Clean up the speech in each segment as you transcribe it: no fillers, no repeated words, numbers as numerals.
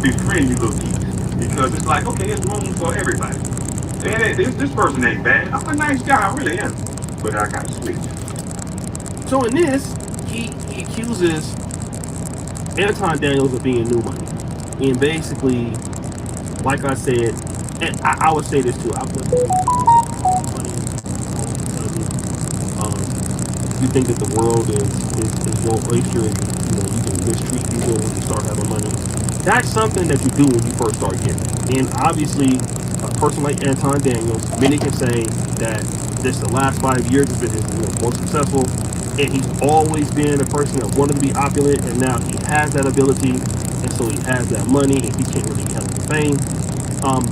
befriend you little geeks because it's like, okay, it's room for everybody. And this person ain't bad. I'm a nice guy, I really am. But I got to switch. So in this, he accuses Anton Daniels of being new money. And basically, like I said, and I would say this too, I would money. You think that the world is your oyster and you can mistreat people when you start having money. That's something that you do when you first start getting. And obviously, a person like Anton Daniels, many can say that this the last 5 years has been his most successful, and he's always been a person that wanted to be opulent, and now he has that ability, and so he has that money, and he can't really handle the fame.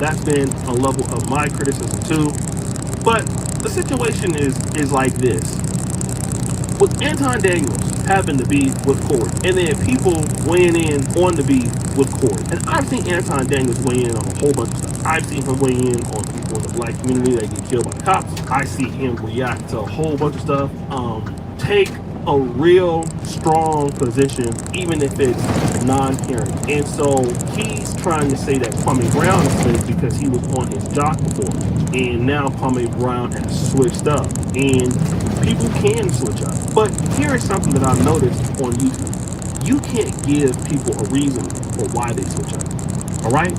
That's been a level of my criticism too. But the situation is like this. With Anton Daniels having to be with Corey, and then people weighing in on the beef with Corey. And I've seen Anton Daniels weigh in on a whole bunch of stuff. I've seen him weigh in on people in the black community that get killed by cops. I see him react to a whole bunch of stuff. Take a real strong position, even if it's non-caring. And so he's trying to say that Kwame Brown is fake because he was on his jock before. And now Kwame Brown has switched up. And people can switch up. But here is something that I've noticed on YouTube. You can't give people a reason for why they switch up. All right?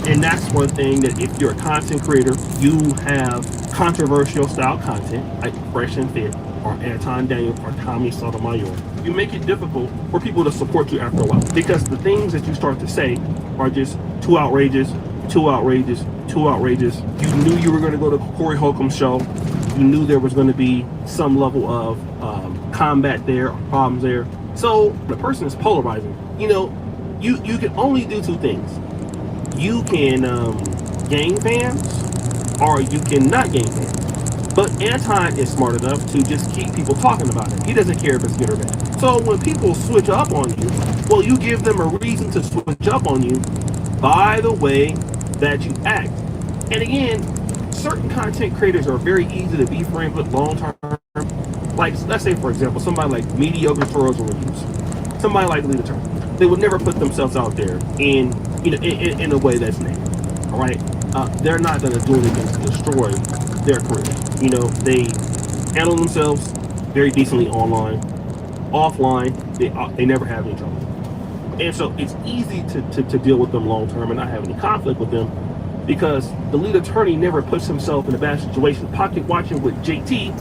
And that's one thing that if you're a content creator, you have controversial style content like Fresh and Fit or Anton Daniels or Tommy Sotomayor. You make it difficult for people to support you after a while because the things that you start to say are just too outrageous, too outrageous, too outrageous. You knew you were going to go to Corey Holcomb's show. You knew there was going to be some level of combat there, or problems there. So the person is polarizing. You can only do two things. You can gain fans, or you can not gain fans. But Anton is smart enough to just keep people talking about it. He doesn't care if it's good or bad. So when people switch up on you, well, you give them a reason to switch up on you by the way that you act. And again, certain content creators are very easy to be friends with long term. Like, let's say, for example, somebody like Mediocre Tutorials and Reviews. Somebody like Lita Turner. They would never put themselves out there in a way that's negative. All right? They're not going to do anything to destroy their career. They handle themselves very decently online. Offline, they never have any trouble. And so it's easy to deal with them long term and not have any conflict with them because the lead attorney never puts himself in a bad situation. Pocket watching with JT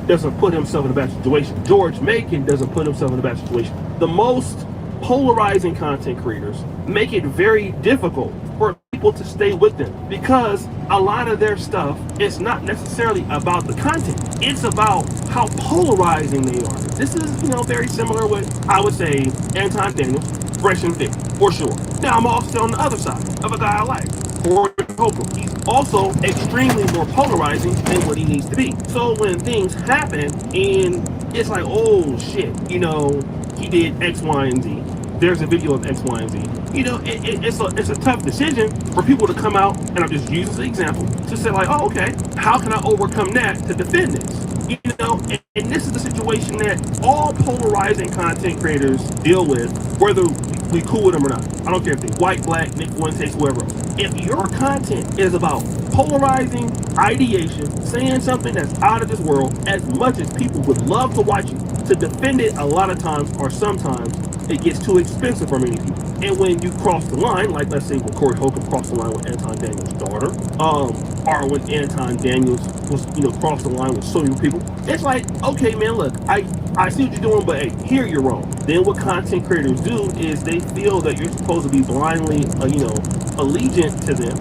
doesn't put himself in a bad situation. George Macon doesn't put himself in a bad situation. The most polarizing content creators make it very difficult for people to stay with them because a lot of their stuff is not necessarily about the content. It's about how polarizing they are. This is, very similar with, I would say, Anton Daniels, Fresh and Fit, for sure. Now, I'm also on the other side of a guy I like, Corey Holcomb. He's also extremely more polarizing than what he needs to be. So when things happen and it's like, oh shit, he did X, Y, and Z. There's a video of X, Y, and Z. It's a tough decision for people to come out, and I'm just using the example, to say like, oh, okay, how can I overcome that to defend this? And this is the situation that all polarizing content creators deal with, whether we cool with them or not. I don't care if they're white, black, Nick, one takes whoever else. If your content is about polarizing ideation, saying something that's out of this world, as much as people would love to watch you, to defend it a lot of times or sometimes it gets too expensive for many people. And when you cross the line, like let's say when Corey Holcomb crossed the line with Anton Daniels' daughter, or when Anton Daniels was, crossed the line with so many people, it's like, okay, man, look, I see what you're doing, but hey, here you're wrong. Then what content creators do is they feel that you're supposed to be blindly, allegiant to them.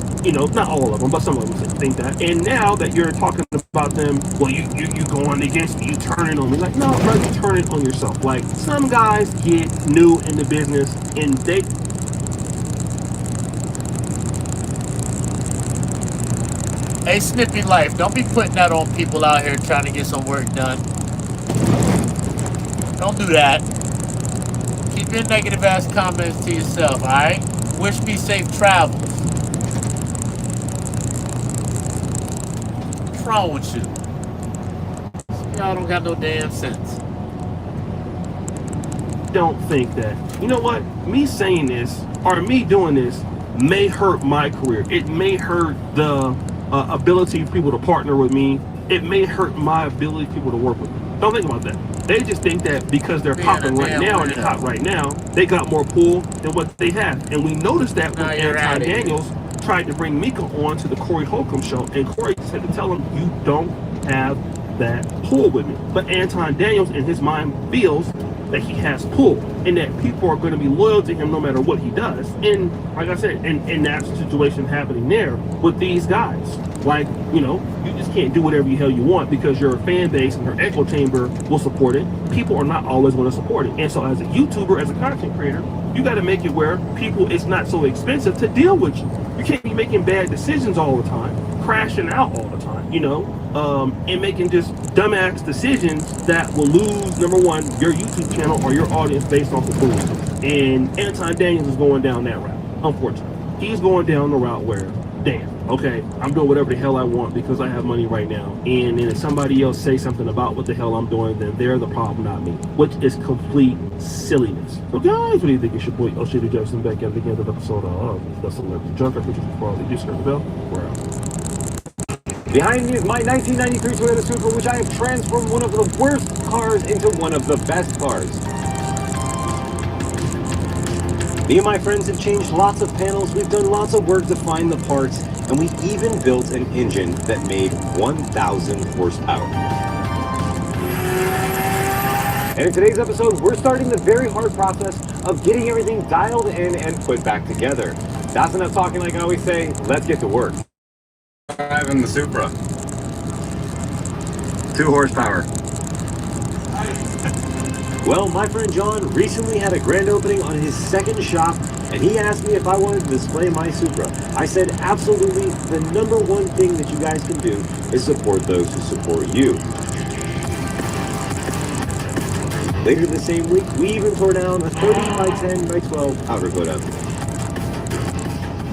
Not all of them, but some of them think that. And now that you're talking about them, well, you going against me, you turning on me. Like, no, bro, you turning on yourself. Like, some guys get new in the business and they... Hey, Snippy Life, don't be putting that on people out here trying to get some work done. Don't do that. Keep your negative ass comments to yourself, alright? Wish me safe travels. What's wrong with you? Y'all don't got no damn sense. Don't think that. You know what? Me saying this or me doing this may hurt my career. It may hurt the ability for people to partner with me. It may hurt my ability for people to work with me. Don't think about that. They just think that because they're popping right now and they're hot right now, they got more pull than what they have. And we noticed that when Anton Daniels tried to bring Mika on to the Corey Holcomb show, and Corey had to tell him, you don't have that pull with me. But Anton Daniels in his mind feels that he has pull and that people are going to be loyal to him no matter what he does. And like I said, and that's the situation happening there with these guys. Like, you know, you just can't do whatever the hell you want because your fan base and your echo chamber will support it. People are not always going to support it. And so as a YouTuber, as a content creator, you got to make it where people, it's not so expensive to deal with you. You can't be making bad decisions all the time, crashing out all the time, you know, and making just dumbass decisions that will lose, number one, your YouTube channel or your audience based off the food. And Anton Daniels is going down that route, unfortunately. He's going down the route where, damn, okay, I'm doing whatever the hell I want because I have money right now. And then if somebody else say something about what the hell I'm doing, then they're the problem, not me, which is complete silliness. So guys, what do you think? It's your boy, O'Shady Jefferson, back at the end of the episode of the Celebrity Junker, which is for all the use of the bell. We're out. Behind me is my 1993 Toyota Supra, which I have transformed one of the worst cars into one of the best cars. Me and my friends have changed lots of panels, we've done lots of work to find the parts, and we even built an engine that made 1,000 horsepower. And in today's episode, we're starting the very hard process of getting everything dialed in and put back together. That's enough talking like I always say, let's get to work. Driving the Supra. 2 horsepower. Well, my friend John recently had a grand opening on his second shop, and he asked me if I wanted to display my Supra. I said, absolutely, the number one thing that you guys can do is support those who support you. Later the same week, we even tore down a 30 by 10 by 12 powder coat.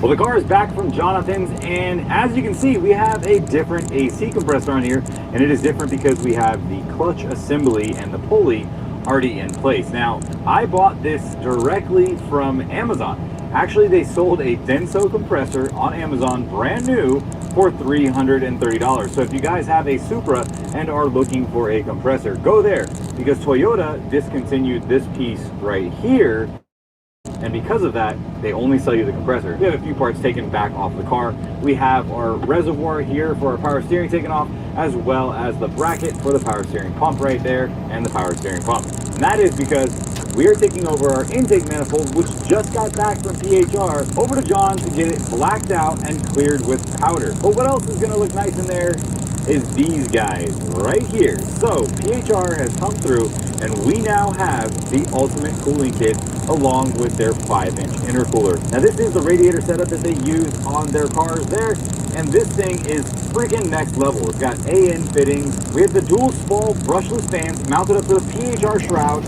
Well, the car is back from Jonathan's, and as you can see, we have a different AC compressor on here, and it is different because we have the clutch assembly and the pulley already in place. Now, I bought this directly from Amazon. Actually, they sold a Denso compressor on Amazon, brand new, for $330. So if you guys have a Supra and are looking for a compressor, go there, because Toyota discontinued this piece right here. And because of that, they only sell you the compressor. We have a few parts taken back off the car. We have our reservoir here for our power steering taken off, as well as the bracket for the power steering pump right there, and the power steering pump. And that is because we are taking over our intake manifold, which just got back from PHR, over to John to get it blacked out and cleared with powder. But what else is going to look nice in there is these guys right here. So PHR has come through, and we now have the ultimate cooling kit along with their 5-inch intercooler. Now this is the radiator setup that they use on their cars there, and this thing is freaking next level. It's got AN fittings. We have the dual spall brushless fans mounted up to the PHR shroud.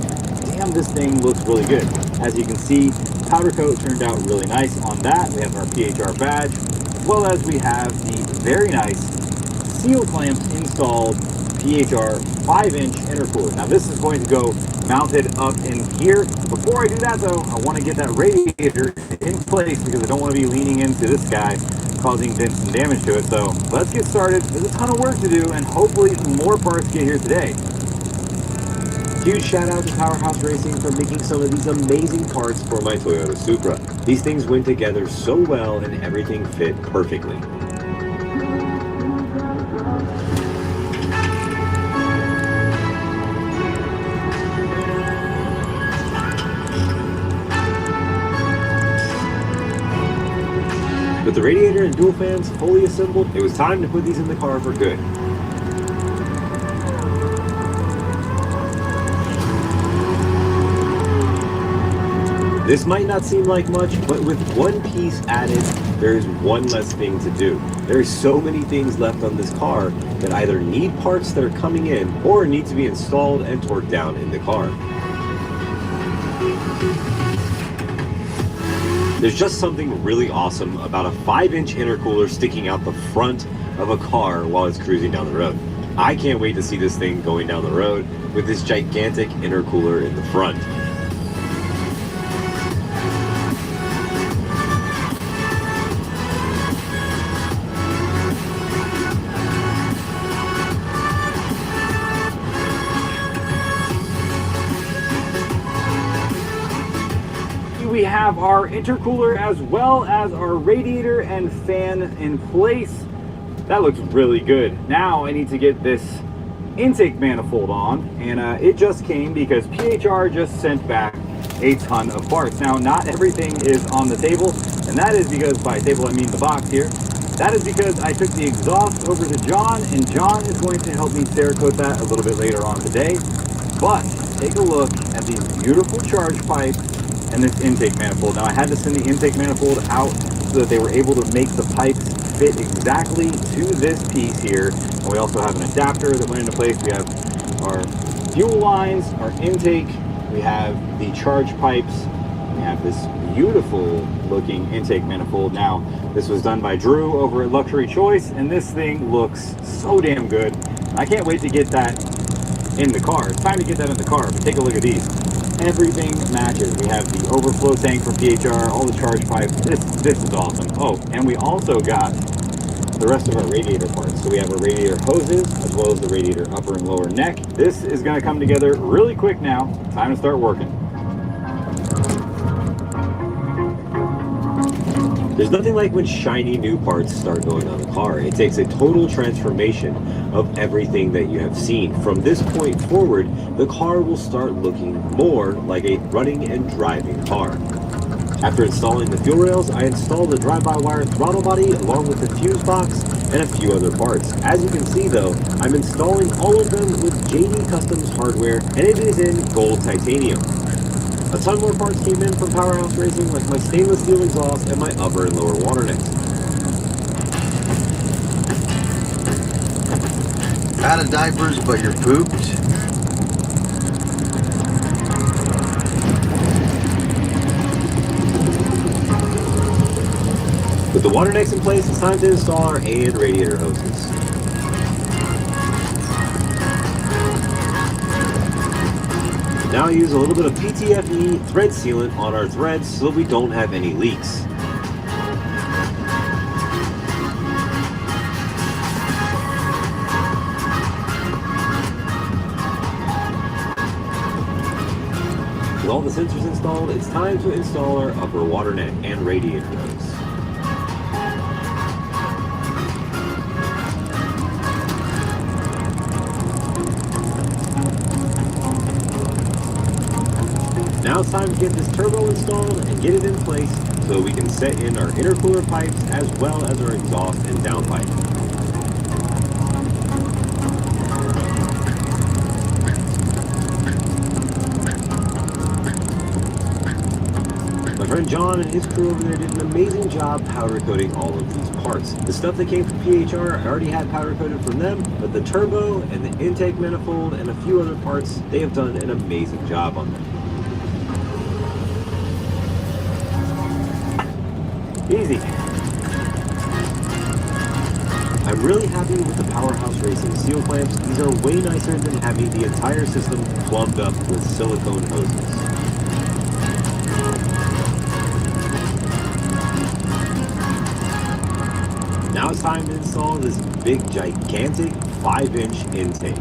Damn, this thing looks really good. As you can see, powder coat turned out really nice on that. We have our PHR badge, as well as we have the very nice seal clamps installed PHR 5-inch intercooler. Now this is going to go mounted up in here. Before I do that though, I want to get that radiator in place because I don't want to be leaning into this guy, causing dents and damage to it. So let's get started. There's a ton of work to do, and hopefully more parts get here today. Huge shout out to Powerhouse Racing for making some of these amazing parts for my Toyota Supra. These things went together so well and everything fit perfectly. With the radiator and dual fans fully assembled, it was time to put these in the car for good. This might not seem like much, but with one piece added, there is one less thing to do. There are so many things left on this car that either need parts that are coming in or need to be installed and torqued down in the car. There's just something really awesome about a 5-inch intercooler sticking out the front of a car while it's cruising down the road. I can't wait to see this thing going down the road with this gigantic intercooler in the front. have our intercooler as well as our radiator and fan in place. That looks really good. Now I need to get this intake manifold on, and it just came because PHR just sent back a ton of parts. Now, not everything is on the table, and that is because, by table I mean the box here, that is because I took the exhaust over to John, and John is going to help me Cerakote that a little bit later on today. But take a look at these beautiful charge pipes and this intake manifold. Now, I had to send the intake manifold out so that they were able to make the pipes fit exactly to this piece here. And we also have an adapter that went into place. We have our fuel lines, our intake, we have the charge pipes, we have this beautiful looking intake manifold. Now, this was done by Drew over at Luxury Choice, and this thing looks so damn good. I can't wait to get that in the car. It's time to get that in the car, but take a look at these. Everything matches. We have the overflow tank for PHR, all the charge pipes. This is awesome. Oh, and we also got the rest of our radiator parts. So we have our radiator hoses as well as the radiator upper and lower neck. This is going to come together really quick now. Time to start working. There's nothing like when shiny new parts start going on a car. It takes a total transformation of everything that you have seen. From this point forward, the car will start looking more like a running and driving car. After installing the fuel rails, I installed the drive-by-wire throttle body along with the fuse box and a few other parts. As you can see though, I'm installing all of them with JD Customs hardware, and it is in gold titanium. A ton more parts came in from Powerhouse Racing, like my stainless steel exhaust and my upper and lower water necks. Out of diapers, but you're pooped. With the water necks in place, it's time to install our A and radiator hoses. Now I use a little bit of PTFE thread sealant on our threads so that we don't have any leaks. With all the sensors installed, it's time to install our upper water neck and radiator hose. Now it's time to get this turbo installed and get it in place so we can set in our intercooler pipes as well as our exhaust and downpipe. My friend John and his crew over there did an amazing job powder coating all of these parts. The stuff that came from PHR, I already had powder coated from them, but the turbo and the intake manifold and a few other parts, they have done an amazing job on them. Easy. I'm really happy with the Powerhouse Racing seal clamps. These are way nicer than having the entire system plumbed up with silicone hoses. Now it's time to install this big, gigantic 5-inch intake.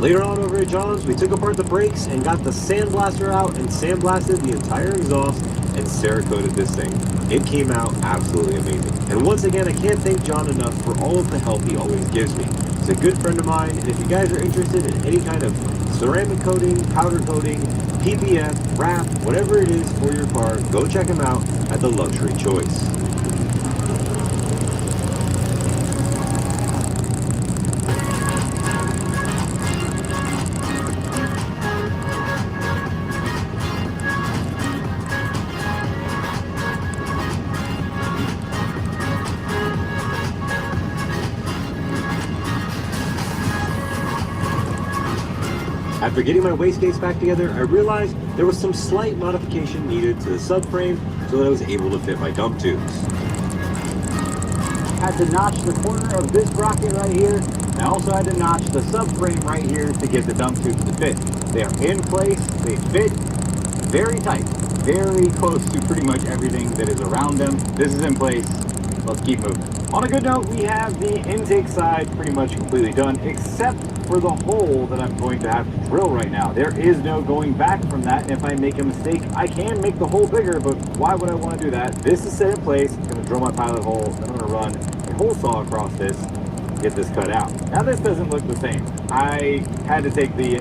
Later on over at John's, we took apart the brakes and got the sandblaster out and sandblasted the entire exhaust and Cerakoted this thing. It came out absolutely amazing. And once again, I can't thank John enough for all of the help he always gives me. He's a good friend of mine, and if you guys are interested in any kind of ceramic coating, powder coating, PPF, wrap, whatever it is for your car, go check him out at the Luxury Choice. After getting my wastegates back together, I realized there was some slight modification needed to the subframe so that I was able to fit my dump tubes. Had to notch the corner of this bracket right here, and I also had to notch the subframe right here to get the dump tubes to fit. They are in place, they fit very tight, very close to pretty much everything that is around them. This is in place. let's keep moving. On a good note, we have the intake side pretty much completely done, except for the hole that I'm going to have to drill right now. There is no going back from that, and if I make a mistake, I can make the hole bigger, but why would I want to do that? This is set in place. I'm going to drill my pilot hole, then I'm going to run a hole saw across this, get this cut out. Now this doesn't look the same. I had to take the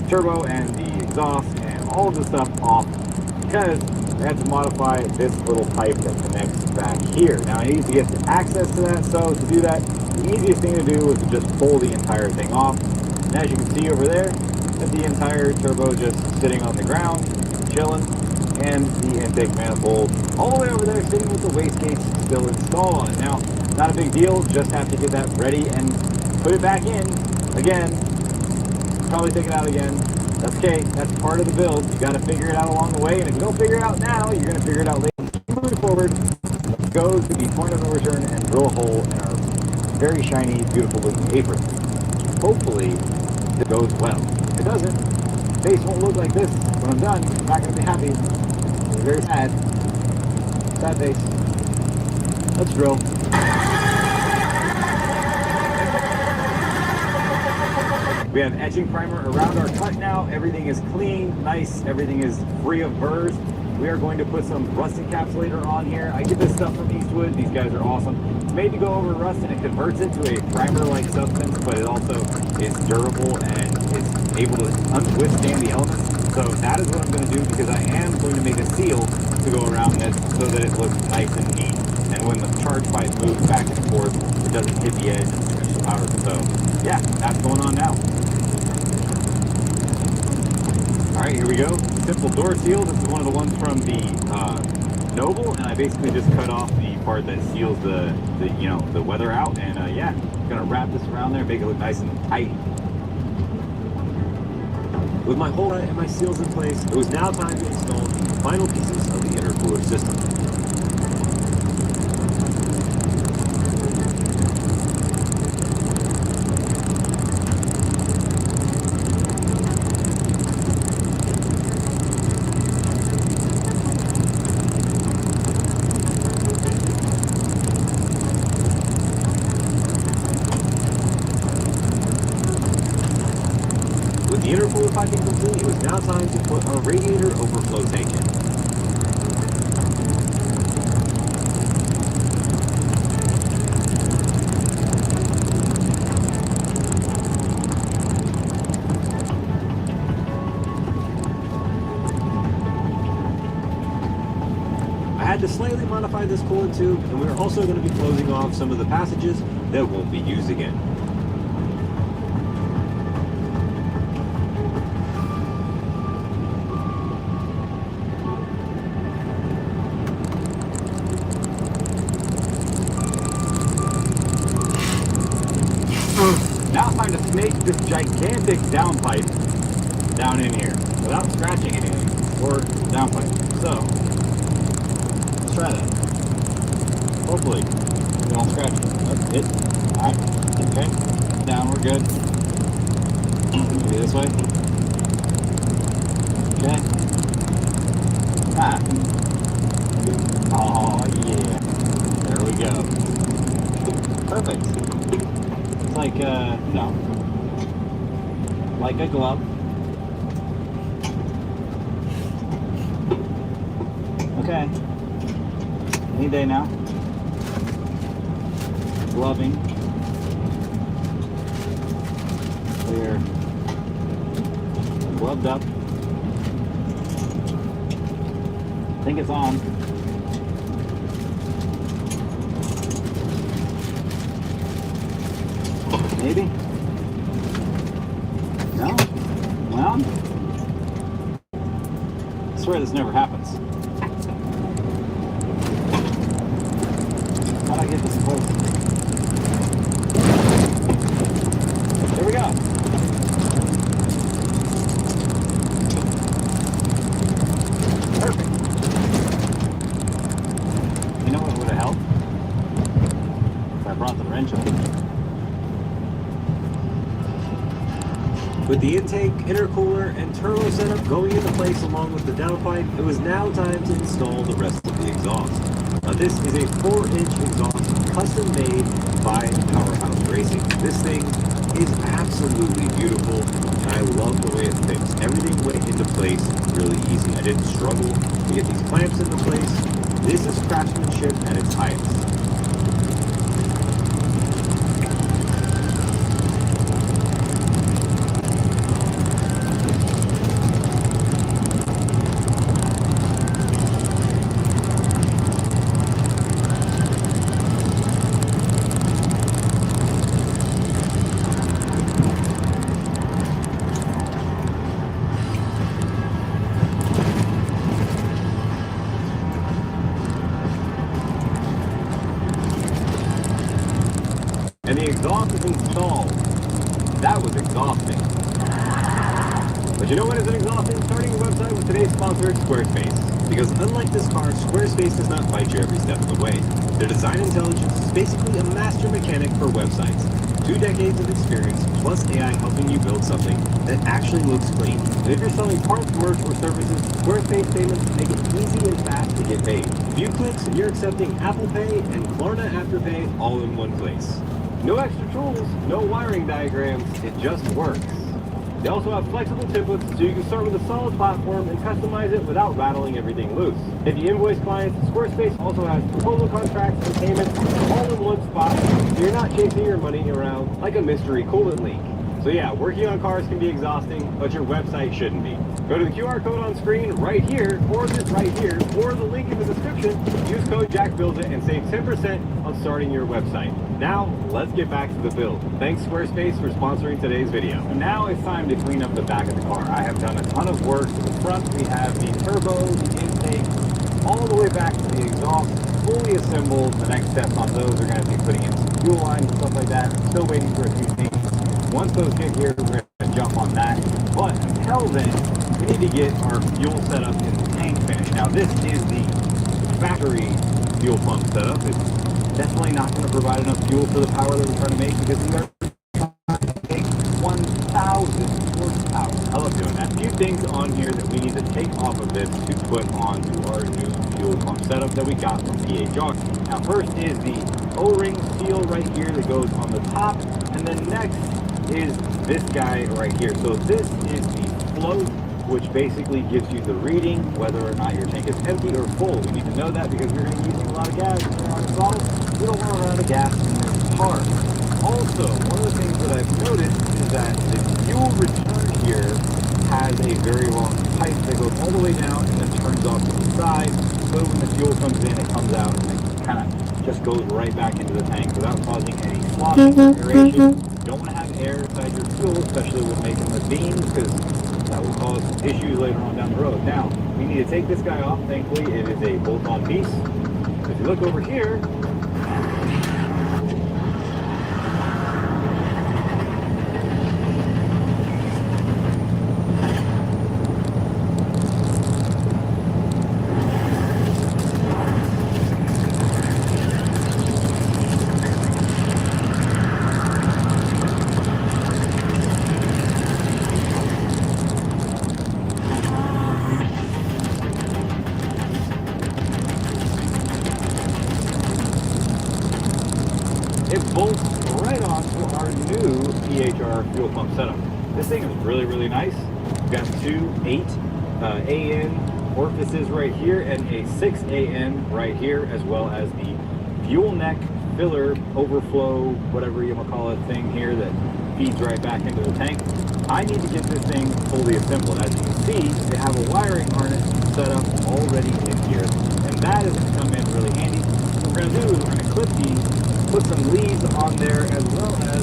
turbo and the exhaust and all of the stuff off because I had to modify this little pipe that connects back here. Now I need to get access to that, so to do that, the easiest thing to do is to just pull the entire thing off. And as you can see over there, that the entire turbo just sitting on the ground, chilling, and the intake manifold all the way over there sitting with the wastegates still installed on it. Now, not a big deal, just have to get that ready and put it back in. Again, probably take it out again. That's okay, that's part of the build. You gotta figure it out along the way, and if you don't figure it out now, you're gonna figure it out later. Moving forward, let's go to the point of no return and drill a hole in our very shiny, beautiful looking apron. Hopefully, it goes well. If it doesn't, the face won't look like this when I'm done. I'm not gonna be happy. It's very sad. Sad face. Let's drill. We have etching primer around our cut now. Everything is clean, nice. Everything is free of burrs. We are going to put some rust encapsulator on here. I get this stuff from Eastwood. These guys are awesome. It's made to go over rust and it converts it to a primer-like substance, but it also is durable and is able to withstand the elements. So that is what I'm going to do because I am going to make a seal to go around this so that it looks nice and neat. And when the charge pipe moves back and forth, it doesn't hit the edge and scratch the powder. So yeah, that's going on now. All right, here we go. Simple door seal. This is one of the ones from the Noble, and I basically just cut off the part that seals the weather out. And yeah, gonna wrap this around there, make it look nice and tight. With my hole and my seals in place, it was now time to install the final pieces of the intercooler system. The intercooler piping complete, it was now time to put our radiator overflow tank in. I had to slightly modify this coolant tube, and we're also going to be closing off some of the passages that won't be used again. Now it's time to snake this gigantic downpipe down in here without scratching anything or downpipe. So let's try that. Hopefully we don't scratch it. That's it. Alright. Okay. Down, we're good. Maybe this way. Okay. Ah. Oh yeah. There we go. Perfect. Like no, like a glove. Okay, any day now. Gloving. We're gloved up. I think it's on. Maybe? No? Well, I swear this never happens. How'd I get this close? There we go. Perfect. You know what would have helped? If I brought the wrench up. With the intake, intercooler, and turbo setup going into place along with the downpipe, it was now time to install the rest of the exhaust. Now this is a 4-inch exhaust custom made by Powerhouse Racing. This thing is absolutely beautiful, and I love the way it fits. Everything went into place really easy. I didn't struggle to get these clamps into place. This is craftsmanship at its highest. And the exhaust is installed. That was exhausting. But you know what isn't exhausting? Starting a website with today's sponsor, Squarespace. Because unlike this car, Squarespace does not fight you every step of the way. Their design intelligence is basically a master mechanic for websites. 2 decades of experience, plus AI helping you build something that actually looks clean. And if you're selling parts, merch, or services, Squarespace payments make it easy and fast to get paid. A few clicks and you're accepting Apple Pay and Klarna Afterpay all in one place. No extra tools, no wiring diagrams, it just works. They also have flexible templates so you can start with a solid platform and customize it without rattling everything loose. If you invoice clients, Squarespace also has proposal contracts and payments all in one spot, so you're not chasing your money around like a mystery coolant leak. So yeah, working on cars can be exhausting, but your website shouldn't be. Go to the QR code on screen right here, or this right here, or the link in the description. Use code JackBuildsIt and save 10% on starting your website. Now, let's get back to the build. Thanks Squarespace for sponsoring today's video. Now it's time to clean up the back of the car. I have done a ton of work. To the front, we have the turbo, the intake, all the way back to the exhaust, fully assembled. The next steps on those are going to be putting in some fuel lines and stuff like that. I'm still waiting for a few things. Once those get here, we're going to jump on that. But until then, we need to get our fuel setup in the tank finished. Now this is the factory fuel pump setup. It's definitely not going to provide enough fuel for the power that we're trying to make because we are trying to take 1,000 horsepower. I love doing that. A few things on here that we need to take off of this to put onto our new fuel pump setup that we got from PHR. Now first is the O-ring seal right here that goes on the top, and then next is this guy right here. So this is the float, which basically gives you the reading whether or not your tank is empty or full. We need to know that because we're going to be using a lot of gas in our bottle. We don't want to run out of gas in this car. Also, one of the things that I've noticed is that the fuel return here has a very long pipe that goes all the way down and then turns off to the side. So when the fuel comes in, it comes out and it kind of just goes right back into the tank without causing any sloshing or aeration. You don't want to have air inside your fuel, especially with making the beans, because that will cause issues later on down the road. Now, we need to take this guy off. Thankfully, it is a bolt-on piece. If you look over here, it bolts right onto our new PHR fuel pump setup. This thing is really, really nice. We've got 2 8 AN orifices right here and a 6 AN right here, as well as the fuel neck filler overflow, whatever you want to call it, thing here that feeds right back into the tank. I need to get this thing fully assembled. As you can see, they have a wiring harness set up already in here, and that is going to come in really handy. What we're going to do is we're going to clip these, put some leads on there, as well as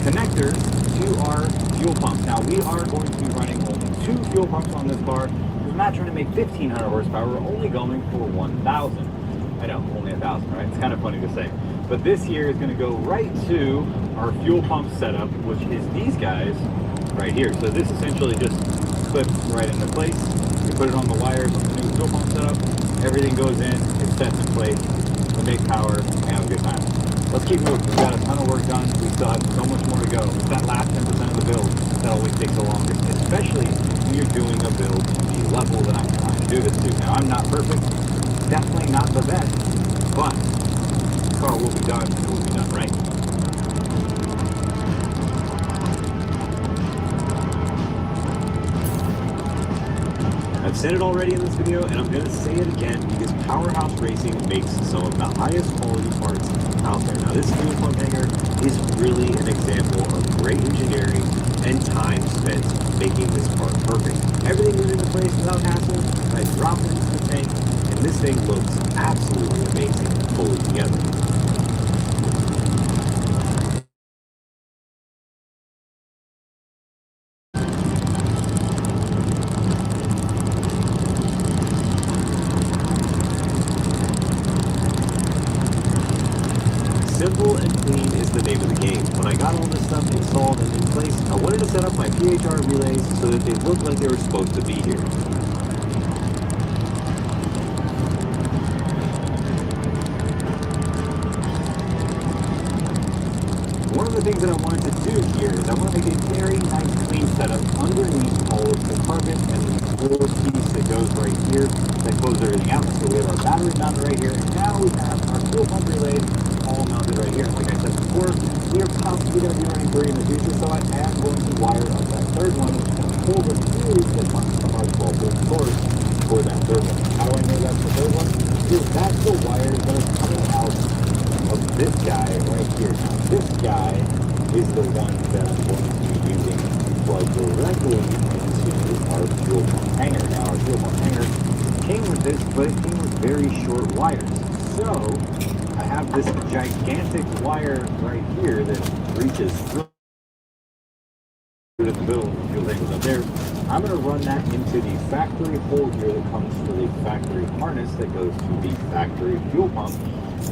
connectors to our fuel pumps. Now we are going to be running only 2 fuel pumps on this car. We're not trying to make 1,500 horsepower. We're only going for 1,000. I know, only 1,000, right? It's kind of funny to say. But this here is going to go right to our fuel pump setup, which is these guys right here. So this essentially just clips right into place. You put it on the wires on the new fuel pump setup. Everything goes in, it sets in place. We make power, and have a good time. Let's keep moving. We've got a ton of work done. We still have so much more to go. It's that last 10% of the build that always takes the longest, especially when you're doing a build to the level that I'm trying to do this to. Now, I'm not perfect. definitely not the best, but the car will be done right. I've said it already in this video, and I'm going to say it again because Powerhouse Racing makes some of the highest quality parts out there. Now, this fuel pump hanger is really an example of great engineering and time spent making this part perfect. Everything went into place without hassle. I dropped it into the tank, and this thing looks absolutely amazing fully together. Simple and clean is the name of the game. When I got all this stuff installed and in place, I wanted to set up my PHR relays so that they looked like they were supposed to be here. One of the things that I wanted to do here is I want to make a very nice clean setup underneath all of the carpet and the little piece that goes right here that closes everything out. So we have our battery mounted right here, and now we have our fuel pump relays all mounted right here. Like I said before, we are possibly going to be running 3 in the future, so I am going to wire up that third one, which is going to pull the fuse that comes from our 12-volt source for that third one. How do I know that's the third one? Because that's the wires that are coming out of this guy right here. Now, this guy is the one that I'm going to be using to plug directly into our fuel pump hanger. Now, our fuel pump hanger came with this, but it came with very short wires. So, I have this gigantic wire right here that reaches through in the middle of the fuel tank was up there. I'm going to run that into the factory hole here that comes through the factory harness that goes to the factory fuel pump.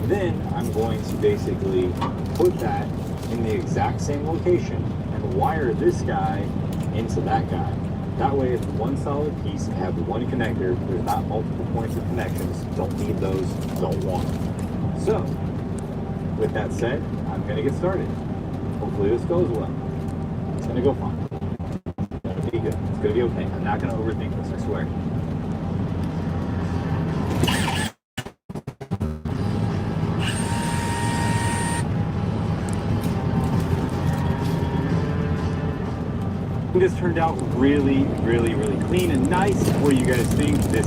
Then I'm going to basically put that in the exact same location and wire this guy into that guy. That way it's one solid piece. I have one connector. There's not multiple points of connections. Don't need those. Don't want them. So, with that said, I'm going to get started. Hopefully this goes well. It's going to go fine. It's going to be good. It's going to be okay. I'm not going to overthink this, I swear. This turned out really clean and nice. What do you guys think? This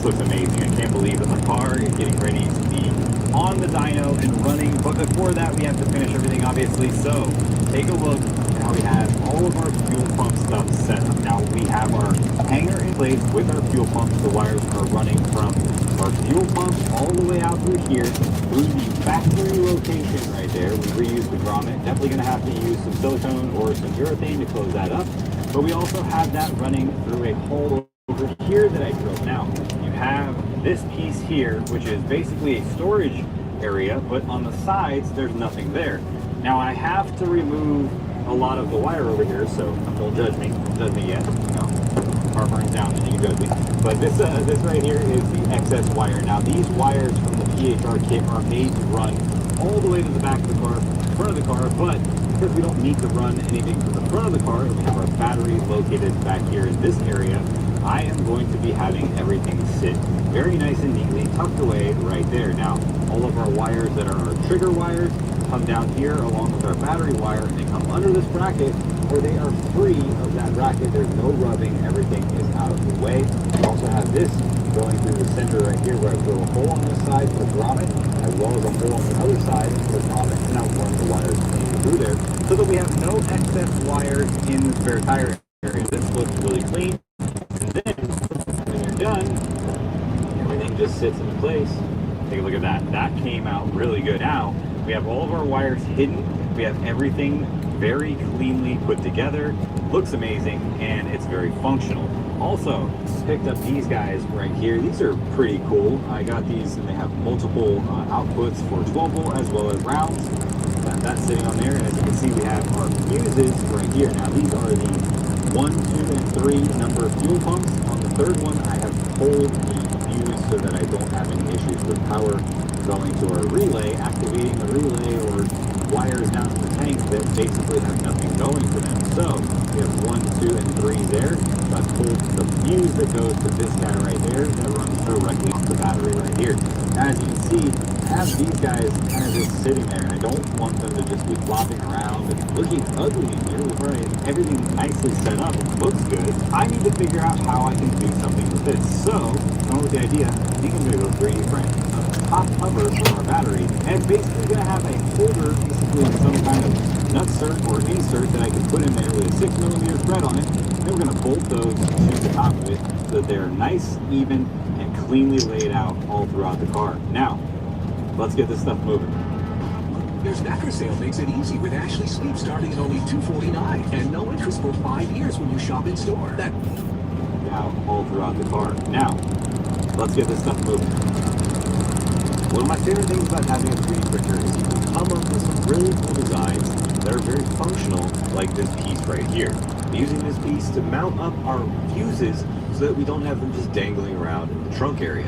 looks amazing. I can't believe that my car is getting ready to be on the dyno and running. But before that, we have to finish everything, obviously. So take a look at how we have all of our fuel pump stuff set up. Now we have our hanger in place with our fuel pump. The wires are running from our fuel pump all the way out through here, through the factory location right there. We reused the grommet. Definitely going to have to use some silicone or some urethane to close that up. But we also have that running through a hole over here that I drilled. Now, you have this piece here, which is basically a storage area, but on the sides, there's nothing there. Now, I have to remove a lot of the wire over here, so don't judge me. Don't judge me yet. No. Car burns down and you can judge me. But this right here is the excess wire. Now these wires from the PHR kit are made to run all the way to the back of the car, front of the car, but because we don't need to run anything from the front of the car, and we have our battery located back here in this area, I am going to be having everything sit very nice and neatly tucked away right there. Now, all of our wires that are our trigger wires come down here along with our battery wire, and they come under this bracket where they are free of that bracket. There's no rubbing. Everything is out of the way. We also have this going through the center right here where I drill a hole on this side for the grommet, as well as a hole on the other side for the grommet, and I'll run the wires clean through there so that we have no excess wires in the spare tire area. This looks really clean. And then, when you're done, everything just sits in place. Take a look at that. That came out really good. Now, we have all of our wires hidden. We have everything very cleanly put together. Looks amazing, and it's very functional. Also, picked up these guys right here. These are pretty cool. I got these, and they have multiple outputs for 12 volt as well as rounds. Got that sitting on there, and as you can see, we have our fuses right here. Now, these are the 1, 2, and 3 number fuel pumps. On the third one, I have pulled the fuse so that I don't have any issues with power going to our relay, activating the relay, or wires down to the tank that basically have nothing going to them. So we have 1, 2, and 3 there. So I pulled the fuse that goes to this guy right there that runs directly off the battery right here. As you can see, I have these guys kind of just sitting there, and I don't want them to just be flopping around and looking ugly in here. Right? Everything's nicely set up, it looks good. I need to figure out how I can do something with this. So, come up with the idea, I think I'm going to go 3D print a top cover for our battery, and it's basically going to have a holder, basically some kind of nutsert or insert that I can put in there with a 6mm thread on it. Then we're going to bolt those to the top of it so that they're nice, even, and cleanly laid out all throughout the car. Now, let's get this stuff moving. Their snacker sale makes it easy with Ashley Sleep starting at only $249 and no interest for 5 years when you shop in store. That out all throughout the car. Now, let's get this stuff moving. One of my favorite things about having a 3D printer is you can come up with some really cool designs that are very functional, like this piece right here. Using this piece to mount up our fuses so that we don't have them just dangling around in the trunk area.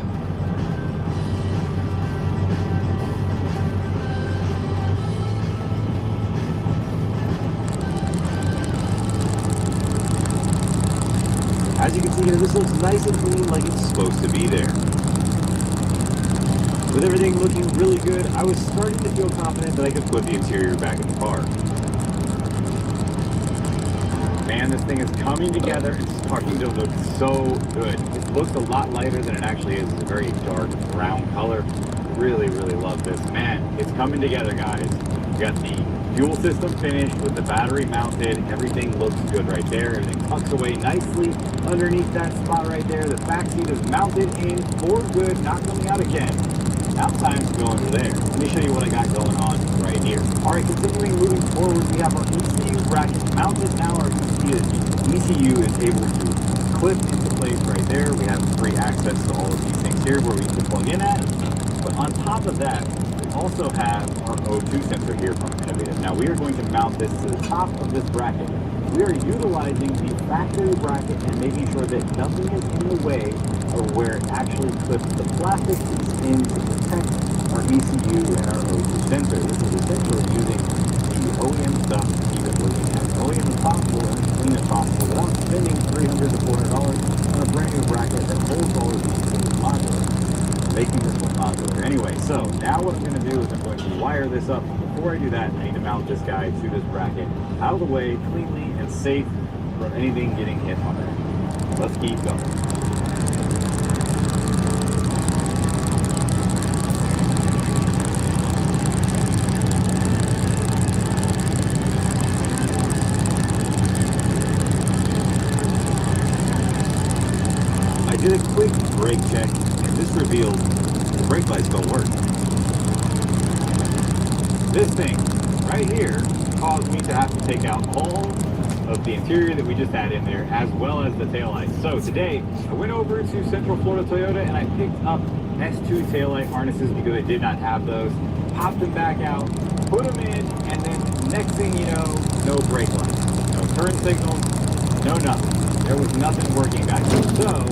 As you can see here, this looks nice and clean like it's supposed to be there. With everything looking really good, I was starting to feel confident that I could put the interior back in the car. Man, this thing is coming together and starting to look so good. It looks a lot lighter than it actually is. It's a very dark brown color. Really, really love this. Man, it's coming together, guys. We got the fuel system finished with the battery mounted. Everything looks good right there. Everything tucks away nicely underneath that spot right there. The back seat is mounted in for good, not coming out again. Now it's time to go under there. Let me show you what I got going on right here. All right, continuing moving forward, we have our ECU bracket mounted. Now our ECU is able to clip into place right there. We have free access to all of these things here where we can plug in at. But on top of that, we also have our O2 sensor here from Innovative. Now we are going to mount this to the top of this bracket. We are utilizing the factory bracket and making sure that nothing is in the way of where it actually clips the plastic piece in to protect our ECU and our O2 sensor. This is essentially using the OEM stuff to keep it looking as OEM as possible and as clean as possible without spending $300 to $400 on a brand new bracket that holds all of these things modular, making this one modular. Anyway, so now what I'm going to do is I'm going to wire this up. Before I do that, I need to mount this guy to this bracket out of the way, cleanly and safe from anything getting hit on it. Let's keep going. I did a quick brake check, and this revealed the brake lights don't work. This thing right here caused me to have to take out all of the interior that we just had in there, as well as the taillights. So today, I went over to Central Florida Toyota and I picked up S2 taillight harnesses because I did not have those. Popped them back out, put them in, and then next thing you know, no brake lights, no turn signals, no nothing. There was nothing working back there. So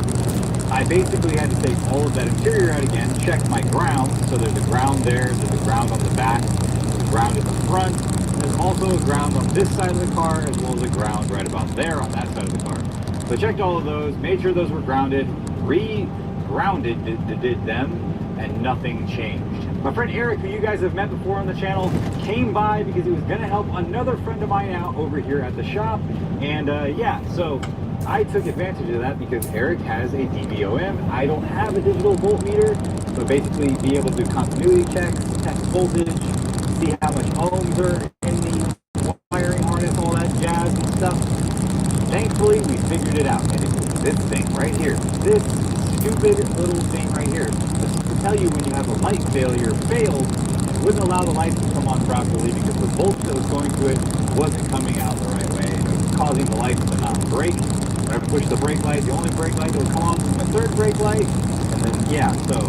I basically had to take all of that interior out again, check my ground. So there's a ground there, there's a ground on the back, there's a ground at the front. There's also a ground on this side of the car, as well as a ground right about there on that side of the car. So I checked all of those, made sure those were grounded, re-grounded did them, and nothing changed. My friend Eric, who you guys have met before on the channel, came by because he was going to help another friend of mine out over here at the shop. And yeah, so I took advantage of that because Eric has a DVOM. I don't have a digital voltmeter, so basically be able to do continuity checks, test voltage, see how much ohms are in the wiring harness, all that jazz and stuff. Thankfully, we figured it out, and it was this thing right here. This stupid little thing right here. This is to tell you when you have a light failure failed, it wouldn't allow the lights to come on properly because the voltage that was going to it wasn't coming out the right way, and it was causing the lights to not break. When I pushed the brake light, the only brake light that would come on was my third brake light, and then, yeah, so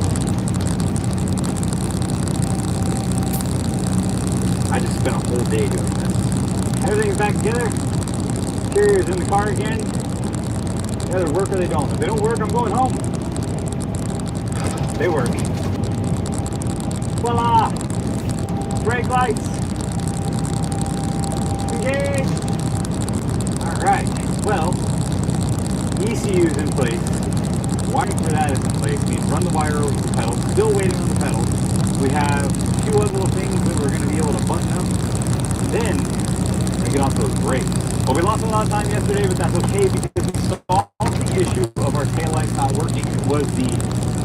I just spent a whole day doing this. Everything's back together. Interior's in the car again. They either work or they don't. If they don't work, I'm going home. They work. Voila! Brake lights. engage. All right, well, ECU is in place. Wiring for that is in place. We run the wire over to the pedal. Still waiting on the pedal. We have a few other little things that we're going to be able to button up. Then we get off those brakes. Well, we lost a lot of time yesterday, but that's okay because we solved the issue of our taillights not working. It was the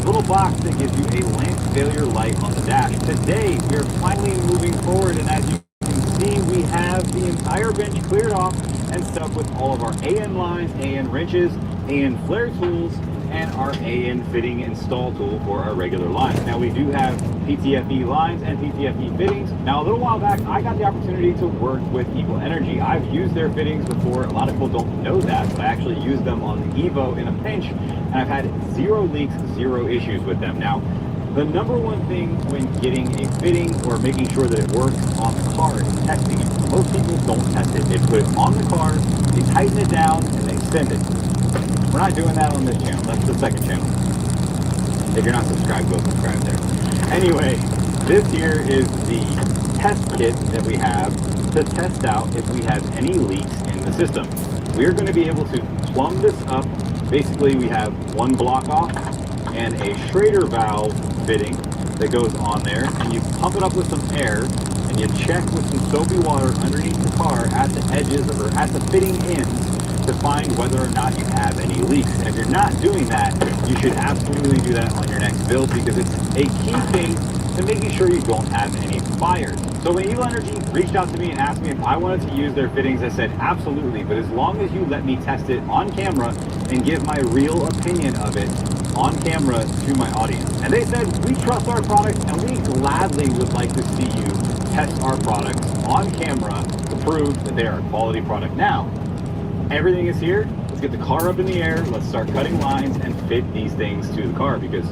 little box that gives you a lamp failure light on the dash. Today, we are finally moving forward, and as you can see, we have the entire bench cleared off and set up with all of our AN lines, AN wrenches, AN flare tools, and our AN fitting install tool for our regular lines. Now we do have PTFE lines and PTFE fittings. Now a little while back, I got the opportunity to work with Equal Energy. I've used their fittings before. A lot of people don't know that, but I actually used them on the Evo in a pinch, and I've had 0 leaks, 0 issues with them. Now, the number one thing when getting a fitting or making sure that it works on the car is testing it. Most people don't test it. They put it on the car, they tighten it down, and they send it. We're not doing that on this channel. That's the second channel. If you're not subscribed, go subscribe there. Anyway, this here is the test kit that we have to test out if we have any leaks in the system. We're going to be able to plumb this up. Basically, we have one block off and a Schrader valve fitting that goes on there, and you pump it up with some air, and you check with some soapy water underneath the car at the edges or at the fitting ends to find whether or not you have any leaks. And if you're not doing that, you should absolutely do that on your next build because it's a key thing to making sure you don't have any fires. So when Equal Energy reached out to me and asked me if I wanted to use their fittings, I said absolutely, but as long as you let me test it on camera and give my real opinion of it on camera to my audience. And they said, we trust our products and we gladly would like to see you test our products on camera to prove that they are a quality product. Now, everything is here. Let's get the car up in the air. Let's start cutting lines and fit these things to the car because,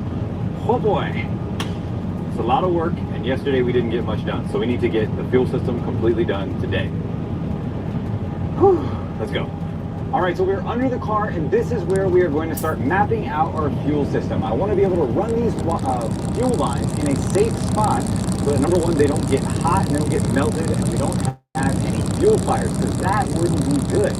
oh boy, it's a lot of work. And yesterday we didn't get much done. So we need to get the fuel system completely done today. Whew, let's go. All right, so we're under the car, and this is where we are going to start mapping out our fuel system. I want to be able to run these fuel lines in a safe spot so that, number one, they don't get hot and they don't get melted, and we don't have any fuel fires, because that wouldn't be good.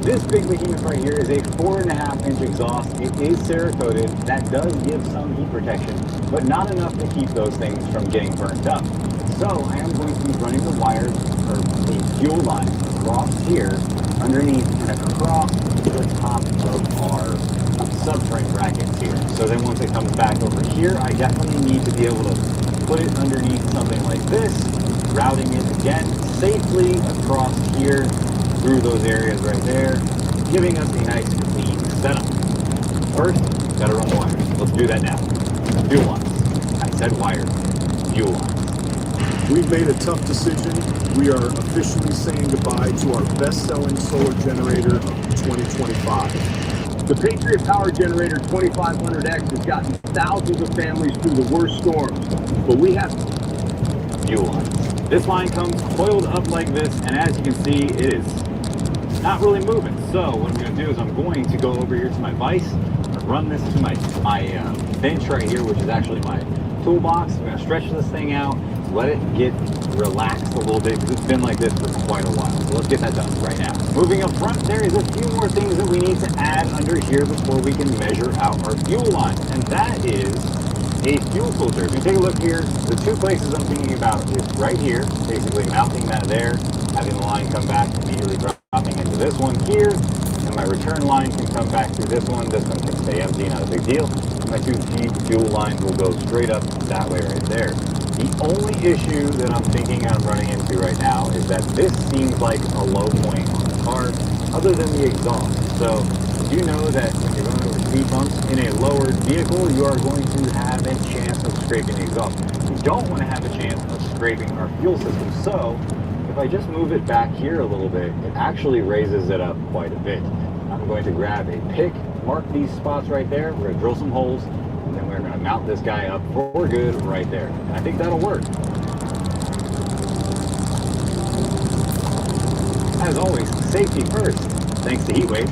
This big behemoth right here is a 4.5-inch exhaust. It is Cerakoted. That does give some heat protection, but not enough to keep those things from getting burnt up. So I am going to be running the wires, or the fuel line, across here, underneath and across the top of our subframe brackets here. So then once it comes back over here, I definitely need to be able to put it underneath something like this, routing it again safely across here through those areas right there, giving us a nice clean setup. First, gotta run the wires. Let's do that now. Fuel lines. I said wires. Fuel lines. We've made a tough decision. We are officially saying goodbye to our best-selling solar generator of 2025. The Patriot Power Generator 2500X has gotten thousands of families through the worst storms, but we have fuel lines. This line comes coiled up like this, and as you can see, it is not really moving. So what I'm going to do is I'm going to go over here to my vise, run this to my bench right here, which is actually my toolbox. I'm going to stretch this thing out, let it get relaxed a little bit because it's been like this for quite a while. So let's get that done right now. Moving up front, there is a few more things that we need to add under here before we can measure out our fuel lines, and that is a fuel filter. If you take a look here, the two places I'm thinking about is right here, basically mounting that there, having the line come back, immediately dropping into this one here, and my return line can come back through this one. This one can stay empty, not a big deal. My two fuel lines will go straight up that way right there. The only issue that I'm thinking I'm running into right now is that this seems like a low point on the car, other than the exhaust. So you know that when you're going over speed bumps in a lowered vehicle, you are going to have a chance of scraping the exhaust. You don't want to have a chance of scraping our fuel system. So if I just move it back here a little bit, it actually raises it up quite a bit. I'm going to grab a pick, mark these spots right there. We're going to drill some holes, and then we're going to mount this guy up for good right there. And I think that'll work. As always, safety first, thanks to Heatwave.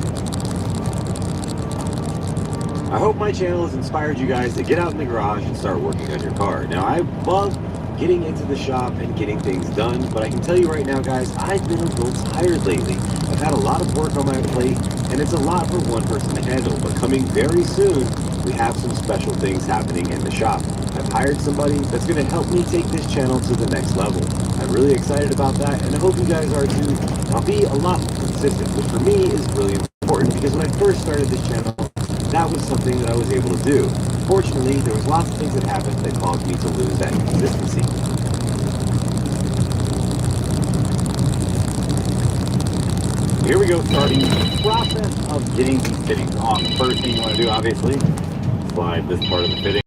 I hope my channel has inspired you guys to get out in the garage and start working on your car. Now, I love getting into the shop and getting things done. But I can tell you right now, guys, I've been a little tired lately. I've had a lot of work on my plate, and it's a lot for one person to handle. But coming very soon, we have some special things happening in the shop. I've hired somebody that's going to help me take this channel to the next level. I'm really excited about that, and I hope you guys are too. I'll be a lot more consistent, which for me is really important, because when I first started this channel, that was something that I was able to do. Fortunately, there was lots of things that happened that caused me to lose that consistency. Here we go, starting the process of getting these fittings on. The first thing you want to do, obviously, slide this part of the fitting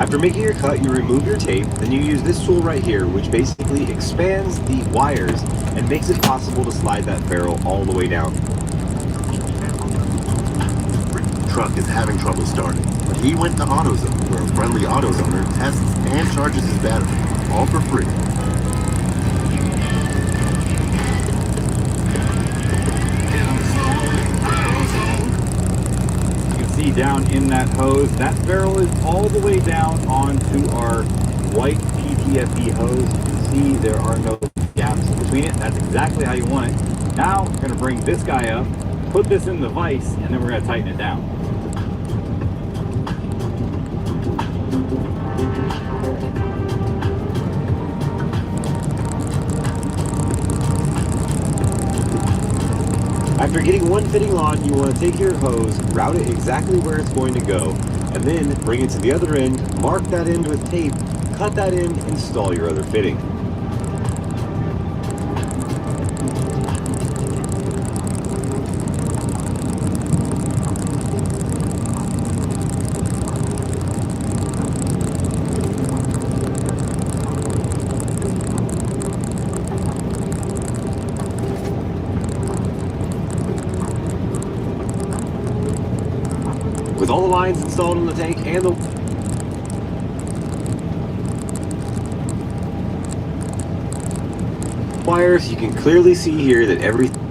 After making your cut, you remove your tape, then you use this tool right here, which basically expands the wires and makes it possible to slide that ferrule all the way down. The truck is having trouble starting, but he went to AutoZone, where a friendly AutoZoner tests and charges his battery, all for free. See down in that hose, that ferrule is all the way down onto our white PTFE hose. You can see there are no gaps between it. That's exactly how you want it. Now we're going to bring this guy up, put this in the vise, and then we're going to tighten it down. After getting one fitting on, you want to take your hose, route it exactly where it's going to go, and then bring it to the other end, mark that end with tape, cut that end, install your other fitting. With all the lines installed on the tank and the wires, you can clearly see here that everything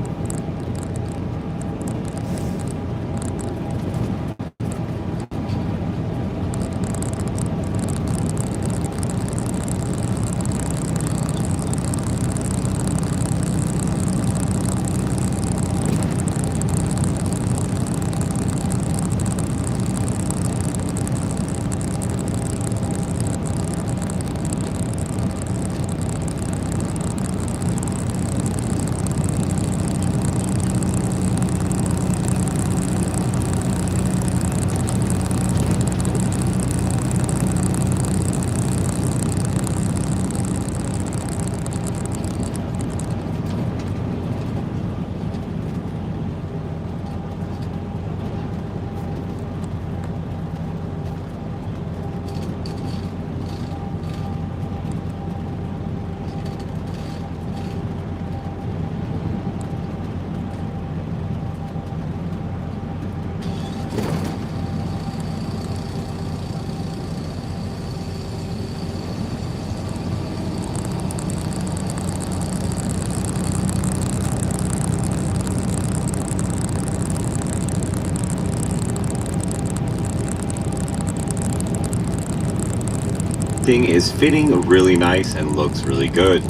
is fitting really nice and looks really good.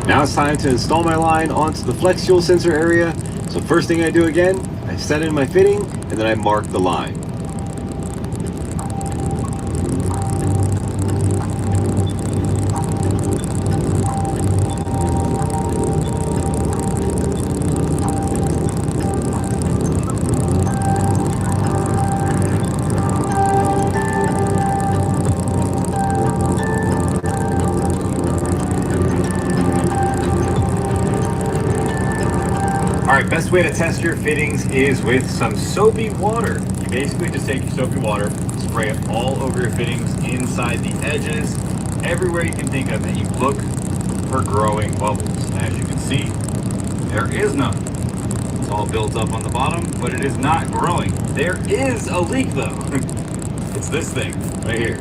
Now it's time to install my line onto the flex fuel sensor area. So first thing I do again, I set in my fitting and then I mark the line. Alright, best way to test your fittings is with some soapy water. You basically just take your soapy water, spray it all over your fittings, inside the edges, everywhere you can think of, and you look for growing bubbles. As you can see, there is none. It's all built up on the bottom, but it is not growing. There is a leak though. It's this thing right here.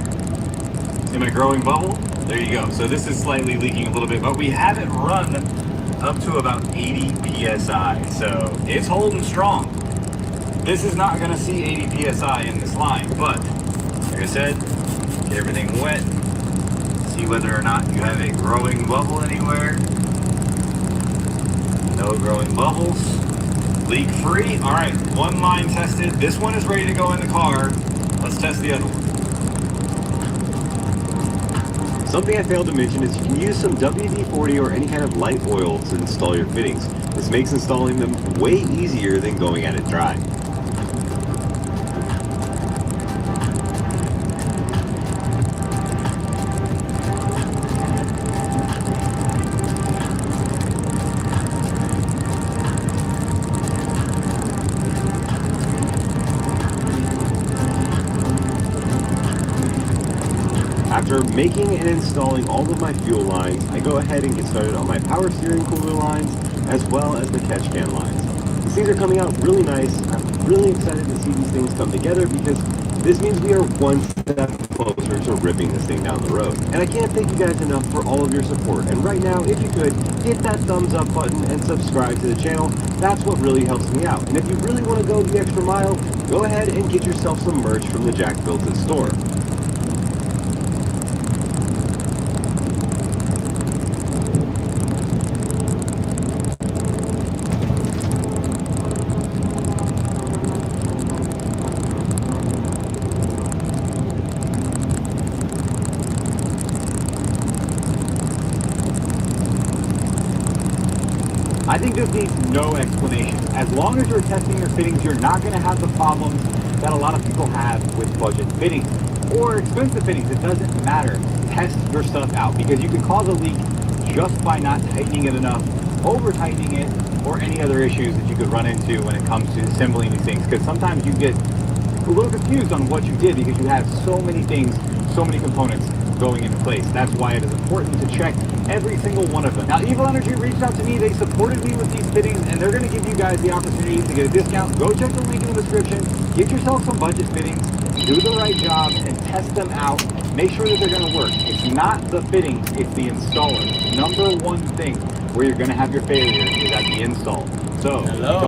See my growing bubble? There you go. So this is slightly leaking a little bit, but we have it run up to about 80 psi, so it's holding strong. This is not going to see 80 psi in this line, but like I said, get everything wet, see whether or not you have a growing bubble anywhere. No growing bubbles, leak free. All right, one line tested. This one is ready to go in the car. Let's test the other one. Something I failed to mention is you can use some WD-40 or any kind of light oil to install your fittings. This makes installing them way easier than going at it dry. After making and installing all of my fuel lines, I go ahead and get started on my power steering cooler lines, as well as the catch can lines. These things are coming out really nice. I'm really excited to see these things come together because this means we are one step closer to ripping this thing down the road. And I can't thank you guys enough for all of your support. And right now, if you could, hit that thumbs up button and subscribe to the channel. That's what really helps me out. And if you really want to go the extra mile, go ahead and get yourself some merch from the Jack Built It store. I think this needs no explanation. As long as you're testing your fittings, you're not going to have the problems that a lot of people have with budget fittings or expensive fittings. It doesn't matter. Test your stuff out because you can cause a leak just by not tightening it enough, over tightening it, or any other issues that you could run into when it comes to assembling these things. Because sometimes you get a little confused on what you did because you have so many things, so many components going into place. That's why it is important to check every single one of them. Now, Evil Energy reached out to me. They supported me with these fittings, and they're going to give you guys the opportunity to get a discount. Go check the link in the description. Get yourself some budget fittings. Do the right job and test them out. Make sure that they're going to work. It's not the fittings, it's the installer. Number one thing where you're going to have your failure is at the install. So, Hello.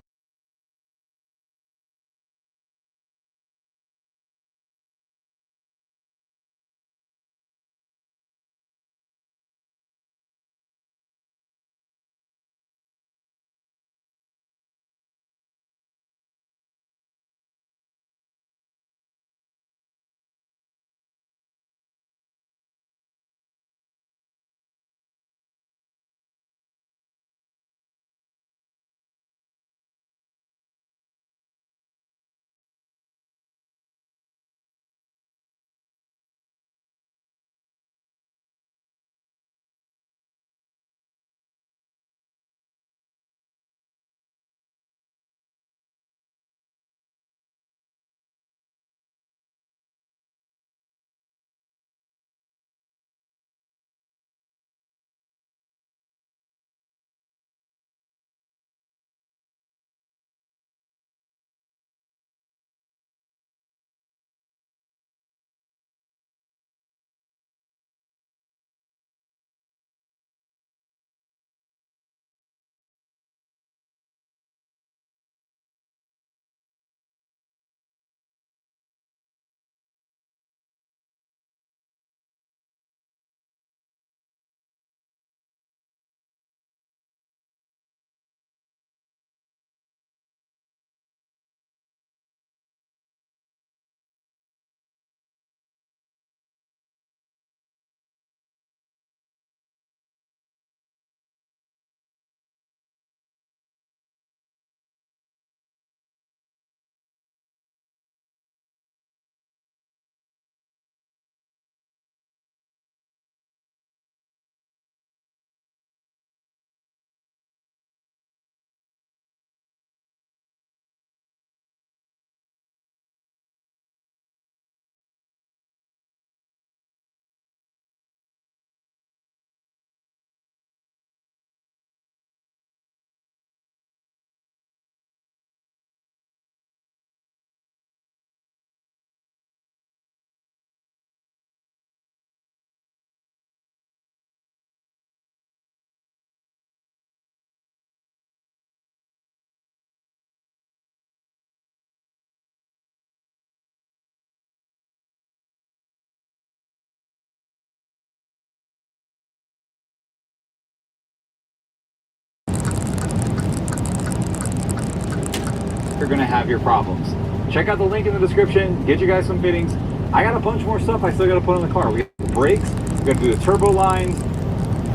you're going to have your problems. Check out the link in the description. Get you guys some fittings. I got a bunch more stuff I still got to put on the car. We got the brakes. We got to do the turbo lines.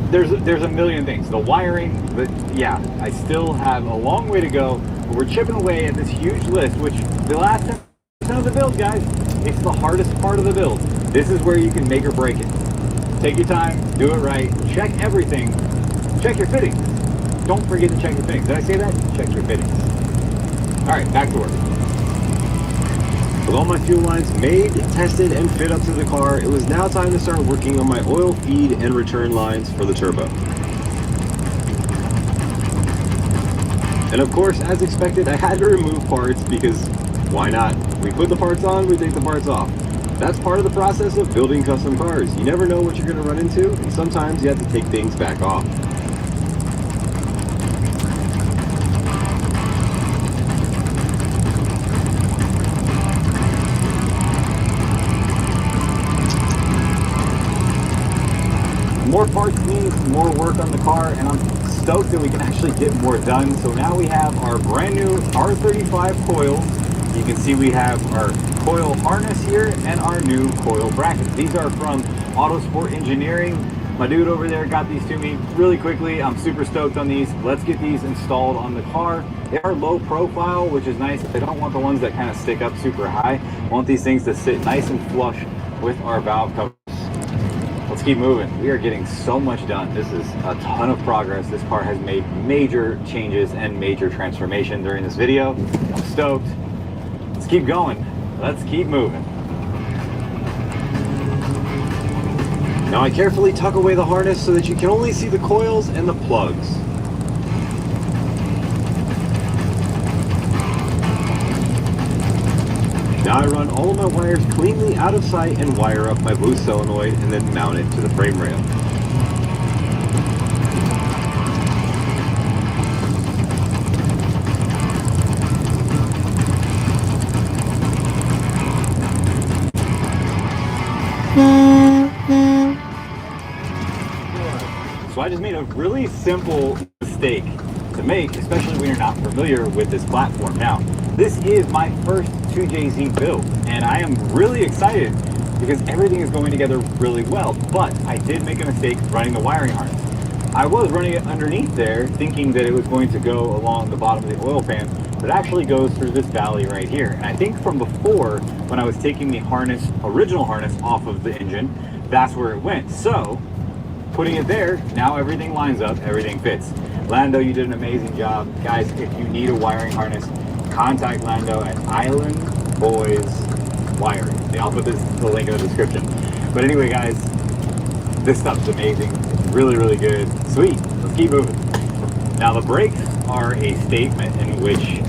There's a million things. The wiring. But yeah, I still have a long way to go. But we're chipping away at this huge list, which the last 10% of the build, guys, it's the hardest part of the build. This is where you can make or break it. Take your time. Do it right. Check everything. Check your fittings. Don't forget to check your fittings. Did I say that? Check your fittings. All right, back to work. With all my fuel lines made, tested, and fit up to the car, it was now time to start working on my oil feed and return lines for the turbo. And of course, as expected, I had to remove parts because why not? We put the parts on, we take the parts off. That's part of the process of building custom cars. You never know what you're going to run into, and sometimes you have to take things back off. More parts means more work on the car, and I'm stoked that we can actually get more done. So now we have our brand new R35 coils. You can see we have our coil harness here and our new coil brackets. These are from Autosport Engineering. My dude over there got these to me really quickly. I'm super stoked on these. Let's get these installed on the car. They are low profile, which is nice. I don't want the ones that kind of stick up super high. I want these things to sit nice and flush with our valve covers. Let's keep moving. We are getting so much done. This is a ton of progress. This car has made major changes and major transformation during this video. I'm stoked. Let's keep going. Let's keep moving. Now I carefully tuck away the harness so that you can only see the coils and the plugs. Now I run all of my wires cleanly out of sight and wire up my boost solenoid and then mount it to the frame rail. So I just made a really simple mistake to make, especially when you're not familiar with this platform. Now, this is my first 2JZ build, and I am really excited because everything is going together really well, but I did make a mistake running the wiring harness. I was running it underneath there, thinking that it was going to go along the bottom of the oil pan, but it actually goes through this valley right here. And I think from before, when I was taking the original harness off of the engine, that's where it went. So, putting it there, now everything lines up, everything fits. Lando, you did an amazing job. Guys, if you need a wiring harness, contact Lando at Island Boys Wiring. I'll put the link in the description. But anyway, guys, this stuff's amazing. Really, really good. Sweet. Let's keep moving. Now, the brakes are a statement in which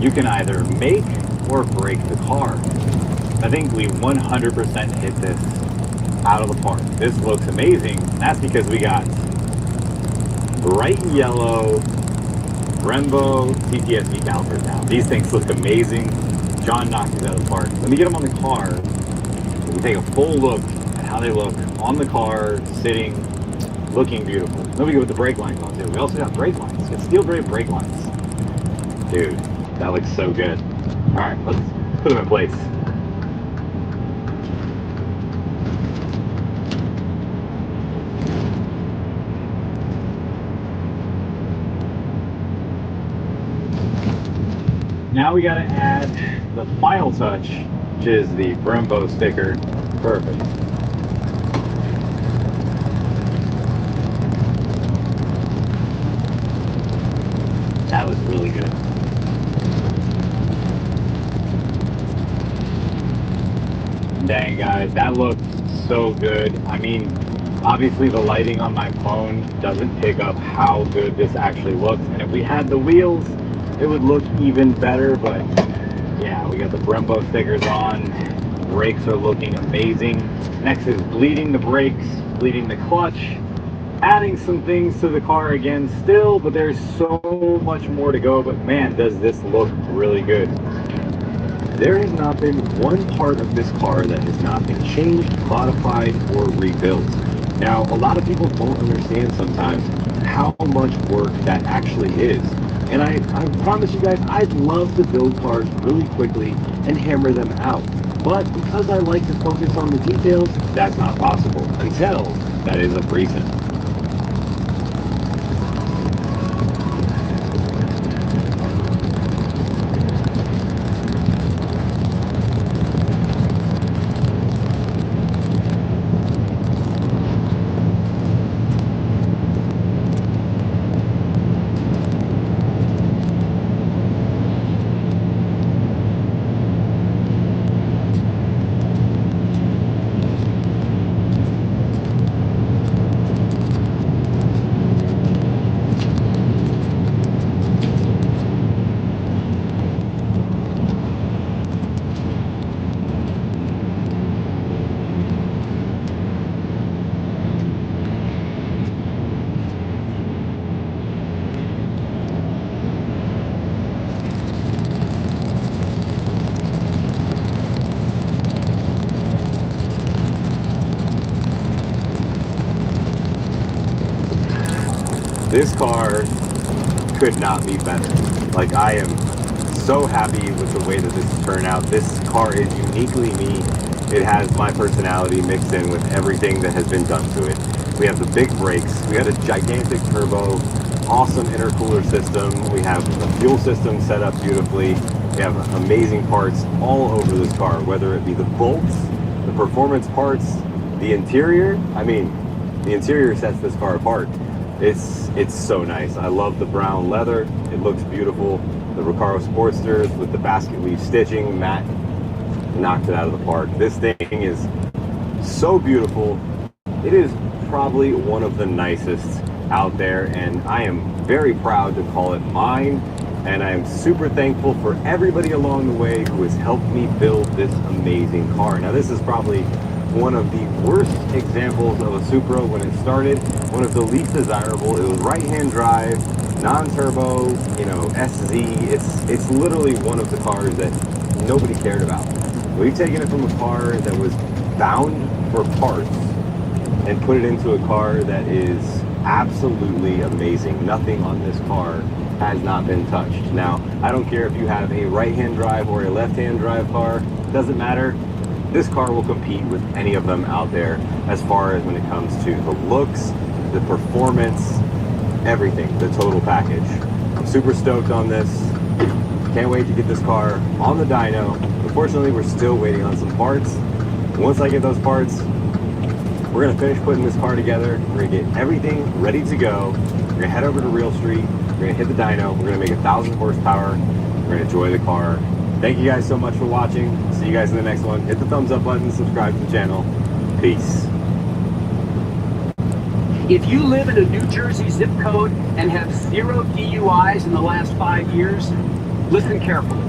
you can either make or break the car. I think we 100% hit this out of the park. This looks amazing. That's because we got bright yellow Brembo TTSV calipers now. These things look amazing. John knocked these out of the park. Let me get them on the car. We can take a full look at how they look on the car, sitting, looking beautiful. Then we go with the brake lines on too. We also got brake lines. We got steel brake brake lines. Dude, that looks so good. All right, let's put them in place. Now we got to add the final touch, which is the Brembo sticker. Perfect. That was really good. Dang, guys, that looked so good. I mean, obviously the lighting on my phone doesn't pick up how good this actually looks. And if we had the wheels, it would look even better, but yeah, we got the Brembo stickers on. Brakes are looking amazing. Next is bleeding the brakes, bleeding the clutch, adding some things to the car again still, but there's so much more to go. But man, does this look really good. There has not been one part of this car that has not been changed, modified, or rebuilt. Now, a lot of people don't understand sometimes how much work that actually is. And I promise you guys, I'd love to build cars really quickly and hammer them out. But because I like to focus on the details, that's not possible until that is a reason. This car could not be better. Like, I am so happy with the way that this has turned out. This car is uniquely me. It has my personality mixed in with everything that has been done to it. We have the big brakes. We had a gigantic turbo, awesome intercooler system. We have the fuel system set up beautifully. We have amazing parts all over this car, whether it be the bolts, the performance parts, the interior. I mean, the interior sets this car apart. It's so nice. I love the brown leather. It looks beautiful. The Recaro Sportsters with the basket weave stitching, Matt knocked it out of the park. This thing is so beautiful. It is probably one of the nicest out there, and I am very proud to call it mine. And I am super thankful for everybody along the way who has helped me build this amazing car. Now, this is probably one of the worst examples of a Supra when it started, one of the least desirable. It was right-hand drive, non-turbo, you know, SZ. It's literally one of the cars that nobody cared about. We've taken it from a car that was bound for parts and put it into a car that is absolutely amazing. Nothing on this car has not been touched. Now, I don't care if you have a right-hand drive or a left-hand drive car, doesn't matter. This car will compete with any of them out there as far as when it comes to the looks, the performance, everything, the total package. I'm super stoked on this. Can't wait to get this car on the dyno. Unfortunately, we're still waiting on some parts. Once I get those parts, we're gonna finish putting this car together. We're gonna get everything ready to go. We're gonna head over to Real Street. We're gonna hit the dyno. We're gonna make 1,000 horsepower. We're gonna enjoy the car. Thank you guys so much for watching. See you guys in the next one. Hit the thumbs up button, subscribe to the channel. Peace. If you live in a New Jersey zip code and have 0 DUIs in the last 5 years, listen carefully.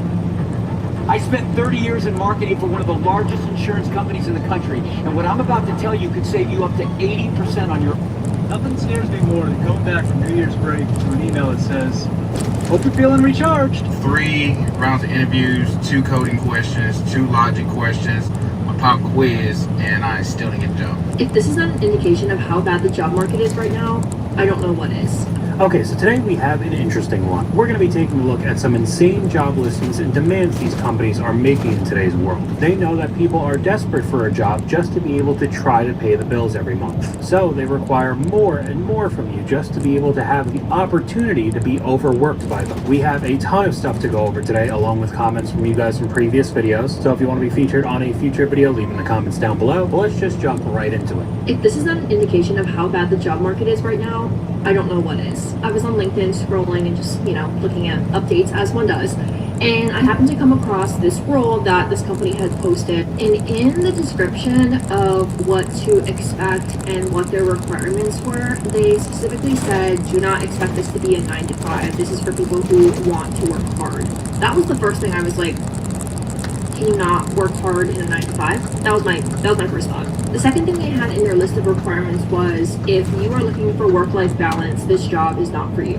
I spent 30 years in marketing for one of the largest insurance companies in the country, and what I'm about to tell you could save you up to 80% on your... Nothing scares me more than coming back from New Year's break to an email that says, "Hope you're feeling recharged." 3 rounds of interviews, 2 coding questions, 2 logic questions, a pop quiz, and I still didn't get the job. If this is not an indication of how bad the job market is right now, I don't know what is. Okay, so today we have an interesting one. We're going to be taking a look at some insane job listings and demands these companies are making in today's world. They know that people are desperate for a job just to be able to try to pay the bills every month. So they require more and more from you just to be able to have the opportunity to be overworked by them. We have a ton of stuff to go over today, along with comments from you guys from previous videos. So if you want to be featured on a future video, leave in the comments down below. But let's just jump right into it. If this is not an indication of how bad the job market is right now, I don't know what is. I was on LinkedIn scrolling and just, looking at updates as one does. And I happened to come across this role that this company had posted. And in the description of what to expect and what their requirements were, they specifically said, do not expect this to be a 9 to 5. This is for people who want to work hard. That was the first thing I was like, can you not work hard in a 9 to 5? That was my first thought. The second thing they had in their list of requirements was, if you are looking for work-life balance, this job is not for you.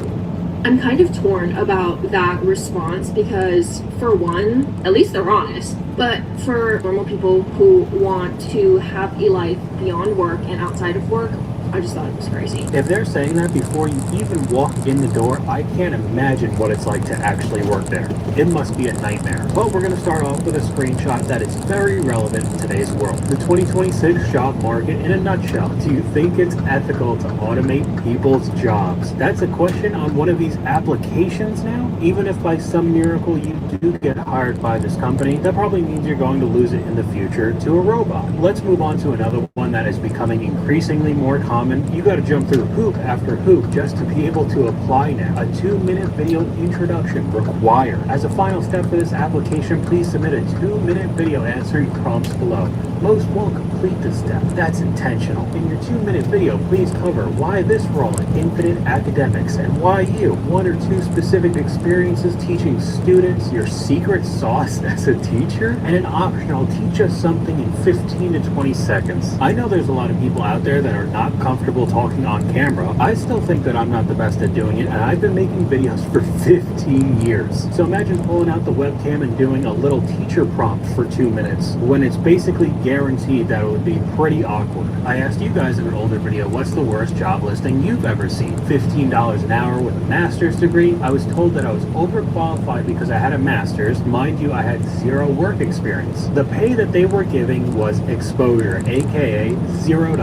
I'm kind of torn about that response because, for one, at least they're honest, but for normal people who want to have a life beyond work and outside of work, I just thought it was crazy. If they're saying that before you even walk in the door, I can't imagine what it's like to actually work there. It must be a nightmare. But we're going to start off with a screenshot that is very relevant in today's world. The 2026 job market in a nutshell. Do you think it's ethical to automate people's jobs? That's a question on one of these applications now. Even if by some miracle you do get hired by this company, that probably means you're going to lose it in the future to a robot. Let's move on to another one that is becoming increasingly more common. You got to jump through hoop after hoop just to be able to apply now. A 2-minute video introduction required. As a final step for this application, please submit a 2-minute video answering prompts below. Most won't complete this step. That's intentional. In your 2-minute video, please cover why this role in Infinite Academics and why you. 1 or 2 specific experiences teaching students your secret sauce as a teacher, and an optional teach us something in 15 to 20 seconds. I know there's a lot of people out there that are not comfortable talking on camera, I still think that I'm not the best at doing it, and I've been making videos for 15 years. So imagine pulling out the webcam and doing a little teacher prompt for 2 minutes, when it's basically guaranteed that it would be pretty awkward. I asked you guys in an older video, what's the worst job listing you've ever seen? $15 an hour with a master's degree? I was told that I was overqualified because I had a master's. Mind you, I had 0 work experience. The pay that they were giving was exposure, aka $0.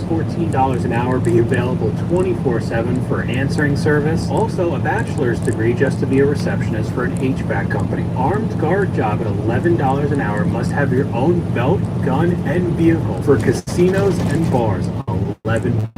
$14 an hour, be available 24/7 for answering service. Also a bachelor's degree just to be a receptionist for an HVAC company. Armed guard job at $11 an hour, must have your own belt, gun, and vehicle. For casinos and bars, $11.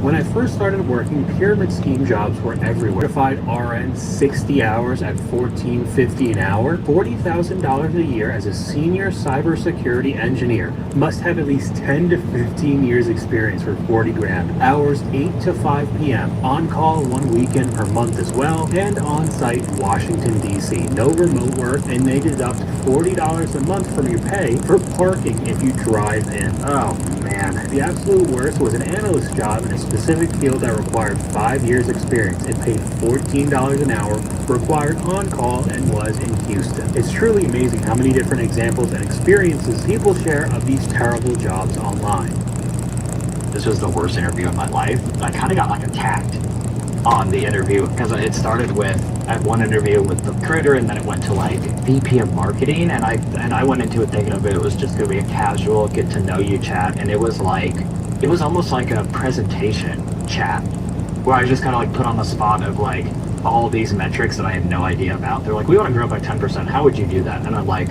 When I first started working, pyramid scheme jobs were everywhere. Certified RN, 60 hours at $14.50 an hour, $40,000 a year as a senior cybersecurity engineer. Must have at least 10 to 15 years experience for 40 grand. Hours 8 to 5 p.m. On call 1 weekend per month as well, and on site Washington DC. No remote work, and they deduct $40 a month from your pay for parking if you drive in. Oh man. The absolute worst was an analyst job in a specific field that required 5 years experience. It paid $14 an hour, required on-call, and was in Houston. It's truly amazing how many different examples and experiences people share of these terrible jobs online. This was the worst interview of my life. I kind of got like attacked on the interview because it started with, I had one interview with the recruiter, and then it went to like VP of marketing, and I went into it thinking of it was just gonna be a casual get to know you chat, and it was almost like a presentation chat where I just kind of like put on the spot of like all these metrics that I had no idea about. They're like, we want to grow by 10%. How would you do that? And I'm like,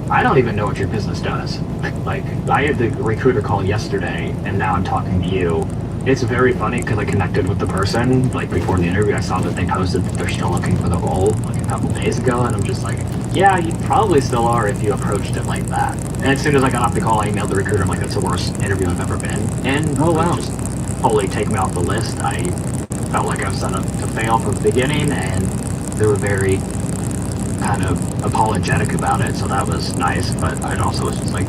I don't even know what your business does. Like, I had the recruiter call yesterday, and now I'm talking to you. It's very funny because I connected with the person, like, before the interview. I saw that they posted that they're still looking for the role, like, a couple days ago, and I'm just like, yeah, you probably still are if you approached it like that. And as soon as I got off the call, I emailed the recruiter. I'm like, that's the worst interview I've ever been. And oh, wow. Just totally take me off the list. I felt like I was set up to fail from the beginning, and they were very kind of apologetic about it, so that was nice. But I also was just like,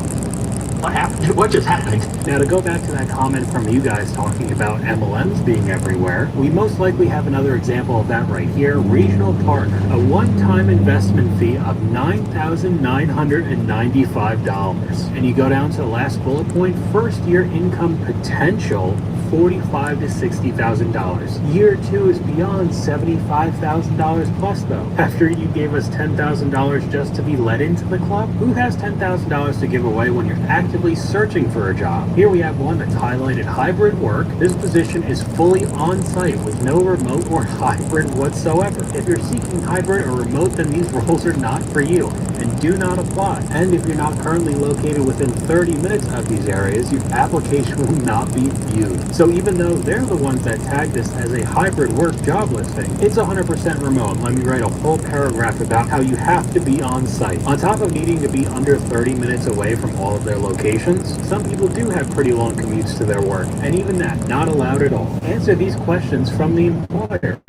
what happened? What just happened? Now, to go back to that comment from you guys talking about MLMs being everywhere, we most likely have another example of that right here. Regional partner, a one-time investment fee of $9,995. And you go down to the last bullet point, first year income potential, $45,000 to $60,000. Year 2 is beyond $75,000 plus though. After you gave us $10,000 just to be let into the club, who has $10,000 to give away when you're actively searching for a job? Here we have one that's highlighted hybrid work. This position is fully on-site with no remote or hybrid whatsoever. If you're seeking hybrid or remote, then these roles are not for you and do not apply. And if you're not currently located within 30 minutes of these areas, your application will not be viewed. So even though they're the ones that tag this as a hybrid work job listing, it's 100% remote. Let me write a whole paragraph about how you have to be on site. On top of needing to be under 30 minutes away from all of their locations, some people do have pretty long commutes to their work, and even that, not allowed at all. Answer these questions from the employer.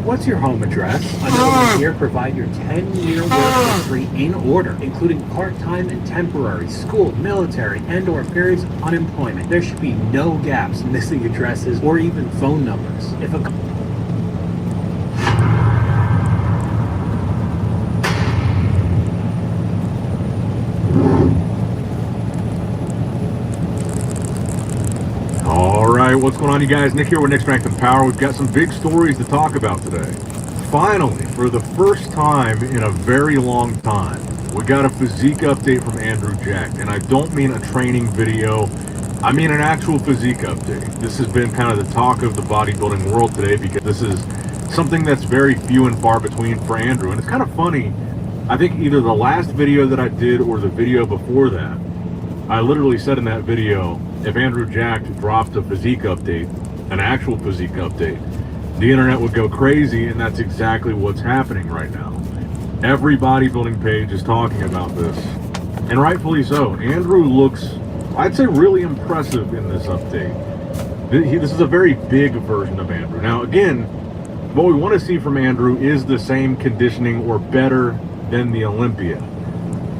What's your home address? Another one here, provide your 10-year work history in order, including part-time and temporary, school, military, and/or periods of unemployment. There should be no gaps, missing addresses, or even phone numbers. If a What's going on, you guys? Nick here with Nick Strength and Power. We've got some big stories to talk about today. Finally, for the first time in a very long time, we got a physique update from Andrew Jack. And I don't mean a training video, I mean an actual physique update. This has been kind of the talk of the bodybuilding world today because this is something that's very few and far between for Andrew. And it's kind of funny, I think either the last video that I did or the video before that, I literally said in that video, if Andrew Jack dropped a physique update, an actual physique update, the internet would go crazy, and that's exactly what's happening right now. Every bodybuilding page is talking about this, and rightfully so. Andrew looks, I'd say, really impressive in this update. This is a very big version of Andrew. Now, again, what we want to see from Andrew is the same conditioning or better than the Olympia.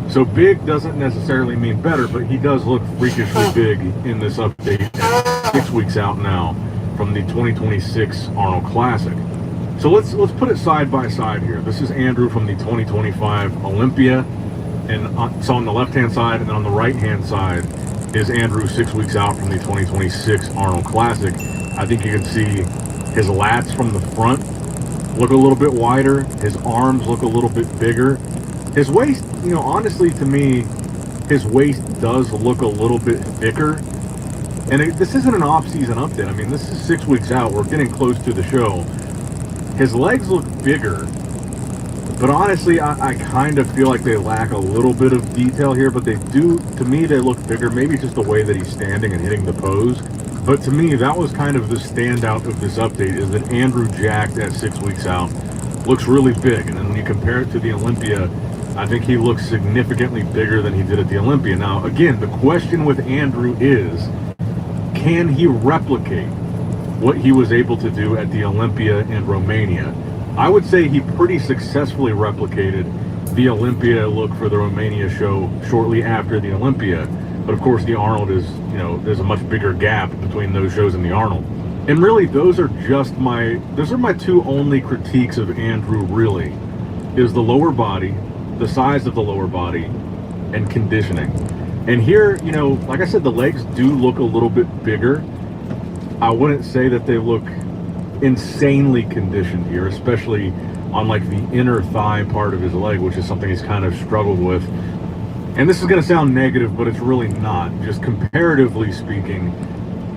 So big doesn't necessarily mean better, but he does look freakishly big in this update. 6 weeks out now from the 2026 Arnold Classic. So let's put it side by side here. This is Andrew from the 2025 Olympia, and so on the left-hand side, and then on the right-hand side is Andrew 6 weeks out from the 2026 Arnold Classic. I think you can see his lats from the front look a little bit wider. His arms look a little bit bigger. His waist, you know, honestly to me, his waist does look a little bit thicker. And this isn't an off-season update. I mean, this is 6 weeks out. We're getting close to the show. His legs look bigger, but honestly, I kind of feel like they lack a little bit of detail here, but they do, to me, they look bigger. Maybe just the way that he's standing and hitting the pose. But to me, that was kind of the standout of this update, is that Andrew jacked at 6 weeks out looks really big. And then when you compare it to the Olympia, I think he looks significantly bigger than he did at the Olympia. Now, again, the question with Andrew is, can he replicate what he was able to do at the Olympia and Romania? I would say he pretty successfully replicated the Olympia look for the Romania show shortly after the Olympia. But of course, the Arnold is, you know, there's a much bigger gap between those shows and the Arnold. And really, those are my two only critiques of Andrew, really, is the lower body, the size of the lower body, and conditioning. And here, you know, like I said, the legs do look a little bit bigger. I wouldn't say that they look insanely conditioned here, especially on like the inner thigh part of his leg, which is something he's kind of struggled with. And this is going to sound negative, but it's really not. Just comparatively speaking,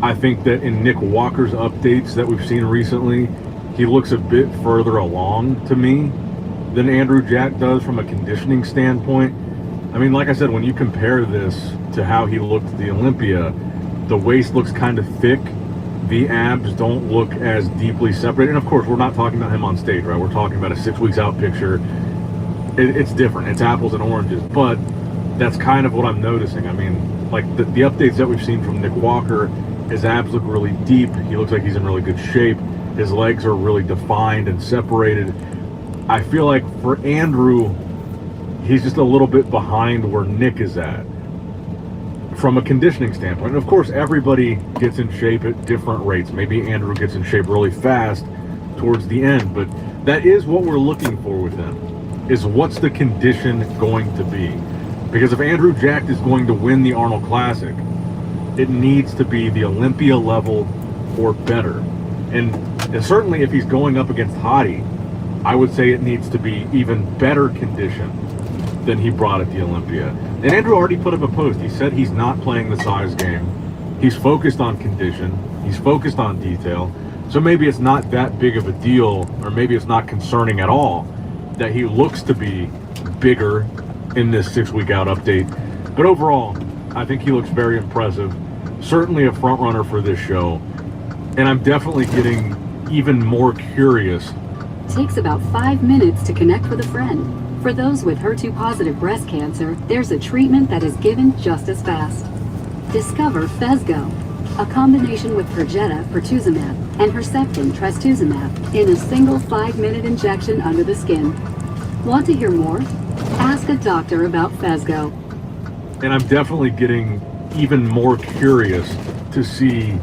I think that in Nick Walker's updates that we've seen recently, he looks a bit further along to me than Andrew Jack does from a conditioning standpoint. I mean, like I said, when you compare this to how he looked at the Olympia, the waist looks kind of thick. The abs don't look as deeply separated. And of course, we're not talking about him on stage, right? We're talking about a 6 weeks out picture. It's different. It's apples and oranges. But that's kind of what I'm noticing. I mean, like the updates that we've seen from Nick Walker, his abs look really deep. He looks like he's in really good shape. His legs are really defined and separated. I feel like for Andrew, he's just a little bit behind where Nick is at from a conditioning standpoint. And of course, everybody gets in shape at different rates. Maybe Andrew gets in shape really fast towards the end, but that is what we're looking for with him, is what's the condition going to be? Because if Andrew Jack is going to win the Arnold Classic, it needs to be the Olympia level or better. And certainly if he's going up against Hadi, I would say it needs to be even better condition than he brought at the Olympia. And Andrew already put up a post. He said he's not playing the size game. He's focused on condition. He's focused on detail. So maybe it's not that big of a deal, or maybe it's not concerning at all that he looks to be bigger in this 6 week out update. But overall, I think he looks very impressive. Certainly a front runner for this show. And I'm definitely getting even more curious. Takes about 5 minutes to connect with a friend. For those with HER2-positive breast cancer, there's a treatment that is given just as fast. Discover Phesgo, a combination with Perjeta, pertuzumab, and Herceptin, trastuzumab, in a single 5-minute injection under the skin. Want to hear more? Ask a doctor about Phesgo. And I'm definitely getting even more curious to see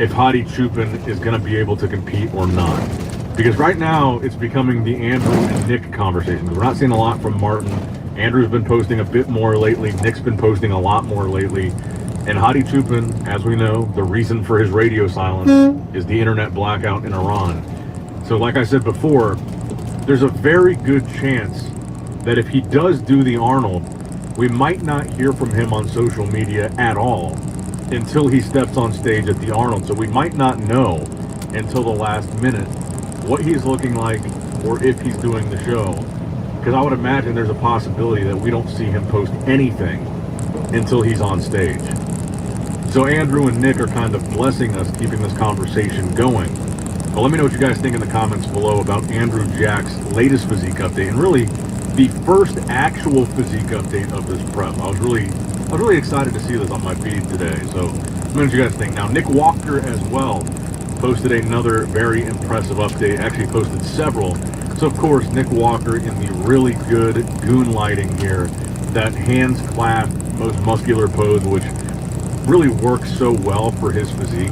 if Hadi Chupin is going to be able to compete or not. Because right now, it's becoming the Andrew and Nick conversation. We're not seeing a lot from Martin. Andrew's been posting a bit more lately. Nick's been posting a lot more lately. And Hadi Chupin, as we know, the reason for his radio silence is the internet blackout in Iran. So like I said before, there's a very good chance that if he does do the Arnold, we might not hear from him on social media at all until he steps on stage at the Arnold. So we might not know until the last minute what he's looking like or if he's doing the show. Because I would imagine there's a possibility that we don't see him post anything until he's on stage. So Andrew and Nick are kind of blessing us, keeping this conversation going. But let me know what you guys think in the comments below about Andrew Jack's latest physique update, and really the first actual physique update of this prep. I was really excited to see this on my feed today. So let me know what you guys think. Now, Nick Walker as well posted another very impressive update, actually posted several. So of course, Nick Walker in the really good goon lighting here, that hands clasped, most muscular pose, which really works so well for his physique.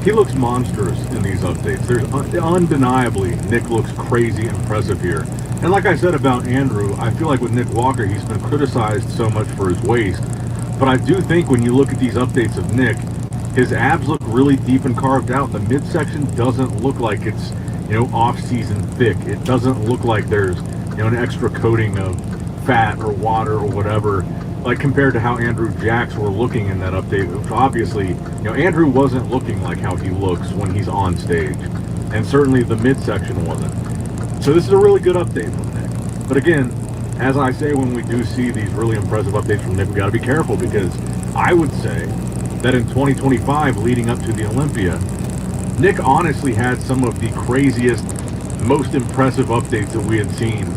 He looks monstrous in these updates. There's undeniably, Nick looks crazy impressive here. And like I said about Andrew, I feel like with Nick Walker, he's been criticized so much for his waist. But I do think when you look at these updates of Nick, his abs look really deep and carved out. The midsection doesn't look like it's, off-season thick. It doesn't look like there's, an extra coating of fat or water or whatever, like compared to how Andrew Jacks were looking in that update, which obviously, Andrew wasn't looking like how he looks when he's on stage. And certainly the midsection wasn't. So this is a really good update from Nick. But again, as I say, when we do see these really impressive updates from Nick, we got to be careful, because I would say that in 2025, leading up to the Olympia, Nick honestly had some of the craziest, most impressive updates that we had seen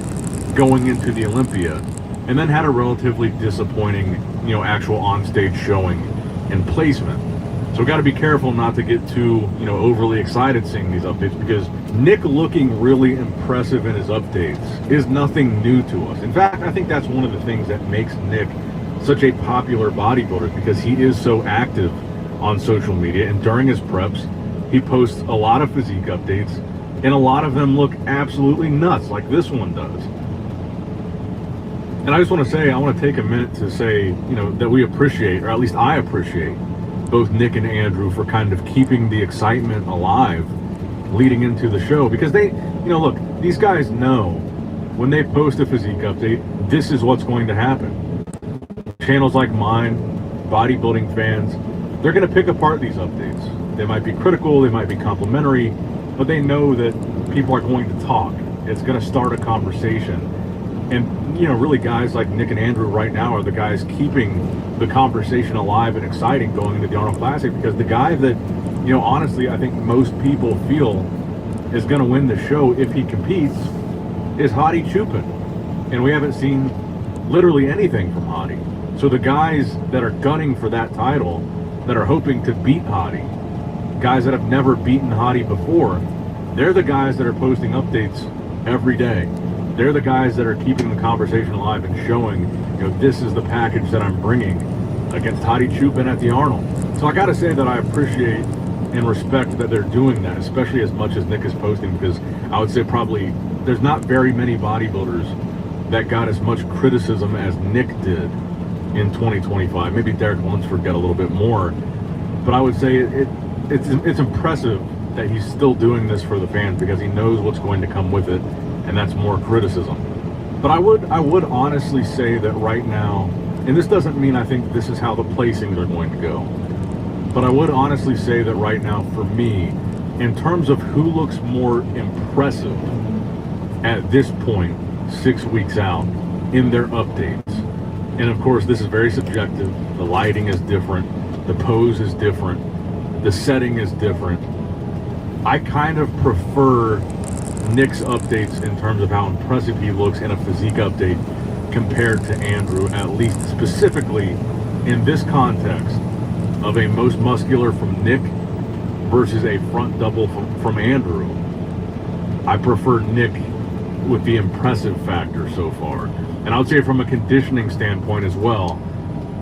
going into the Olympia, and then had a relatively disappointing, actual on-stage showing and placement. So we got to be careful not to get too, overly excited seeing these updates, because Nick looking really impressive in his updates is nothing new to us. In fact, I think that's one of the things that makes Nick such a popular bodybuilder, because he is so active on social media, and during his preps, he posts a lot of physique updates, and a lot of them look absolutely nuts, like this one does. And I just want to say, I want to take a minute to say, that we appreciate, or at least I appreciate, both Nick and Andrew for kind of keeping the excitement alive leading into the show, because they, look, these guys know when they post a physique update, this is what's going to happen. Channels like mine, bodybuilding fans, they're going to pick apart these updates. They might be critical, they might be complimentary, but they know that people are going to talk. It's going to start a conversation. And, really guys like Nick and Andrew right now are the guys keeping the conversation alive and exciting going into the Arnold Classic, because the guy that, honestly, I think most people feel is going to win the show if he competes is Hadi Chupin. And we haven't seen literally anything from Hadi. So the guys that are gunning for that title, that are hoping to beat Hadi, guys that have never beaten Hadi before, they're the guys that are posting updates every day. They're the guys that are keeping the conversation alive and showing, this is the package that I'm bringing against Hadi Chupin at the Arnold. So I got to say that I appreciate and respect that they're doing that, especially as much as Nick is posting, because I would say probably there's not very many bodybuilders that got as much criticism as Nick did in 2025. Maybe Derek Lunsford got a little bit more, but I would say it's impressive that he's still doing this for the fans, because he knows what's going to come with it, and that's more criticism. But I would honestly say that right now, and this doesn't mean I think this is how the placings are going to go, but I would honestly say that right now, for me, in terms of who looks more impressive at this point, 6 weeks out, in their updates, and of course this is very subjective, the lighting is different, the pose is different, the setting is different, I kind of prefer Nick's updates in terms of how impressive he looks in a physique update compared to Andrew, at least specifically in this context of a most muscular from Nick versus a front double from Andrew. I prefer Nick with the impressive factor so far. And I would say from a conditioning standpoint as well,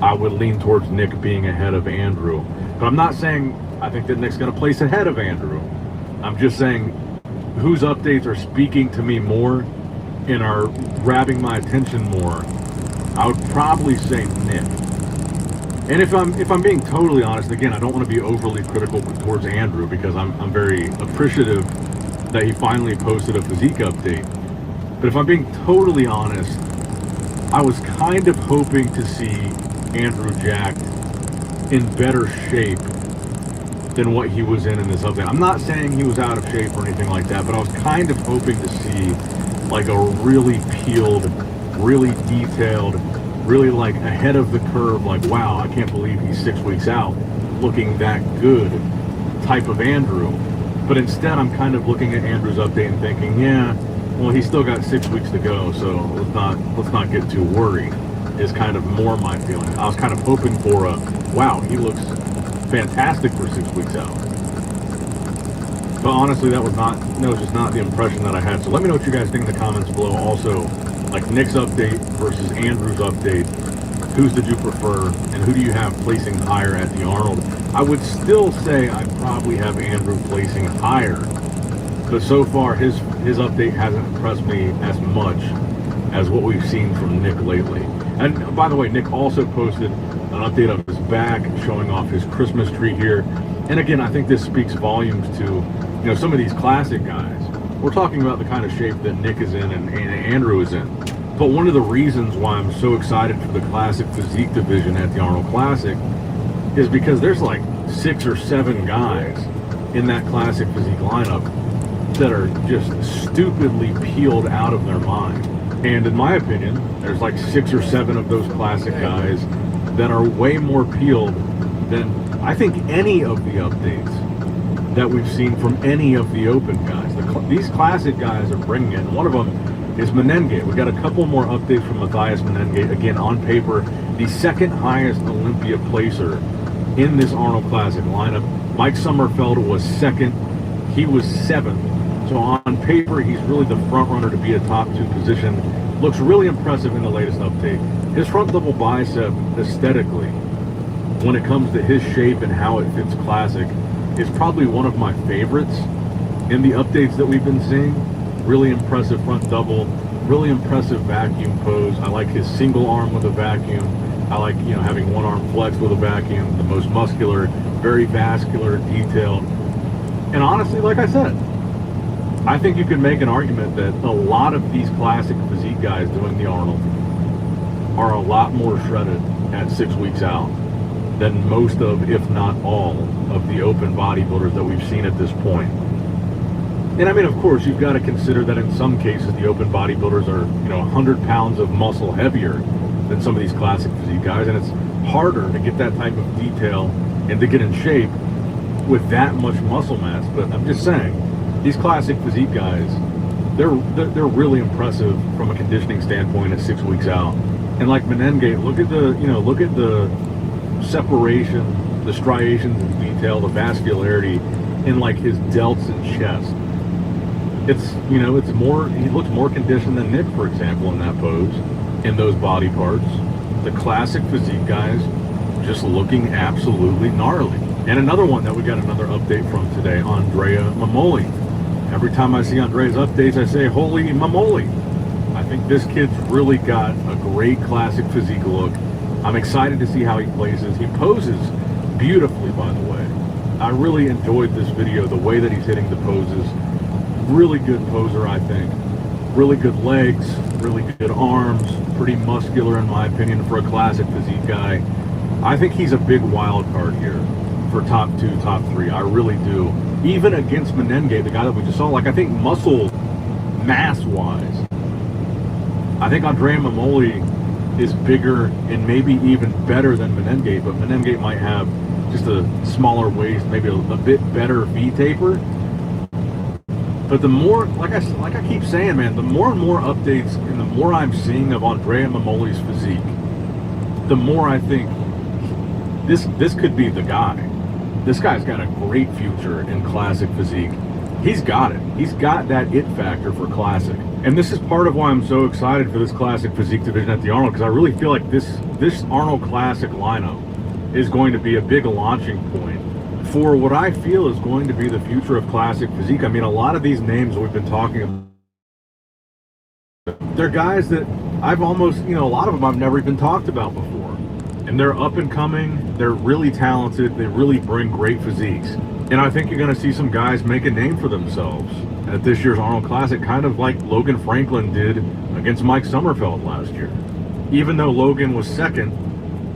I would lean towards Nick being ahead of Andrew. But I'm not saying I think that Nick's going to place ahead of Andrew. I'm just saying whose updates are speaking to me more and are grabbing my attention more. I would probably say Nick. And if I'm being totally honest, again, I don't want to be overly critical towards Andrew, because I'm very appreciative that he finally posted a physique update. But if I'm being totally honest, I was kind of hoping to see Andrew Jack in better shape than what he was in this update. I'm not saying he was out of shape or anything like that, but I was kind of hoping to see like a really peeled, really detailed, really like ahead of the curve, like, wow, I can't believe he's 6 weeks out looking that good type of Andrew. But instead, I'm kind of looking at Andrew's update and thinking, yeah, well, he's still got 6 weeks to go, so let's not get too worried, is kind of more my feeling. I was kind of hoping for a, wow, he looks fantastic for 6 weeks out. But honestly, that was just not the impression that I had. So let me know what you guys think in the comments below. Also, like Nick's update versus Andrew's update, whose did you prefer, and who do you have placing higher at the Arnold? I would still say I probably have Andrew placing higher. But so far, his update hasn't impressed me as much as what we've seen from Nick lately. And by the way, Nick also posted an update of his back, showing off his Christmas tree here. And again, I think this speaks volumes to, some of these classic guys. We're talking about the kind of shape that Nick is in and Andrew is in. But one of the reasons why I'm so excited for the classic physique division at the Arnold Classic is because there's like 6 or 7 guys in that classic physique lineup that are just stupidly peeled out of their mind. And in my opinion, there's like 6 or 7 of those classic guys that are way more peeled than I think any of the updates that we've seen from any of the open guys. These classic guys are bringing it. And one of them is Menengate. We got a couple more updates from Matthias Menengate. Again, on paper, the second highest Olympia placer in this Arnold Classic lineup. Mike Sommerfeld was second. He was 7th. So on paper, he's really the front runner to be a top 2 position. Looks really impressive in the latest update. His front double bicep, aesthetically, when it comes to his shape and how it fits classic, is probably one of my favorites in the updates that we've been seeing. Really impressive front double, really impressive vacuum pose. I like his single arm with a vacuum. I like, having one arm flexed with a vacuum, the most muscular, very vascular, detailed. And honestly, like I said, I think you could make an argument that a lot of these classic physique guys doing the Arnold are a lot more shredded at 6 weeks out than most of, if not all, of the open bodybuilders that we've seen at this point. And I mean, of course, you've got to consider that in some cases the open bodybuilders are, 100 pounds of muscle heavier than some of these classic physique guys, and it's harder to get that type of detail and to get in shape with that much muscle mass. But I'm just saying, these classic physique guys, they're really impressive from a conditioning standpoint at 6 weeks out. And like Menengate, look at the separation, the striations and detail, the vascularity in like his delts and chest. It's more, he looks more conditioned than Nick, for example, in that pose, in those body parts. The classic physique guys just looking absolutely gnarly. And another one that we got another update from today, Andrea Mamoli. Every time I see Andrea's updates, I say, holy mamoli. I think this kid's really got a great classic physique look. I'm excited to see how he places. He poses beautifully, by the way. I really enjoyed this video, the way that he's hitting the poses. Really good poser, I think. Really good legs, really good arms, pretty muscular in my opinion for a classic physique guy. I think he's a big wild card here for top 2, top 3. I really do. Even against Menengate, the guy that we just saw, like I think muscle mass-wise, I think Andrea Mamoli is bigger and maybe even better than Menengate, but Menengate might have just a smaller waist, maybe a bit better V-taper. But the more, like I keep saying, man, the more and more updates and the more I'm seeing of Andrea Mamoli's physique, the more I think this could be the guy. This guy's got a great future in classic physique. He's got it. He's got that it factor for classic. And this is part of why I'm so excited for this classic physique division at the Arnold, because I really feel like this Arnold Classic lineup is going to be a big launching point for what I feel is going to be the future of classic physique. I mean, a lot of these names we've been talking about, they're guys that I've almost, a lot of them I've never even talked about before. And they're up and coming, they're really talented, they really bring great physiques. And I think you're going to see some guys make a name for themselves at this year's Arnold Classic, kind of like Logan Franklin did against Mike Sommerfeld last year. Even though Logan was second,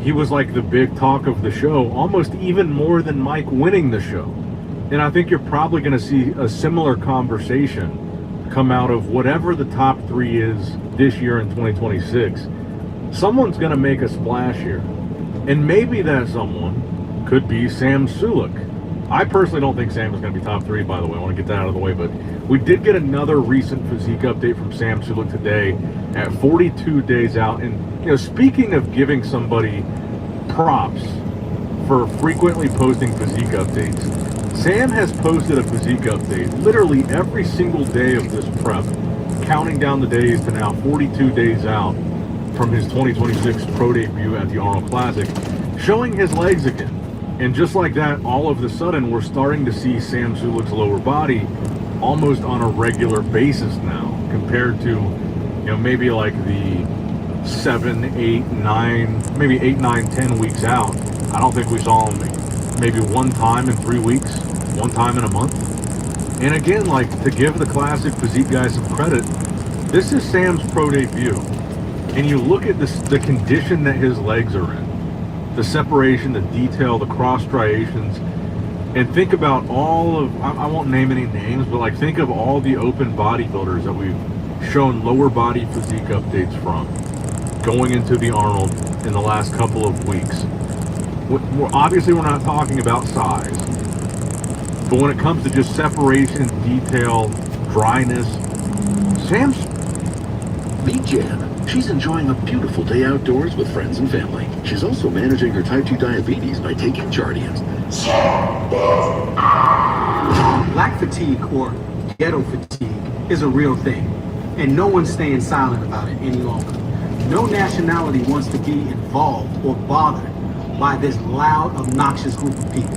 he was like the big talk of the show, almost even more than Mike winning the show. And I think you're probably going to see a similar conversation come out of whatever the top 3 is this year in 2026. Someone's going to make a splash here. And maybe that someone could be Sam Sulek. I personally don't think Sam is going to be top 3, by the way. I want to get that out of the way. But we did get another recent physique update from Sam Sulek today at 42 days out. And, speaking of giving somebody props for frequently posting physique updates, Sam has posted a physique update literally every single day of this prep, counting down the days to now 42 days out from his 2026 pro debut at the Arnold Classic, showing his legs again. And just like that, all of a sudden, we're starting to see Sam Zulik's lower body almost on a regular basis now, compared to, maybe like the 7, 8, 9, maybe 8, 9, 10 weeks out. I don't think we saw him maybe one time in 3 weeks, one time in a month. And again, like, to give the classic physique guy some credit, this is Sam's pro debut. And you look at the condition that his legs are in, the separation, the detail, the cross striations, and think about all of, I won't name any names, but like think of all the open bodybuilders that we've shown lower body physique updates from going into the Arnold in the last couple of weeks. Obviously we're not talking about size, but when it comes to just separation, detail, dryness, Sam's... Meet Jan. She's enjoying a beautiful day outdoors with friends and family. She's also managing her type 2 diabetes by taking Jardians. Black fatigue, or ghetto fatigue, is a real thing, and no one's staying silent about it any longer. No nationality wants to be involved or bothered by this loud, obnoxious group of people.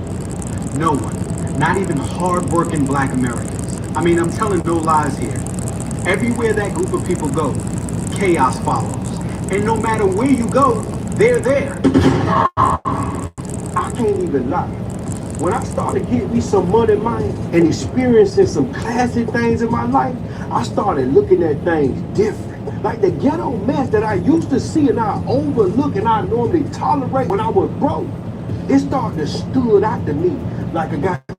No one, not even hard-working Black Americans. I mean, I'm telling no lies here. Everywhere that group of people go, chaos follows. And no matter where you go, they're there. I can't even lie. When I started getting me some money, man, and experiencing some classic things in my life, I started looking at things different. Like the ghetto mess that I used to see and I overlook and I normally tolerate when I was broke, it started to stood out to me like a goddamn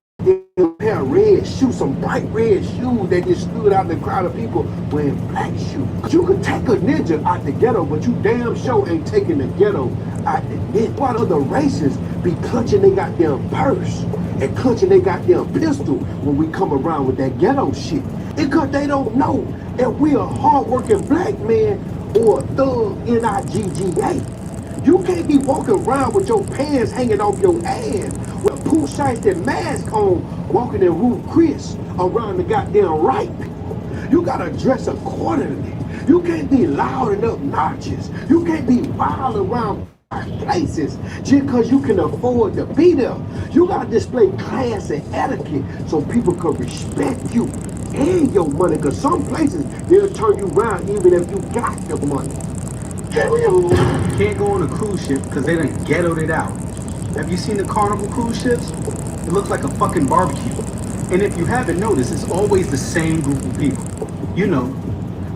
pair of red shoes, some bright red shoes that just stood out in the crowd of people wearing black shoes. You could take a ninja out the ghetto, but you damn sure ain't taking the ghetto out the ninja. Why other races be clutching they goddamn purse and clutching they goddamn pistol when we come around with that ghetto shit? It's because they don't know if we a hard-working Black man or a thug N-I-G-G-A. You can't be walking around with your pants hanging off your ass with a Pooh Shiesty mask on, walking in Ruth Chris around the goddamn right. You gotta dress accordingly. You can't be loud and obnoxious. You can't be wild around places just because you can afford to be there. You gotta display class and etiquette so people can respect you and your money, because some places they'll turn you around even if you got the money. You can't go on a cruise ship because they done ghettoed it out. Have you seen the Carnival cruise ships? It looks like a fucking barbecue. And if you haven't noticed, it's always the same group of people. You know,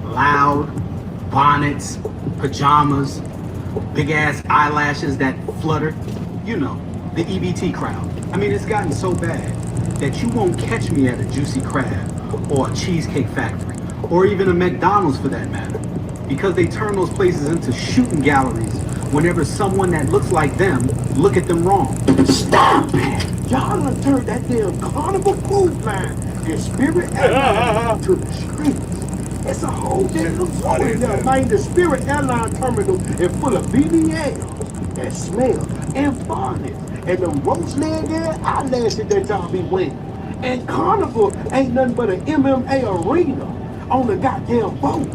loud, bonnets, pajamas, big ass eyelashes that flutter. You know, the EBT crowd. I mean, it's gotten so bad that you won't catch me at a Juicy Crab or a Cheesecake Factory, or even a McDonald's for that matter, because they turn those places into shooting galleries whenever someone that looks like them look at them wrong. Stop it! Y'all done turned that damn Carnival cruise line and Spirit Airlines to the streets. It's a whole damn floor in there, man. The Spirit Airline terminal is full of BBLs and smell and bonnets and them roach leg ass eyelashes that y'all be wearing. And Carnival ain't nothing but an MMA arena on the goddamn boat.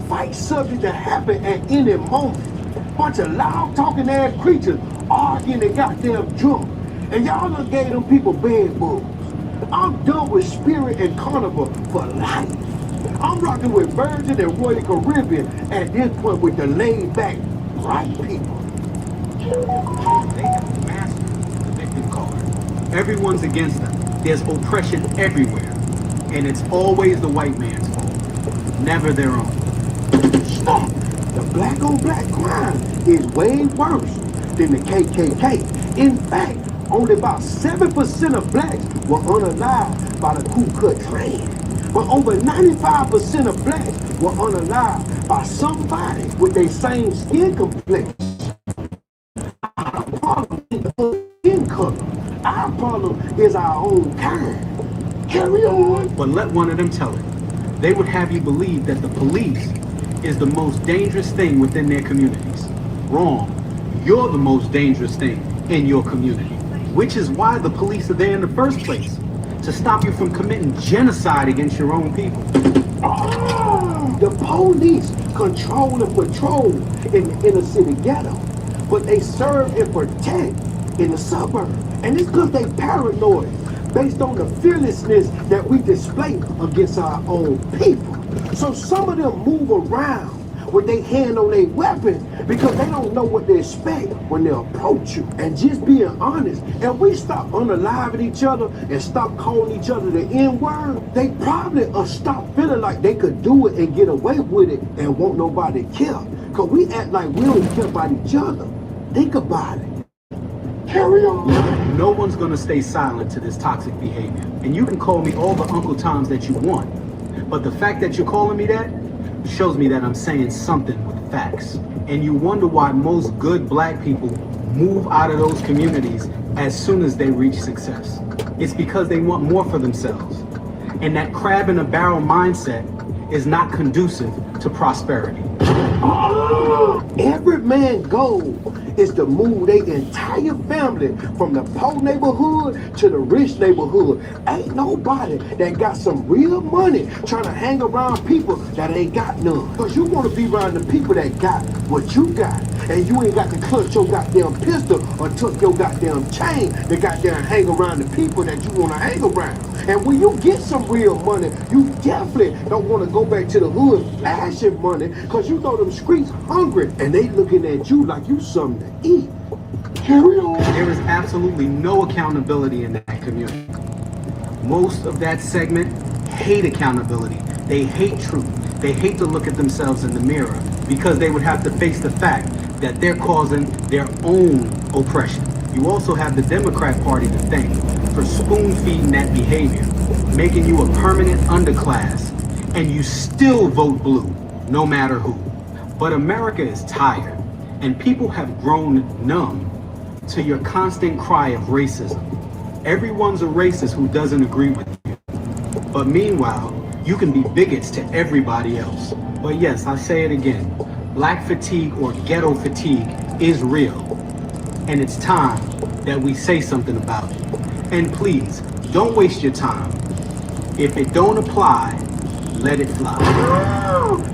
Fight subject to happen at any moment. Bunch of loud talking ass creatures arguing and goddamn drunk. And y'all done gave them people bed bugs. I'm done with Spirit and Carnival for life. I'm rocking with Virgin and Royal Caribbean at this point with the laid back right people. They have mastered the victim card. Everyone's against them. There's oppression everywhere. And it's always the white man's fault, never their own. Stop! The black on black crime is way worse than the KKK. In fact, only about 7% of blacks were unalived by the Ku Klux Klan. But over 95% of blacks were unalived by somebody with their same skin complexion. Our problem is the skin color. Our problem is our own kind. Carry on. But let one of them tell it. They would have you believe that the police is the most dangerous thing within their communities. Wrong. You're the most dangerous thing in your community. Which is why the police are there in the first place. To stop you from committing genocide against your own people. Oh, the police control and patrol in the inner city ghetto. But they serve and protect in the suburbs. And it's because they paranoid based on the fearlessness that we display against our own people. So some of them move around with their hand on their weapon because they don't know what to expect when they approach you. And just being honest, if we stop unaliving each other and stop calling each other the N-word, they probably stop feeling like they could do it and get away with it and won't nobody care. Because we act like we don't care about each other. Think about it. Carry on. No one's gonna stay silent to this toxic behavior. And you can call me all the Uncle Toms that you want. But the fact that you're calling me that shows me that I'm saying something with facts. And you wonder why most good black people move out of those communities as soon as they reach success. It's because they want more for themselves. And that crab in a barrel mindset is not conducive to prosperity. Every man's goal is to move their entire family from the poor neighborhood to the rich neighborhood. Ain't nobody that got some real money trying to hang around people that ain't got none. Because you want to be around the people that got what you got. And you ain't got to clutch your goddamn pistol or tuck your goddamn chain to goddamn hang around the people that you want to hang around. And when you get some real money, you definitely don't want to go back to the hood flashing money because you know them streets hungry and they looking at you like you something to eat. Carry on. There is absolutely no accountability in that community. Most of that segment hate accountability. They hate truth. They hate to look at themselves in the mirror because they would have to face the fact that they're causing their own oppression. You also have the Democrat Party to thank for spoon-feeding that behavior, making you a permanent underclass, and you still vote blue, no matter who. But America is tired, and people have grown numb to your constant cry of racism. Everyone's a racist who doesn't agree with you. But meanwhile, you can be bigots to everybody else. But yes, I say it again, black fatigue or ghetto fatigue is real. And it's time that we say something about it. And please, don't waste your time. If it don't apply, let it fly.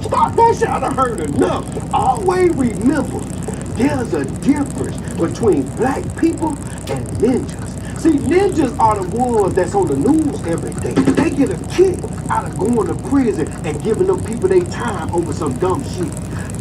Stop that shit, I done heard enough. Always remember, there's a difference between black people and ninjas. See, ninjas are the ones that's on the news every day. They get a kick out of going to prison and giving them people their time over some dumb shit.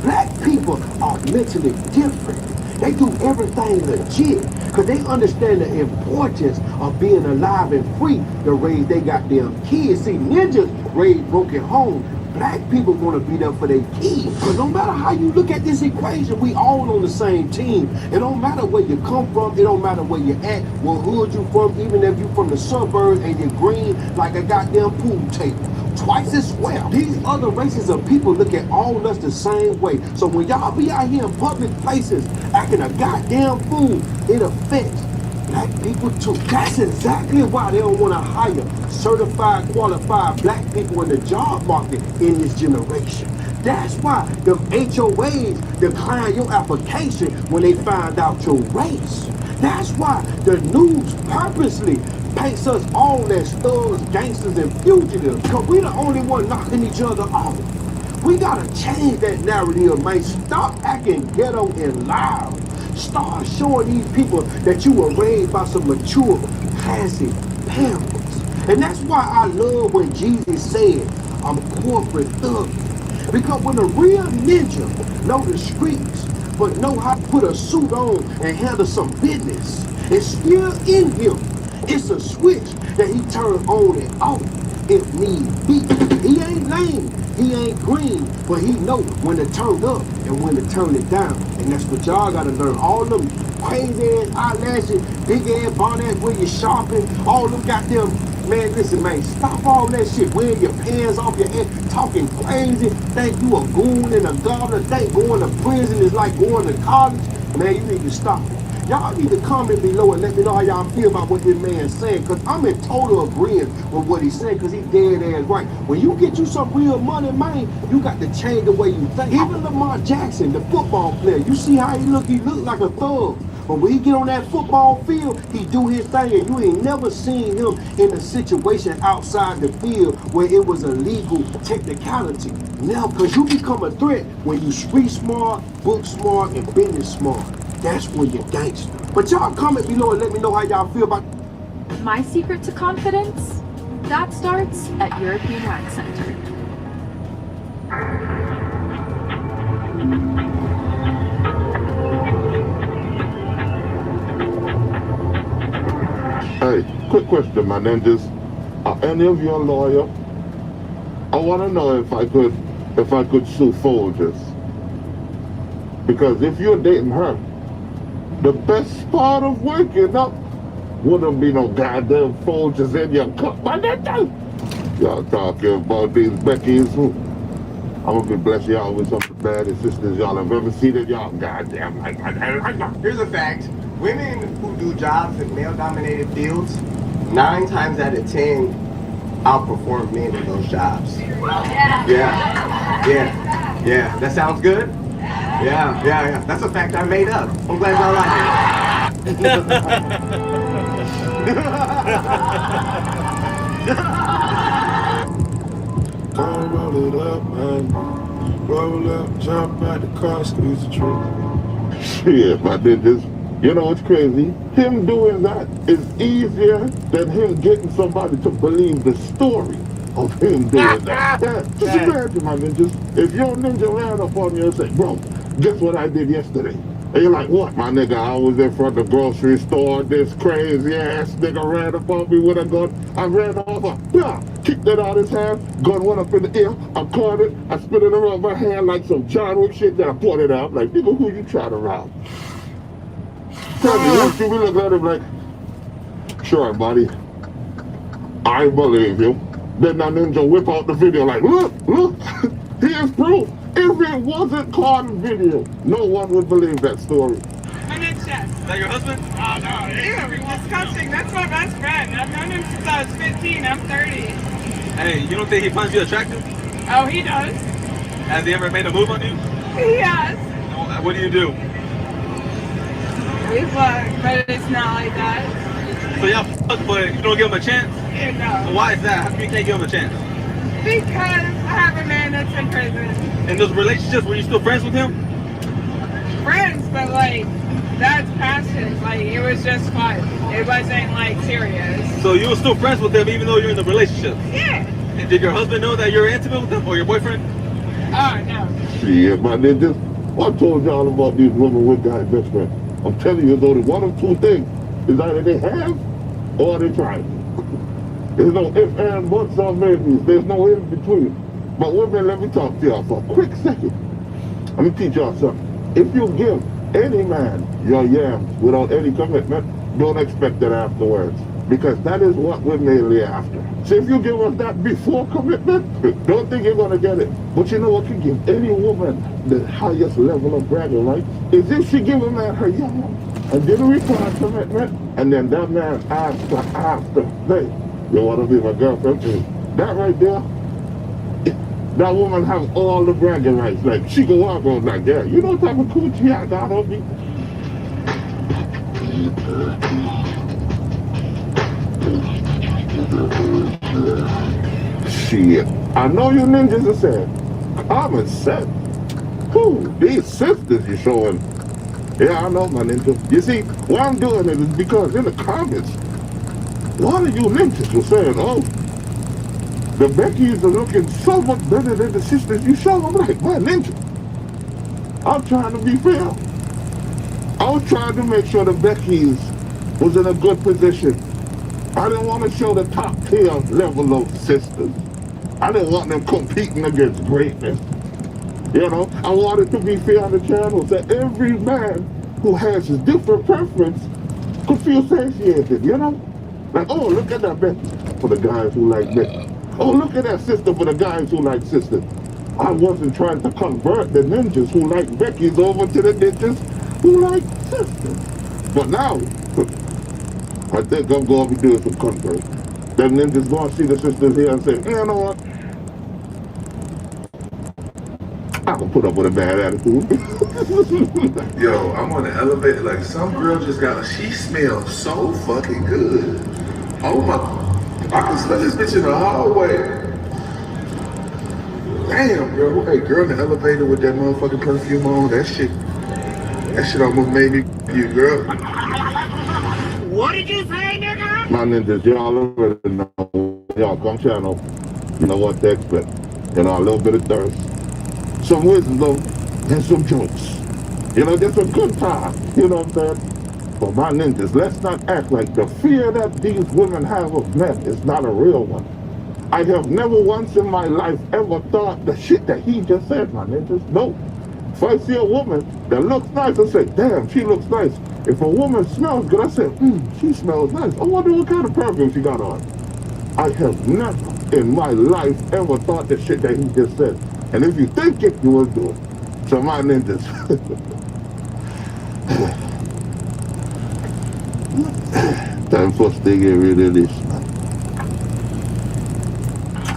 Black people are mentally different. They do everything legit because they understand the importance of being alive and free to raise their goddamn kids. See, ninjas raise broken homes. Black people want to be there for their kids. Because no matter how you look at this equation, we all on the same team. It don't matter where you come from. It don't matter where you're at, what hood you from, even if you from the suburbs and you're green like a goddamn pool table. Twice as well. These other races of people look at all of us the same way. So when y'all be out here in public places acting a goddamn fool, it affects black people too. That's exactly why they don't want to hire certified, qualified black people in the job market in this generation. That's why the HOAs decline your application when they find out your race. That's why the news purposely paints us all as thugs, gangsters, and fugitives, because we the only one knocking each other off. We gotta change that narrative, man. Stop acting ghetto and loud. Start showing these people that you were raised by some mature, classy parents. And that's why I love when Jesus said, I'm corporate thug. Because when a real ninja know the streets, but know how to put a suit on and handle some business, it's still in him. It's a switch that he turns on and off if need be. He ain't lame, he ain't green, but he know when to turn up and when to turn it down. And that's what y'all gotta learn. All them crazy ass eyelashes, big ass bonnet where you shopping, all them goddamn, man, listen, man, stop all that shit, wearing your pants off your head, talking crazy, think you a goon and a governor, think going to prison is like going to college. Man, you need to stop it. Y'all need to comment below and let me know how y'all feel about what this man's saying, because I'm in total agreement with what he's saying, because he's dead ass right. When you get you some real money, man, you got to change the way you think. Even Lamar Jackson, the football player, you see how he look like a thug. But when he get on that football field, he do his thing, and you ain't never seen him in a situation outside the field where it was a legal technicality. Now, because you become a threat when you street smart, book smart, and business smart. That's when you're gangster. But y'all comment below and let me know how y'all feel about. My secret to confidence? That starts at European Wax Center. Hey, quick question, my ninjas. Are any of you a lawyer? I want to know if I could sue Folgers. Because if you're dating her, the best part of waking up wouldn't be no goddamn Folgers in your cup, my ninjas. Y'all talking about these Beckys who I'm gonna be blessed y'all with some of the baddest sisters y'all have ever seen in y'all goddamn life. Here's a fact. Women who do jobs in male-dominated fields, 9 times out of 10, outperform men in those jobs. Yeah. That sounds good? Yeah. That's a fact I made up. I'm glad y'all like Gonna roll it up, man. Roll up, jump out the car, squeeze the trigger. Shit, my ninjas. You know what's crazy? Him doing that is easier than him getting somebody to believe the story of him doing that. Yeah, just imagine, my ninjas. If your ninja ran up on you and said, bro, guess what I did yesterday? And you're like, what, my nigga? I was in front of the grocery store. This crazy ass nigga ran up on me with a gun. I ran over, kicked it out of his hand. Gun went up in the air. I caught it. I spit it around my hand like some John Wick shit. Then I pulled it out. Like, nigga, who you trying to rob? Tell me, what you look at him like, sure, buddy. I believe you. Then that ninja whip out the video like, look, here's proof. If it wasn't caught in video, no one would believe that story. My name's Jess. Is that your husband? Oh, no. Ew, disgusting. That's my best friend. I've known him since I was 15. I'm 30. Hey, you don't think he finds you attractive? Oh, he does. Has he ever made a move on you? He has. What do you do? We fuck, but it's not like that. So y'all fuck, but you don't give him a chance? Yeah, no. So why is that? How come you can't give him a chance? Because I have a man that's in prison. In those relationships, were you still friends with him? Friends, but like, that's passion. Like, it was just fun. It wasn't like serious. So you were still friends with him even though you're in the relationship? Yeah. And did your husband know that you're intimate with him or your boyfriend? Oh, no. Shit, my ninjas. I told y'all about these women with guy best friends. I'm telling you, though, one of two things is either they have or they try. There's no ifs, ands, buts, or maybes. There's no in between. But women, let me talk to y'all for a quick second. Let me teach y'all something. If you give any man your yams without any commitment, don't expect it afterwards. Because that is what we're mainly after. So if you give us that before commitment, don't think you're going to get it. But you know what can give any woman the highest level of bragging rights? Is if she give a man her yams and didn't require commitment, and then that man after, hey, you want to be my girlfriend? That right there, that woman has all the bragging rights. Like, she go walk on like that. You know what type of coochie I got on me? Shit, I know you ninjas are saying, common sense. Whew, these sisters you're showing. Yeah, I know, my ninja. You see, why I'm doing it is because in the comments, one of you ninjas was saying, oh, the Beckys are looking so much better than the sisters you show. I'm like, my ninja, I'm trying to be fair. I was trying to make sure the Beckys was in a good position. I didn't want to show the top tier level of sisters. I didn't want them competing against greatness. You know, I wanted to be fair on the channel so every man who has his different preference could feel satiated, you know? Like, oh, look at that Becky for the guys who like Becky. Oh, look at that sister for the guys who like sisters. I wasn't trying to convert the ninjas who like Becky's over to the ninjas who like sisters. But now, I think I'm going to be doing some convert. Them ninjas going to see the sisters here and say, you know what? I can put up with a bad attitude. Yo, I'm on the elevator. Like, some girl just she smells so fucking good. Oh my, I can smell this bitch in the hallway. Damn, bro. Hey, girl in the elevator with that motherfucking perfume on, that shit. That shit almost made me you, girl. What did you say, nigga? My ninjas, y'all already know. Y'all come channel. You know what to expect. You know, a little bit of thirst, some wisdom, and some jokes. You know, just a good time. You know what I'm saying? But my ninjas, let's not act like the fear that these women have of men is not a real one. I have never once in my life ever thought the shit that he just said, my ninjas. No. If I see a woman that looks nice, I say, damn, she looks nice. If a woman smells good, I say, she smells nice. I wonder what kind of perfume she got on. I have never in my life ever thought the shit that he just said. And if you think it, you will do it. So my ninjas. Time for us to get rid of this, man.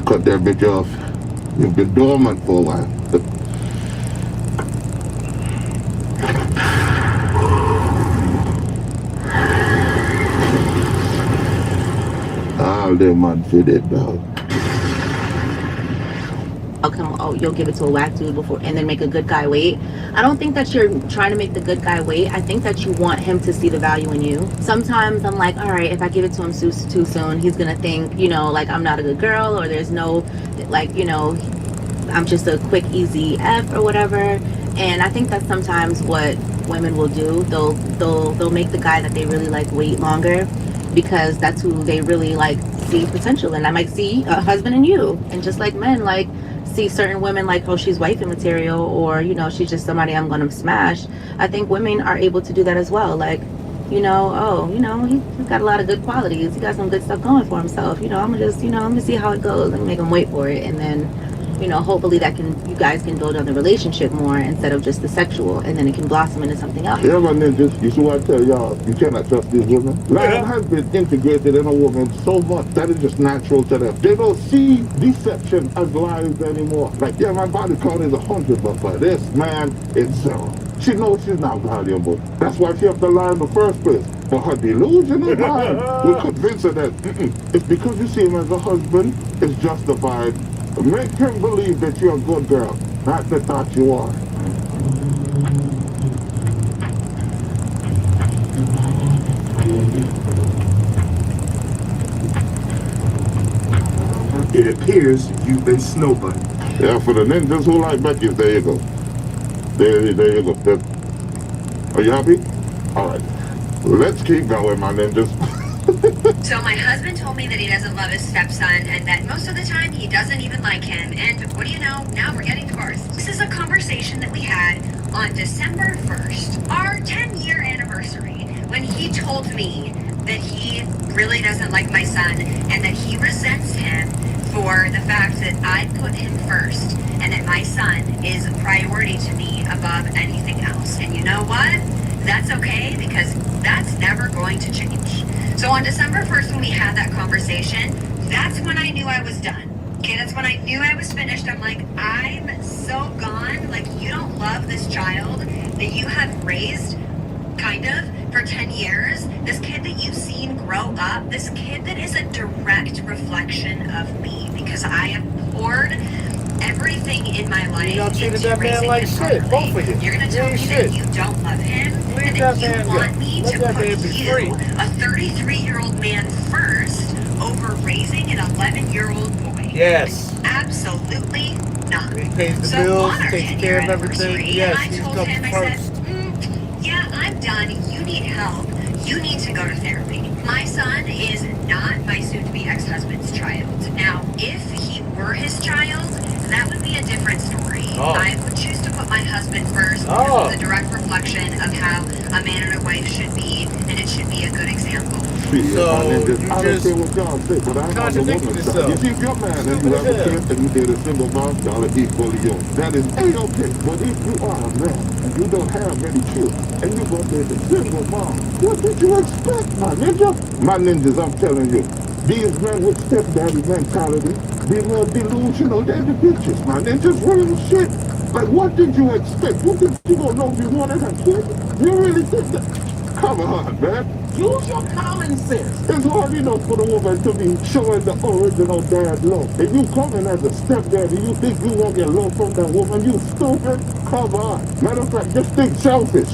Cut that bitch off. You've been dormant for a while. All them man fit it, dog. You'll give it to a whack dude before and then make a good guy wait. I don't think that you're trying to make the good guy wait. I think that you want him to see the value in you. Sometimes I'm like, all right, if I give it to him too soon, he's gonna think, you know, like I'm not a good girl, or there's no, like, you know, I'm just a quick, easy F or whatever. And I think that's sometimes what women will do. They'll make the guy that they really like wait longer, because that's who they really like see potential in. I might see a husband in you, and just like men like see certain women like, oh, she's wifey material, or, you know, she's just somebody I'm gonna smash. I think women are able to do that as well. Like, you know, oh, you know, he's got a lot of good qualities, he got some good stuff going for himself, you know, I'm gonna just, you know, let me see how it goes and make him wait for it. And then, you know, hopefully that you guys can build on the relationship more instead of just the sexual, and then it can blossom into something else. Yeah, my ninjas, you see what I tell y'all? You cannot trust these women. Lying has been integrated in a woman so much that is just natural to them. They don't see deception as lies anymore. Like, yeah, my body count is 100, but for this man, it's 0. She knows she's not valuable. That's why she has to lie in the first place. But her delusional mind will convince her that it's because you see him as a husband, it's justified. Make him believe that you're a good girl, not the thought you are. It appears you've been snowbunning. Yeah, for the ninjas who like Becky's, there you go. There you go. Are you happy? All right. Let's keep going, my ninjas. So my husband told me that he doesn't love his stepson, and that most of the time he doesn't even like him. And what do you know? Now we're getting divorced. This is a conversation that we had on December 1st, our 10-year anniversary, when he told me that he really doesn't like my son, and that he resents him for the fact that I put him first, and that my son is a priority to me above anything else. And you know what? That's okay, because that's never going to change. So on December 1st, when we had that conversation, that's when I knew I was done. Okay, that's when I knew I was finished. I'm like, I'm so gone. Like, you don't love this child that you have raised, kind of, for 10 years. This kid that you've seen grow up, this kid that is a direct reflection of me, because I have poured everything in my life into raising him properly. Both of you. You're gonna tell me that you don't love him, and that you want me to put you, a 33-year-old man, first over raising an 11-year-old boy? Yes. Absolutely not. He pays the So bills, on our takes 10-year care of everything. anniversary, Yes, I he's told come him, I first. said, yeah, I'm done. You need help. You need to go to therapy. My son is not my soon-to-be ex-husband's child. Now, if he were his child, that would be a different story. Oh. I would choose to put my husband first, because it's a direct reflection of how a man and a wife should be, and it should be a good example. So you just I don't care what y'all say, but I'm on the woman's side. You see, if you're man and you have a kid and you did a single mom, y'all are equally yours. That is A-okay. But if you are a man and you don't have any children and you go to a single mom, what did you expect, my ninja? My ninjas, I'm telling you, these men with stepdaddy mentality, be more delusional than the bitches, my ninjas, real shit. Like, what did you expect? You think you gonna know if you wanted a kid? You really think that? Come on, man. Use your common sense. It's hard enough for the woman to be showing the original dad love. If you coming as a stepdaddy, you think you won't get love from that woman? You stupid? Come on. Matter of fact, just think selfish.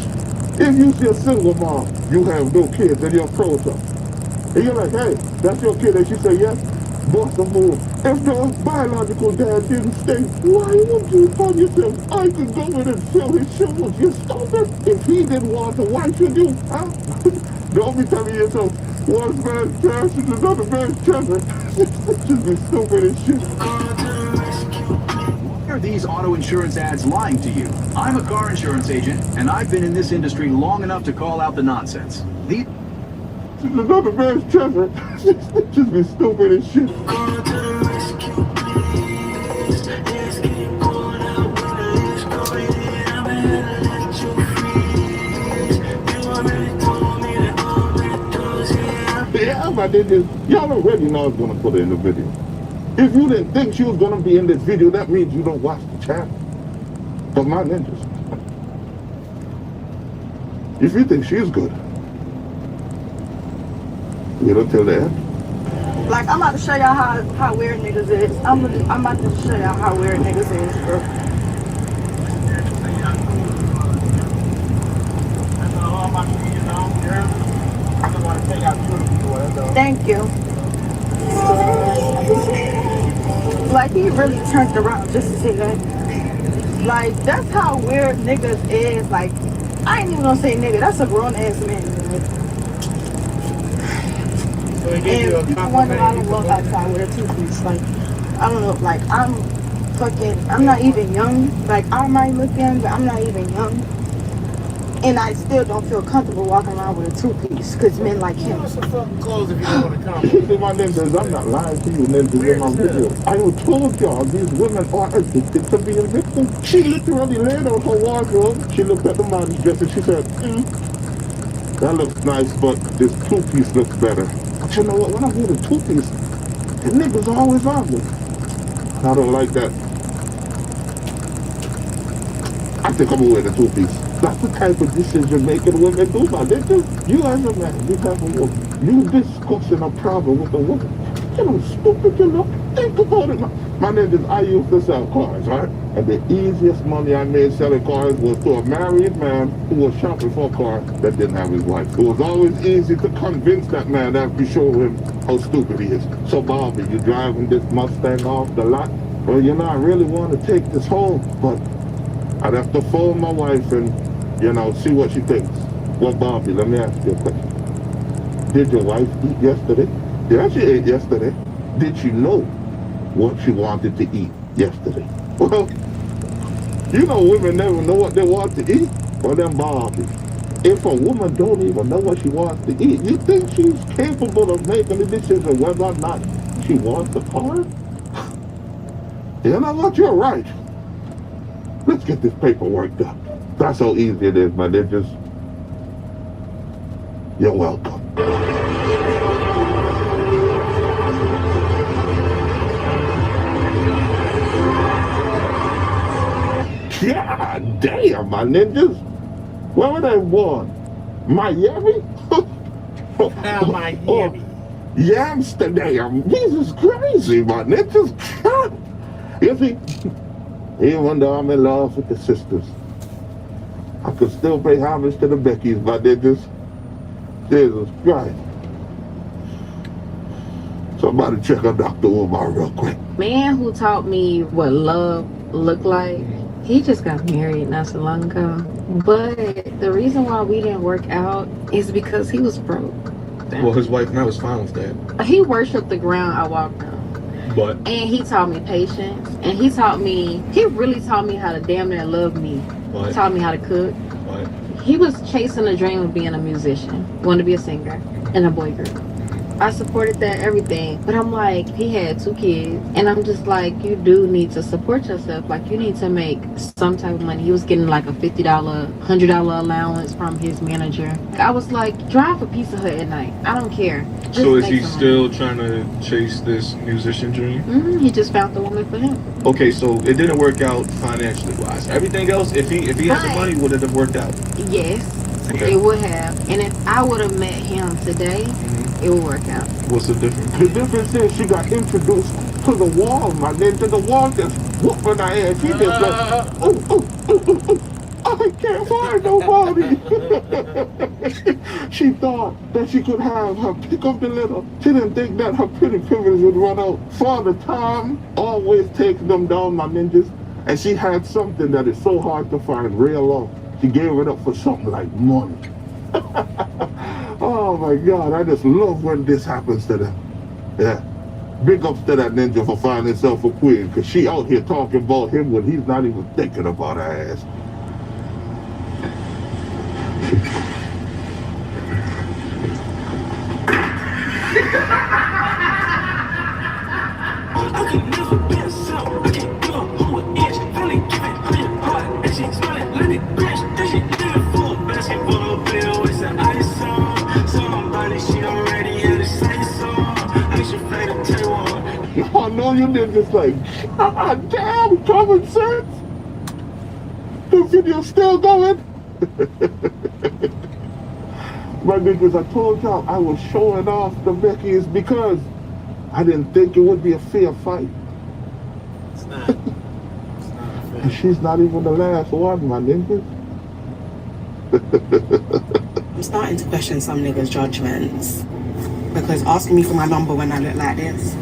If you see a single mom, you have no kids, and you approach her, and you're like, hey, that's your kid, and she say yes, bust a move. If the biological dad didn't stay, why would you tell yourself, I could go in and fill his shoes? You're stupid. If he didn't want to, why should you? Huh? Don't be telling yourself, one man's trash is another man's treasure. Just be stupid as shit. Why are these auto insurance ads lying to you? I'm a car insurance agent, and I've been in this industry long enough to call out the nonsense. These Another man's treasure. Just be stupid as shit. Yeah, my ninjas, y'all already know I was gonna put her in the video. If you didn't think she was gonna be in this video, that means you don't watch the channel. But my ninjas, if you think she's good, you don't tell the end. Like, I'm about to show y'all how weird niggas is. I'm about to show y'all how weird niggas is, bro. Thank you. Like, he really turned around just to say that. Like, that's how weird niggas is. Like, I ain't even gonna say nigga. That's a grown ass man. And people wonder why I don't walk outside with a two-piece. Like, I don't know, like, I'm not even young. Like, I might look young, but I'm not even young. And I still don't feel comfortable walking around with a two-piece, because men like him. Put some fucking clothes if you don't want to come. See, my ninjas, I'm not lying to you, ninjas, in my video. I told y'all, these women are addicted to being victims. She literally laid on her wardrobe. She looked at the model's dress and she said, that looks nice, but this two-piece looks better. But you know what? When I wear the two-piece, the niggas are always on me. I don't like that. I think I'm gonna wear the two-piece. That's the type of decision-making women do, my niggas. You as a man, you have a woman. You discussing a problem with a woman. You know, stupid, you know. Think about it. My niggas, I used to sell cars, right? And the easiest money I made selling cars was to a married man who was shopping for a car that didn't have his wife. It was always easy to convince that man after you show him how stupid he is. So, Bobby, you driving this Mustang off the lot? Well, you know, I really want to take this home, but I'd have to phone my wife and, you know, see what she thinks. Well, Bobby, let me ask you a question. Did your wife eat yesterday? Yeah, she ate yesterday. Did she know what she wanted to eat yesterday? Well, you know women never know what they want to eat. Well, then, Bobby, if a woman don't even know what she wants to eat, you think she's capable of making a decision whether or not she wants the car? You know what? You're right. Let's get this paperwork done. That's how easy it is, my ninjas. You're welcome. Yeah, damn, my ninjas. Where were they born? Miami? Miami. Amsterdam. This is crazy, my ninjas. You see, even though I'm in love with the sisters, I could still pay homage to the Beckys, my niggas. Jesus Christ. Somebody check a Dr. Umar real quick. Man who taught me what love looked like, he just got married not so long ago. But the reason why we didn't work out is because he was broke. Well, his wife now is fine with that. He worshiped the ground I walked on. But And he taught me patience. And he really taught me how to damn near love me. What? He taught me how to cook. What? He was chasing the dream of being a musician. Wanted to be a singer in a boy group. I supported that, everything. But I'm like, he had 2 kids. And I'm just like, you do need to support yourself. Like, you need to make some type of money. He was getting like a $50, $100 allowance from his manager. I was like, drive a Pizza Hut at night. I don't care. Just so is make he some still trying to chase this musician dream? He just found the woman for him. Okay, so it didn't work out financially wise. Everything else, if he had the money, would it have worked out? Yes, Okay. it would have. And if I would have met him today, it would work out. What's the difference? The difference is she got introduced to the wall, my ninja. The wall just whooping her ass. She just like, ooh, ooh, ooh, ooh, ooh. I can't find nobody. She thought that she could have her pick up the litter. She didn't think that her pretty privilege would run out. Father Time always takes them down, my ninjas. And she had something that is so hard to find real low. She gave it up for something like money. Oh my God, I just love when this happens to them. Yeah. Big ups to that ninja for finding herself a queen, because she out here talking about him when he's not even thinking about her ass. I can never be a sound. I can't give up who it is. Really give it her your heart. And she smiling, let it crash. Then she living full basketball player with the ice on. Somebody she already had a sights on. I should play the Taiwan. Oh no, you did just like, God damn, common sense. The video's still going. My niggas, I told y'all I was showing off the Becky's because I didn't think it would be a fair fight. It's not. It's not fair. And she's not even the last one, my niggas. I'm starting to question some niggas' judgments. Because asking me for my number when I look like this,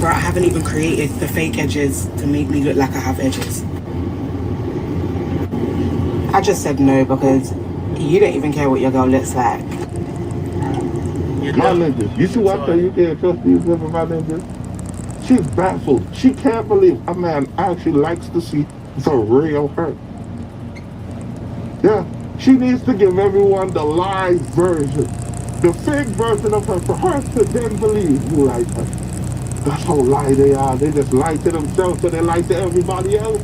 bro, I haven't even created the fake edges to make me look like I have edges. I just said no because you don't even care what your girl looks like. My ninjas, you see what I tell you can't trust these women, my ninjas? She's baffled. She can't believe a man actually likes to see the real her. Yeah, she needs to give everyone the live version, the fake version of her for her to then believe you like her. That's how lie they are. They just lie to themselves so they lie to everybody else.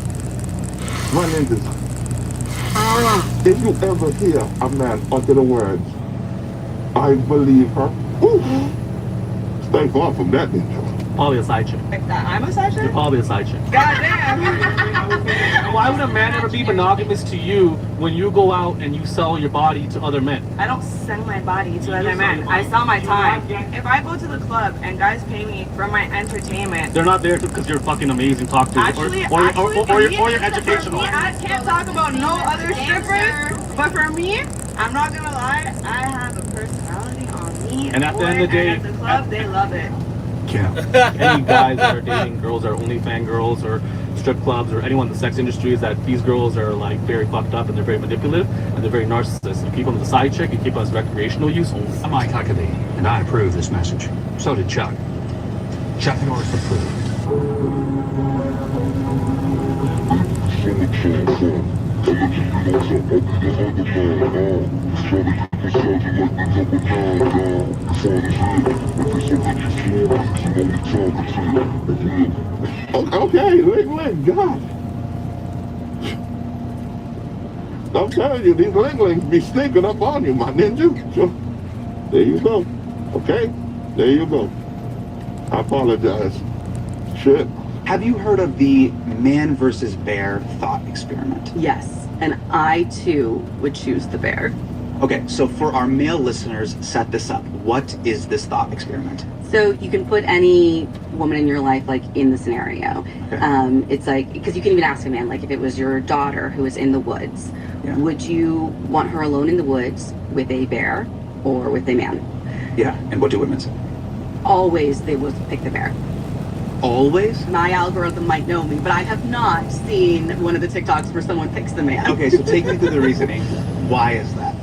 My ninjas, if you ever hear a man utter the words, I believe her, ooh, stay far from that ninja. Probably a side chick. I'm a side chick? You're probably a side chick. Goddamn. Why would a man ever be monogamous to you when you go out and you sell your body to other men? I don't sell my body to other men. I sell my time. If I go to the club and guys pay me for my entertainment, They're not there because you're fucking amazing talk to actually, or you're educational. I can't talk about no other strippers, but for me, I'm not gonna lie, I have a personality on me. And at the end of the day, at the club, they love it. Any guys that are dating girls that are OnlyFans girls or strip clubs or anyone in the sex industry is that these girls are like very fucked up and they're very manipulative and they're very narcissistic. You keep them as a side chick, you keep them as recreational use only. I'm Mike Huckabee, and I approve this message. So did Chuck. Chuck Norris approved. Okay, Ling, God. I'm telling you, these Linglings be sneaking up on you, my ninja. So, there you go. Okay? There you go. I apologize. Shit. Have you heard of the man versus bear thought experiment? Yes, and I too would choose the bear. Okay, so for our male listeners, set this up. What is this thought experiment? So you can put any woman in your life like in the scenario. Okay. It's like, because you can even ask a man, like if it was your daughter who was in the woods, would you want her alone in the woods with a bear or with a man? Yeah, and what do women say? Always they would pick the bear. Always? My algorithm might know me, but I have not seen one of the TikToks where someone picks the man. Okay, so take me through the reasoning. Why is that?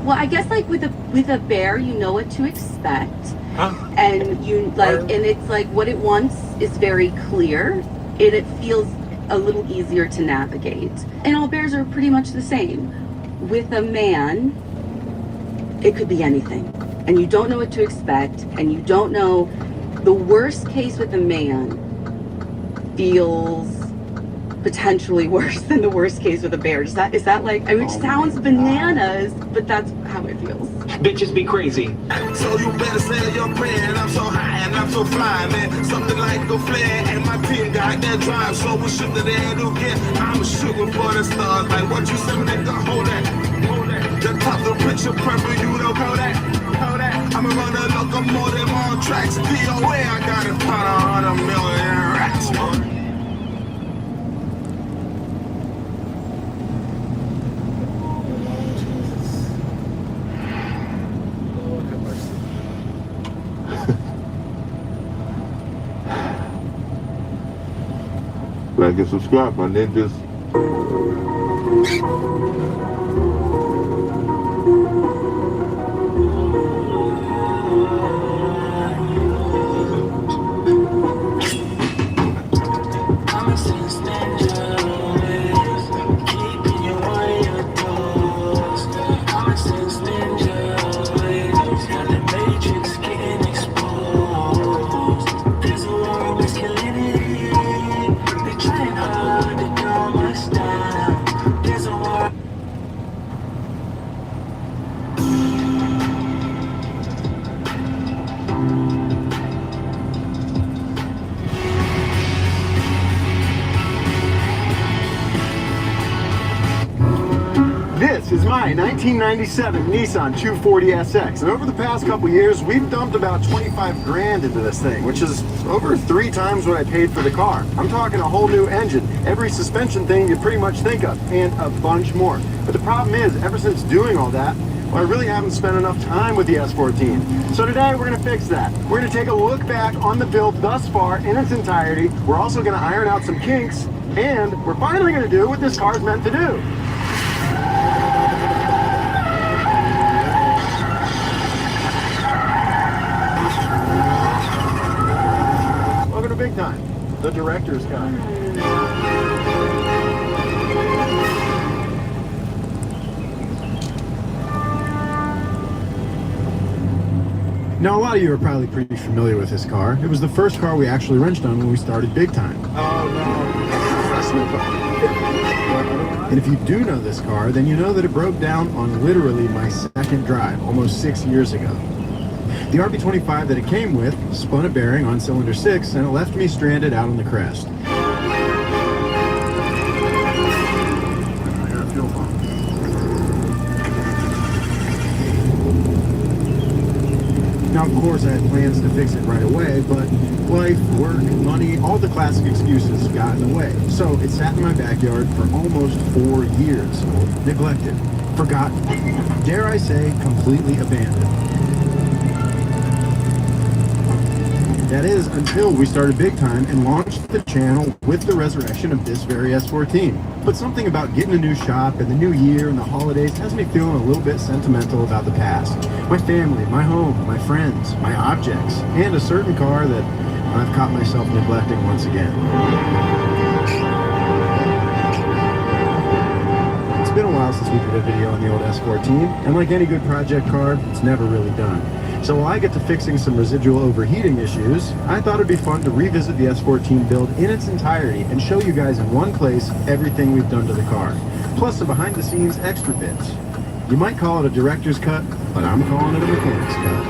Well, I guess like with a bear, you know what to expect. And you like, and it's like what it wants is very clear, and it feels a little easier to navigate. And all bears are pretty much the same. With a man, it could be anything, and you don't know what to expect, and you don't know. The worst case with a man feels potentially worse than the worst case with a bear. Is that like, I mean, it sounds bananas, but that's how it feels. Bitches be crazy. So you better sell your brand. I'm so high and I'm so fly, man. Something like a flare and my team got that drive. So we shoot the day to get. I'm shooting for the stars. Like what you said, nigga, hold that. Hold that. The top, the picture perfect, you don't call that. Hold that. I'm a runner, locomotive on tracks. DOA, I got it, 100 million racks, man. Like and subscribe, my ninjas. This is my 1997 Nissan 240SX, and over the past couple years, we've dumped about 25 grand into this thing, which is over 3 times what I paid for the car. I'm talking a whole new engine, every suspension thing you pretty much think of, and a bunch more. But the problem is, ever since doing all that, well, I really haven't spent enough time with the S14. So today, we're going to fix that. We're going to take a look back on the build thus far in its entirety. We're also going to iron out some kinks, and we're finally going to do what this car is meant to do. Welcome to Big Time, the director's cut. Now, a lot of you are probably pretty familiar with this car. It was the first car we actually wrenched on when we started Big Time. Oh no. And if you do know this car, then you know that it broke down on literally my second drive, almost 6 years ago. The RB25 that it came with spun a bearing on cylinder 6, and it left me stranded out on the crest. Now, of course, I had plans to fix it right away, but life, work, money, all the classic excuses got in the way. So it sat in my backyard for almost 4 years. Neglected, forgotten, dare I say, completely abandoned. That is, until we started Big Time and launched the channel with the resurrection of this very S14. But something about getting a new shop and the new year and the holidays has me feeling a little bit sentimental about the past. My family, my home, my friends, my objects, and a certain car that I've caught myself neglecting once again. It's been a while since we did a video on the old S14, and like any good project car, it's never really done. So while I get to fixing some residual overheating issues, I thought it'd be fun to revisit the S14 build in its entirety and show you guys in one place everything we've done to the car, plus some behind-the-scenes extra bits. You might call it a director's cut, but I'm calling it a mechanic's cut.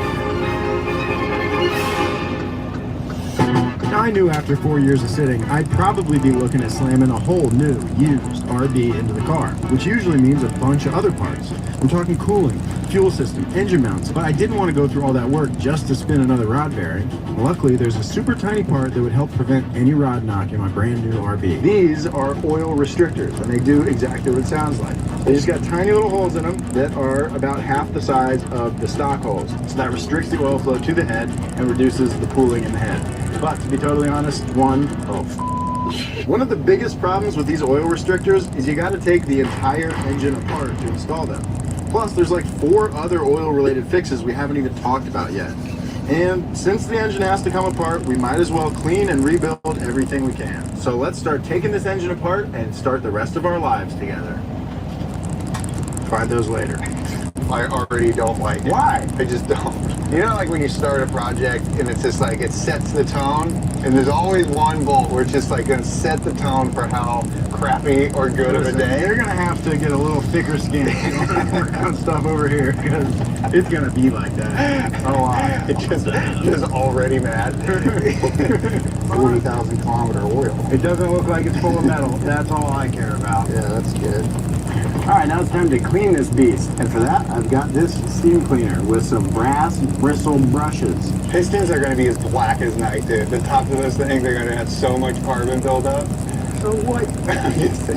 Now, I knew after 4 years of sitting, I'd probably be looking at slamming a whole new, used RB into the car, which usually means a bunch of other parts. I'm talking cooling, fuel system, engine mounts, but I didn't want to go through all that work just to spin another rod bearing. Luckily, there's a super tiny part that would help prevent any rod knock in my brand new RB. These are oil restrictors, and they do exactly what it sounds like. They just got tiny little holes in them that are about half the size of the stock holes. So that restricts the oil flow to the head and reduces the pooling in the head. But to be totally honest, one of the biggest problems with these oil restrictors is you got to take the entire engine apart to install them. Plus, there's like 4 other oil-related fixes we haven't even talked about yet. And since the engine has to come apart, we might as well clean and rebuild everything we can. So let's start taking this engine apart and start the rest of our lives together. Find those later. I already don't like it. Why? I just don't. You know, like when you start a project and it's just like it sets the tone, and there's always one bolt where it's just like going to set the tone for how crappy or good of a day. You're going to have to get a little thicker skin and work on stuff over here, because it's going to be like that a lot. It just already mad. 40,000 kilometer oil. It doesn't look like it's full of metal. That's all I care about. Yeah, that's good. Alright, now it's time to clean this beast. And for that, I've got this steam cleaner with some brass bristle brushes. Pistons are going to be as black as night, dude. The tops of those things are going to have so much carbon buildup. So what?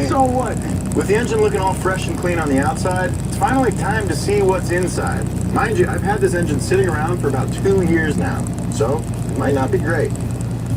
So what? With the engine looking all fresh and clean on the outside, it's finally time to see what's inside. Mind you, I've had this engine sitting around for about 2 years now, so it might not be great.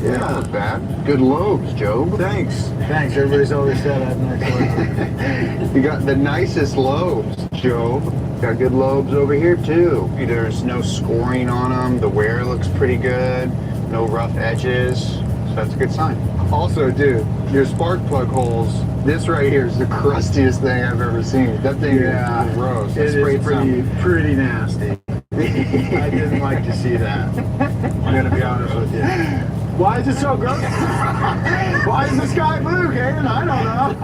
Yeah, that was bad. Good lobes, Job. Thanks. Thanks. Everybody's always said I have nice lobes. You got the nicest lobes, Job. Got good lobes over here too. There's no scoring on them. The wear looks pretty good. No rough edges. So that's a good sign. Also, dude, your spark plug holes. This right here is the crustiest thing I've ever seen. That thing is gross. It is pretty nasty. I didn't like to see that. I'm gonna be honest with you. Why is it so gross? Why is the sky blue, Kaden? I don't know.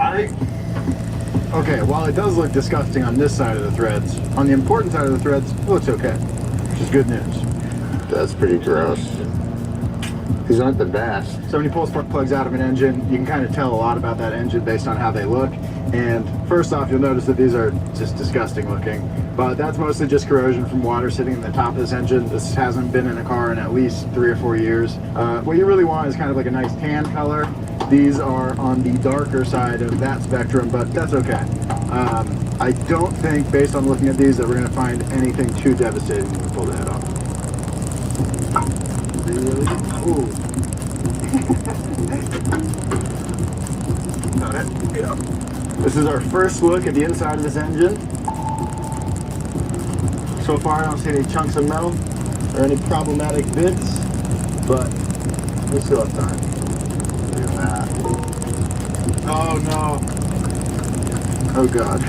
Okay, while it does look disgusting on this side of the threads, on the important side of the threads, it looks okay. Which is good news. That's pretty gross. These aren't the best. So when you pull spark plugs out of an engine, you can kind of tell a lot about that engine based on how they look. And first off, you'll notice that these are just disgusting looking. But that's mostly just corrosion from water sitting in the top of this engine. This hasn't been in a car in at least 3 or 4 years. What you really want is kind of like a nice tan color. These are on the darker side of that spectrum, but that's okay. I don't think, based on looking at these, that we're going to find anything too devastating when we pull the head off. Really? Ooh. Got it? Yeah. This is our first look at the inside of this engine. So far, I don't see any chunks of metal or any problematic bits, but we still have time. Look at that. Oh no. Oh god.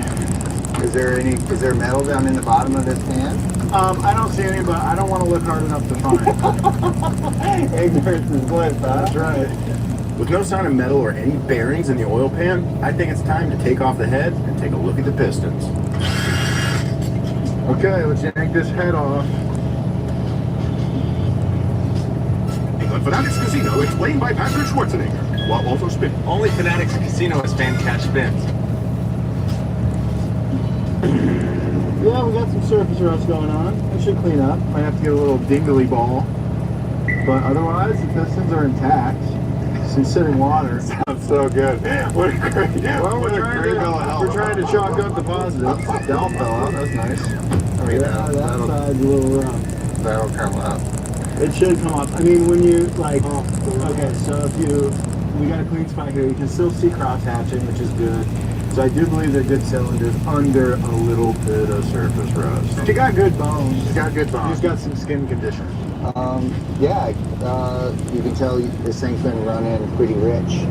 Is there metal down in the bottom of this can? I don't see any, but I don't want to look hard enough to find. Ignorance is bliss, huh? That's right. With no sign of metal or any bearings in the oil pan, I think it's time to take off the head and take a look at the pistons. Okay, let's yank this head off. England Fanatics Casino, explained by Patrick Schwarzenegger, while also spinning. Only Fanatics Casino has fan catch spins. Yeah, we got some surface rust going on. It should clean up. Might have to get a little dingly ball. But otherwise, the pistons are intact. Some sitting water. Sounds so good. What a great, well, we're trying to chalk up the positives. Dowel fell out. That's nice. I mean, that side's a little rough. That'll come up. It should come up. I mean, when you, like, okay, so if we got a clean spot here, you can still see cross hatching, which is good. So I do believe they're good cylinders under a little bit of surface rust. You got good bones. You got good bones. He's got some skin condition. Yeah, you can tell this thing's been running pretty rich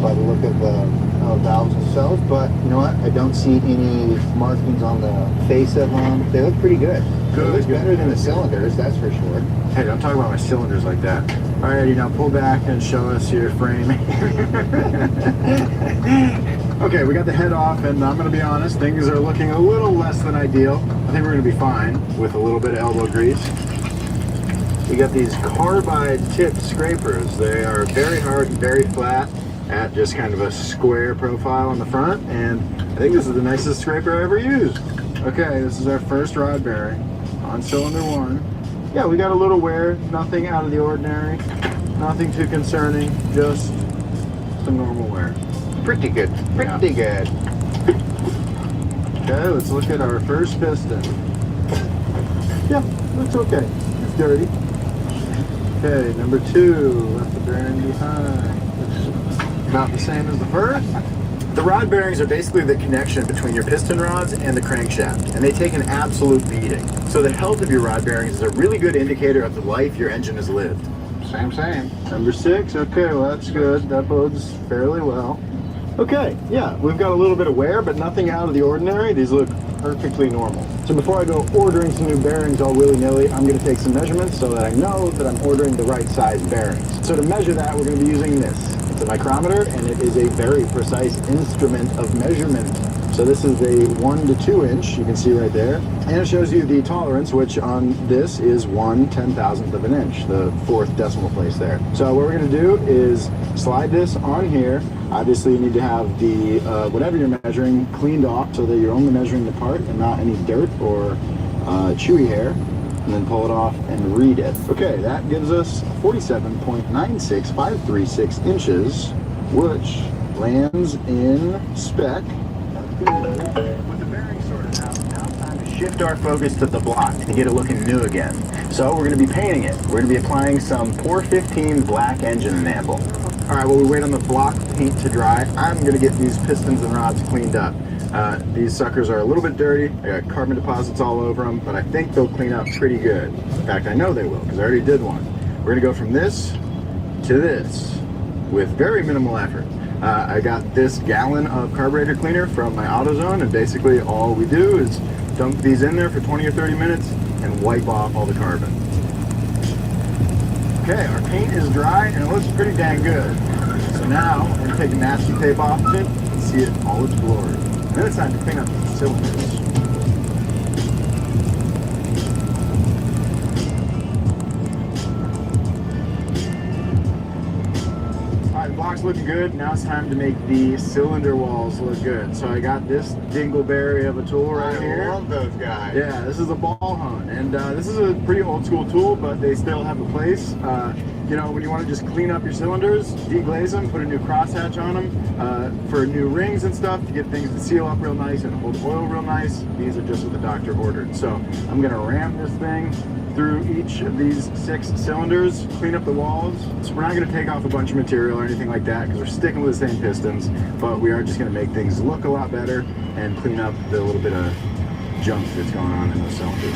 by the look of the valves themselves. But you know what? I don't see any markings on the face of them. They look pretty good. It looks better than the cylinders, that's for sure. Hey, don't talk about my cylinders like that. Alrighty, now pull back and show us your frame. Okay, we got the head off, and I'm going to be honest, things are looking a little less than ideal. I think we're going to be fine with a little bit of elbow grease. We got these carbide tip scrapers. They are very hard and very flat at just kind of a square profile on the front, and I think this is the nicest scraper I ever used. Okay, this is our first rod bearing on cylinder 1. Yeah, we got a little wear, nothing out of the ordinary, nothing too concerning, just some normal wear. Pretty good, pretty good. Okay, let's look at our first piston. Yeah, looks okay. It's dirty. Okay, number 2, left the bearing behind. About the same as the first. The rod bearings are basically the connection between your piston rods and the crankshaft, and they take an absolute beating. So the health of your rod bearings is a really good indicator of the life your engine has lived. Same. Number 6, okay, well that's good. That bodes fairly well. Okay, yeah, we've got a little bit of wear, but nothing out of the ordinary. These look perfectly normal. So before I go ordering some new bearings all willy-nilly, I'm going to take some measurements so that I know that I'm ordering the right size bearings. So to measure that, we're going to be using this. It's a micrometer, and it is a very precise instrument of measurement. So this is a 1 to 2 inch, you can see right there. And it shows you the tolerance, which on this is 1/10,000th of an inch, the 4th decimal place there. So what we're going to do is slide this on here. Obviously you need to have the, whatever you're measuring, cleaned off so that you're only measuring the part and not any dirt or chewy hair. And then pull it off and read it. Okay, that gives us 47.96536 inches, which lands in spec. With the bearing sorted out, now time to shift our focus to the block to get it looking new again. So we're going to be painting it. We're going to be applying some 415 black engine enamel. All right, while we wait on the block paint to dry, I'm going to get these pistons and rods cleaned up. These suckers are a little bit dirty. I got carbon deposits all over them, but I think they'll clean up pretty good. In fact, I know they will because I already did one. We're going to go from this to this with very minimal effort. I got this gallon of carburetor cleaner from my AutoZone, and basically all we do is dunk these in there for 20 or 30 minutes and wipe off all the carbon. Okay, our paint is dry and it looks pretty dang good. So now I'm going to take the masking tape off of it and see it in all its glory. And then it's time to clean up the cylinders. Block's looking good. Now it's time to make the cylinder walls look good. So I got this dingleberry of a tool right here. I love those guys. Yeah, this is a ball hone, and this is a pretty old school tool, but they still have a place. You know, when you want to just clean up your cylinders, deglaze them, put a new crosshatch on them for new rings and stuff to get things to seal up real nice and hold oil real nice. These are just what the doctor ordered. So I'm going to ram this thing through each of these 6 cylinders, clean up the walls. So we're not going to take off a bunch of material or anything like that because we're sticking with the same pistons, but we are just going to make things look a lot better and clean up the little bit of junk that's going on in those cylinders.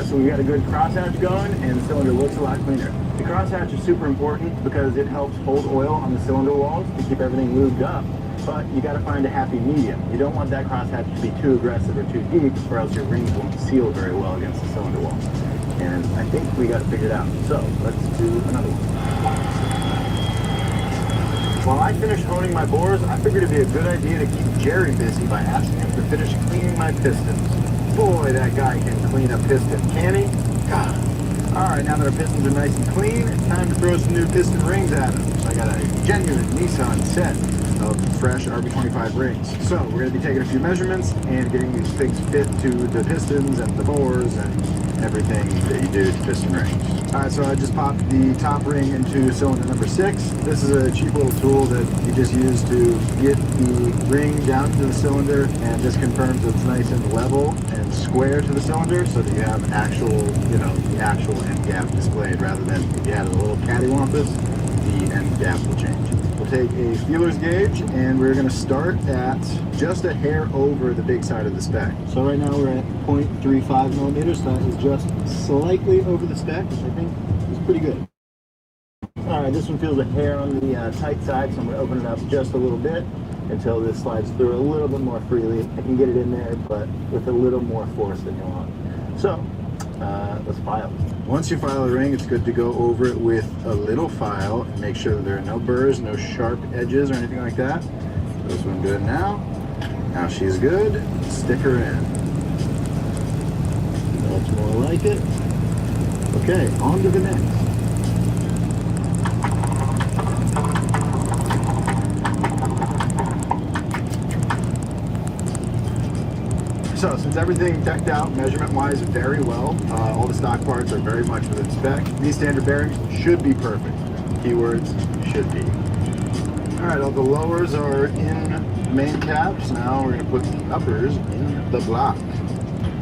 So we got a good crosshatch going and the cylinder looks a lot cleaner. The crosshatch is super important because it helps hold oil on the cylinder walls to keep everything lubed up. But you got to find a happy medium. You don't want that crosshatch to be too aggressive or too deep, or else your rings won't seal very well against the cylinder wall. And I think we got to figure it out. So let's do another one. While I finish honing my bores, I figured it'd be a good idea to keep Jerry busy by asking him to finish cleaning my pistons. Boy, that guy can clean a piston, can he? God. All right, now that our pistons are nice and clean, it's time to throw some new piston rings at them. So I got a genuine Nissan set of fresh RB25 rings. So we're going to be taking a few measurements and getting these things fit to the pistons and the bores and everything that you do to piston rings. Alright, so I just popped the top ring into cylinder number 6. This is a cheap little tool that you just use to get the ring down to the cylinder, and this confirms that it's nice and level and square to the cylinder so that you have actual, you know, the actual end gap displayed rather than if you had a little cattywampus, the end gap will change. We'll take a feeler's gauge and we're going to start at just a hair over the big side of the spec. So right now we're at 0.35 millimeters. That is just slightly over the spec, which I think is pretty good. Alright, this one feels a hair on the tight side, so I'm going to open it up just a little bit until this slides through a little bit more freely. I can get it in there, but with a little more force than you want. So, let's file. Once you file a ring, it's good to go over it with a little file and make sure that there are no burrs, no sharp edges or anything like that. This one good now. Now she's good. Stick her in. That's more like it. Okay, on to the next. So, since everything decked out measurement-wise very well, all the stock parts are very much within spec. These standard bearings should be perfect. Keywords, should be. Alright, all the lowers are in the main caps. Now we're going to put the uppers in the block.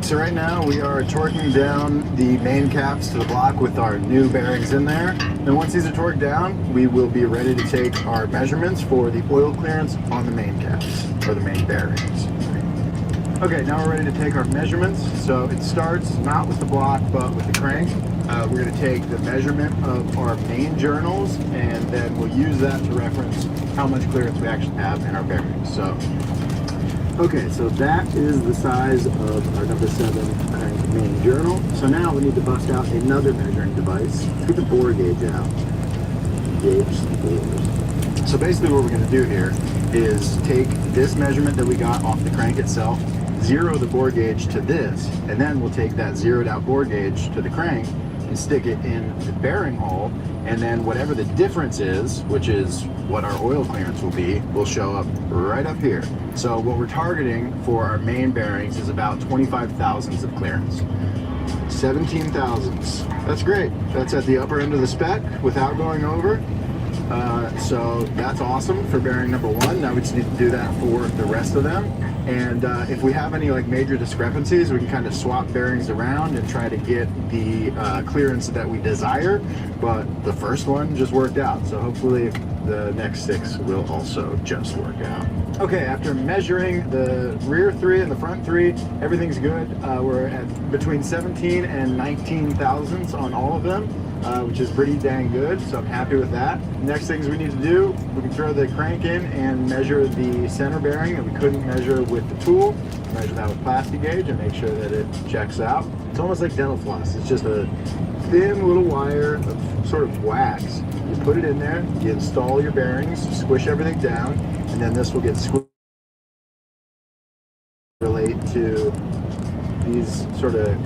So right now we are torquing down the main caps to the block with our new bearings in there. And once these are torqued down, we will be ready to take our measurements for the oil clearance on the main caps, or the main bearings. Okay, now we're ready to take our measurements. So it starts not with the block, but with the crank. We're going to take the measurement of our main journals, and then we'll use that to reference how much clearance we actually have in our bearings. So, okay, so that is the size of our number 7 crank main journal. So now we need to bust out another measuring device. Let's get the bore gauge out. Gauge the bores. So basically what we're going to do here is take this measurement that we got off the crank itself, zero the bore gauge to this, and then we'll take that zeroed out bore gauge to the crank and stick it in the bearing hole, and then whatever the difference is, which is what our oil clearance will be, will show up right up here. So what we're targeting for our main bearings is about 25 thousandths of clearance. 17 thousandths. That's great. That's at the upper end of the spec without going over. So that's awesome for bearing number 1. Now we just need to do that for the rest of them. And if we have any like major discrepancies, we can kind of swap bearings around and try to get the clearance that we desire. But the first one just worked out, so hopefully the next 6 will also just work out. Okay, after measuring the rear 3 and the front 3, everything's good. We're at between 17 and 19 thousandths on all of them, which is pretty dang good, so I'm happy with that. Next things we need to do, we can throw the crank in and measure the center bearing that we couldn't measure with the tool. Measure that with plastic gauge and make sure that it checks out. It's almost like dental floss. It's just a thin little wire of sort of wax. You put it in there, you install your bearings, squish everything down, and then this will get squished. Relate to these sort of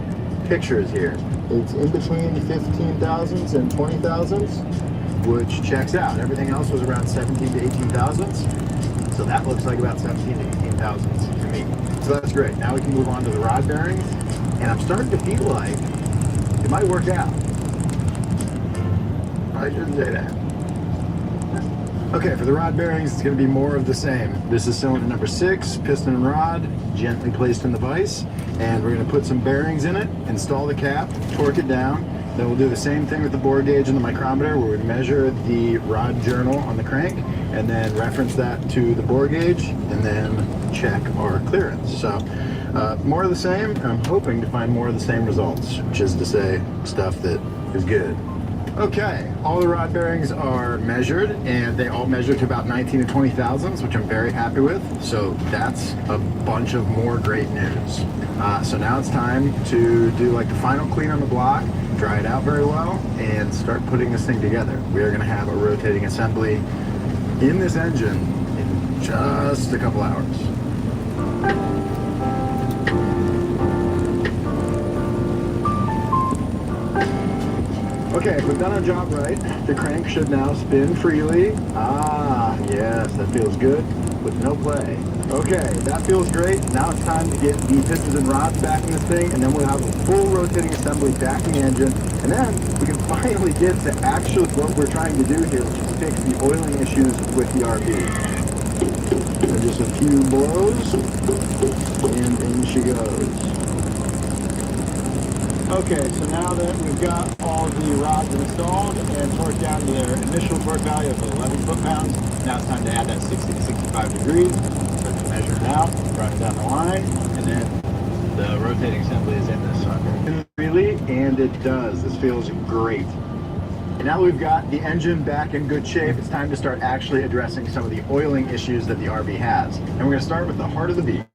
pictures here. It's in between 15 thousandths and 20 thousandths, which checks out. Everything else was around 17 to 18 thousandths. So that looks like about 17 to 18 thousandths to me. So that's great. Now we can move on to the rod bearings. And I'm starting to feel like it might work out. I shouldn't say that. Okay, for the rod bearings, it's going to be more of the same. This is cylinder number 6, piston and rod, gently placed in the vise. And we're going to put some bearings in it, install the cap, torque it down. Then we'll do the same thing with the bore gauge and the micrometer, where we measure the rod journal on the crank, and then reference that to the bore gauge, and then check our clearance. So more of the same, and I'm hoping to find more of the same results, which is to say stuff that is good. Okay, all the rod bearings are measured, and they all measure to about 19 to 20 thousandths, which I'm very happy with. So that's a bunch of more great news. So now it's time to do like the final clean on the block, dry it out very well, and start putting this thing together. We are going to have a rotating assembly in this engine in just a couple hours. Okay, if we've done our job right, the crank should now spin freely. Ah, yes, that feels good, with no play. Okay, that feels great. Now it's time to get the pistons and rods back in this thing, and then we'll have a full rotating assembly back in the engine, and then we can finally get to actually what we're trying to do here, which is fix the oiling issues with the RV. So just a few blows, and in she goes. Okay, so now that we've got all the rods installed and torqued down to their initial torque value of 11 foot-pounds, now it's time to add that 60 to 65 degrees. Start to measure it out, run it down the line, and then the rotating assembly is in this sucker. Really, and it does. This feels great. And now we've got the engine back in good shape, it's time to start actually addressing some of the oiling issues that the RV has. And we're going to start with the heart of the beast.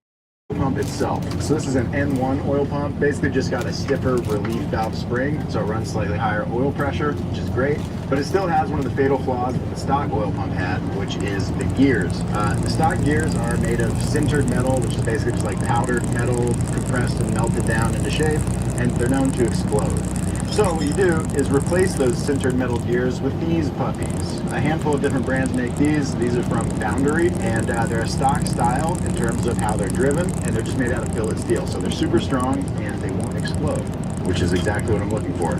Pump itself. So this is an N1 oil pump, basically just got a stiffer relief valve spring, so it runs slightly higher oil pressure, which is great, but it still has one of the fatal flaws that the stock oil pump had, which is the gears. The stock gears are made of sintered metal, which is basically just like powdered metal compressed and melted down into shape, and they're known to explode. So what you do is replace those sintered metal gears with these puppies. A handful of different brands make these. These are from Boundary, and they're a stock style in terms of how they're driven, and they're just made out of billet steel. So they're super strong, and they won't explode, which is exactly what I'm looking for.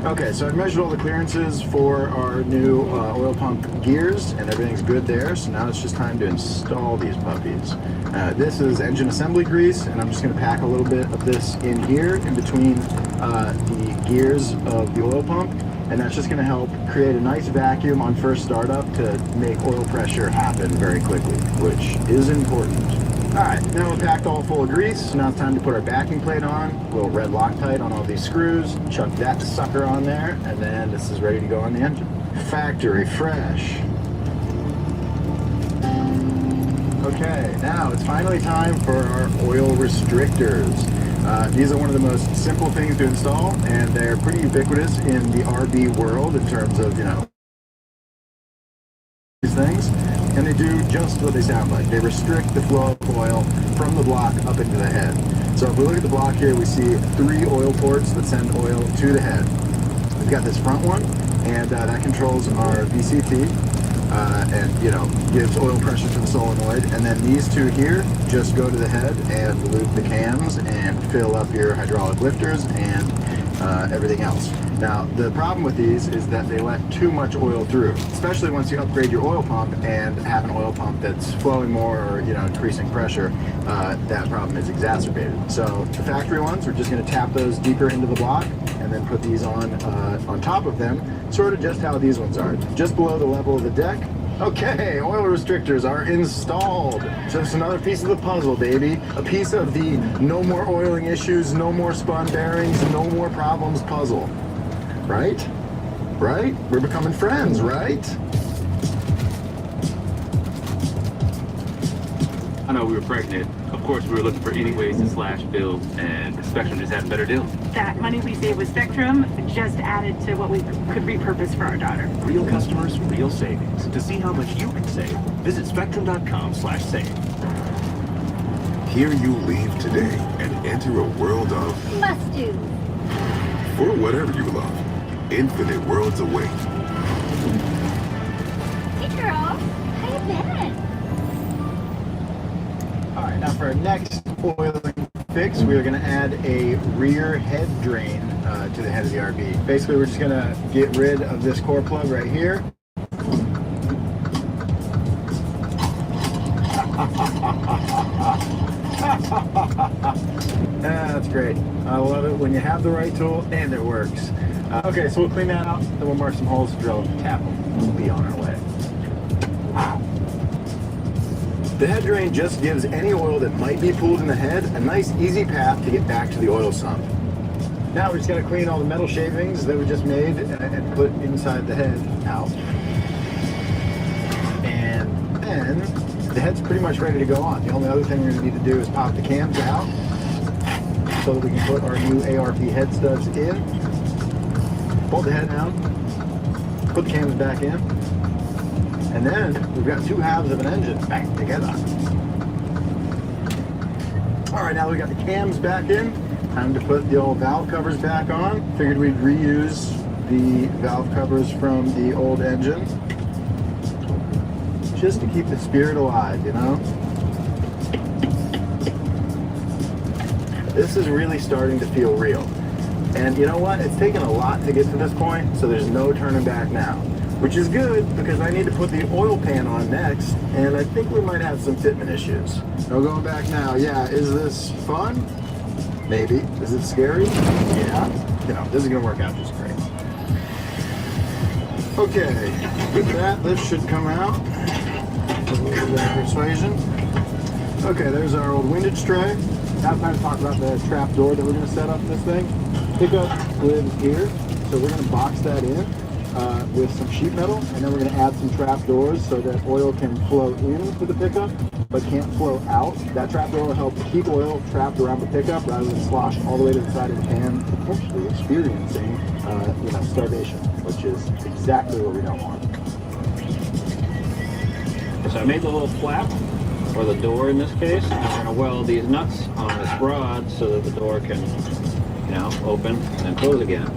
Okay, so I've measured all the clearances for our new oil pump gears, and everything's good there. So now it's just time to install these puppies. This is engine assembly grease, and I'm just going to pack a little bit of this in here in between the gears of the oil pump, and that's just going to help create a nice vacuum on first startup to make oil pressure happen very quickly, which is important. Alright, now we're packed all full of grease, so now it's time to put our backing plate on, a little red Loctite on all these screws, chuck that sucker on there, and then this is ready to go on the engine. Factory fresh. Okay, now it's finally time for our oil restrictors. These are one of the most simple things to install, and they're pretty ubiquitous in the RV world in terms of, you know, these things. And they do just what they sound like. They restrict the flow of oil from the block up into the head. So if we look at the block here, we see 3 oil ports that send oil to the head. We've got this front one, and that controls our VCT, and, you know, gives oil pressure to the solenoid. And then these 2 here just go to the head and lube the cams and fill up your hydraulic lifters and everything else. Now, the problem with these is that they let too much oil through, especially once you upgrade your oil pump and have an oil pump that's flowing more or, you know, increasing pressure. That problem is exacerbated. So the factory ones, we're just going to tap those deeper into the block and then put these on top of them, sort of just how these ones are, just below the level of the deck. Okay, oil restrictors are installed. Just another piece of the puzzle, baby. A piece of the no more oiling issues, no more spun bearings, no more problems puzzle. Right? Right? We're becoming friends, right? I know we were pregnant. Of course, we were looking for any ways to slash bills, and Spectrum just had a better deal. That money we saved with Spectrum just added to what we could repurpose for our daughter. Real customers, real savings. To see how much you can save, visit spectrum.com/save. Here you leave today and enter a world of Must do. for whatever you love. Infinite worlds await. Hey girl, how you been? All right, now for our next oiling fix, we are going to add a rear head drain to the head of the RV. Basically, we're just going to get rid of this core plug right here. That's great. I love it when you have the right tool and it works. Okay, so we'll clean that out, then we'll mark some holes, drill them, tap them. We'll be on our way. The head drain just gives any oil that might be pooled in the head a nice easy path to get back to the oil sump. Now we're just going to clean all the metal shavings that we just made and put inside the head out. And then the head's pretty much ready to go on. The only other thing we're going to need to do is pop the cams out so that we can put our new ARP head studs in. Fold the head down, put the cams back in, and then we've got two halves of an engine back together. All right, now we got the cams back in. Time to put the old valve covers back on. Figured we'd reuse the valve covers from the old engine, just to keep the spirit alive, you know? This is really starting to feel real. And you know what? It's taken a lot to get to this point, so there's no turning back now. Which is good, because I need to put the oil pan on next, and I think we might have some fitment issues. No going back now. Yeah, is this fun? Maybe. Is it scary? Yeah. You know, this is gonna work out just great. Okay, with that, this should come out. Persuasion. Okay, there's our old windage tray. Now it's time to talk about the trap door that we're going to set up this thing. Pickup lid here, so we're going to box that in with some sheet metal, and then we're going to add some trap doors so that oil can flow into the pickup but can't flow out. That trap door will help keep oil trapped around the pickup rather than slosh all the way to the side of the can, potentially experiencing starvation, which is exactly what we don't want. So I made the little flap, or the door in this case, and I'm going to weld these nuts on this rod so that the door can, you know, open and then close again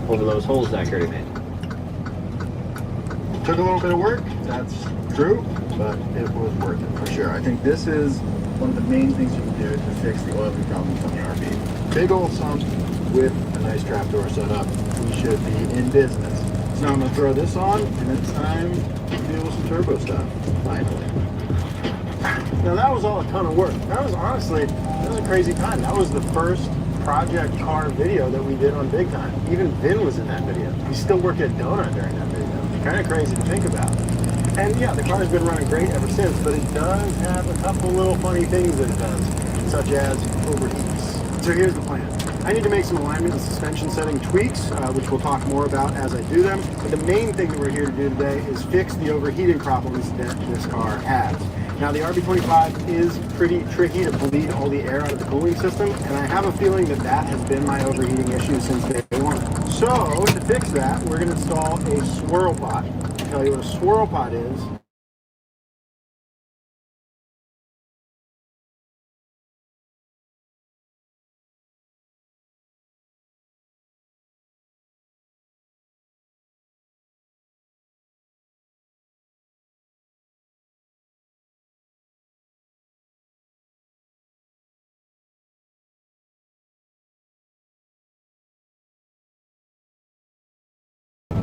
over those holes that I already made. Took a little bit of work, that's true, but it was worth it for sure. I think this is one of the main things you can do to fix the oiling problems on the RV. Big old sump with a nice trapdoor set up. We should be in business. So now I'm going to throw this on, and it's time to deal with some turbo stuff, finally. Now that was all a ton of work. That was honestly, that was a crazy time. That was the first project car video that we did on Big Time. Even Vin was in that video. He still worked at Donut during that video. Kind of crazy to think about. And yeah, the car's been running great ever since, but it does have a couple little funny things that it does, such as overheats. So here's the plan. I need to make some alignment and suspension setting tweaks, which we'll talk more about as I do them. But the main thing that we're here to do today is fix the overheating problems that this car has. Now the RB25 is pretty tricky to bleed all the air out of the cooling system, and I have a feeling that that has been my overheating issue since day one. So to fix that, we're going to install a swirl pot. I'll tell you what a swirl pot is.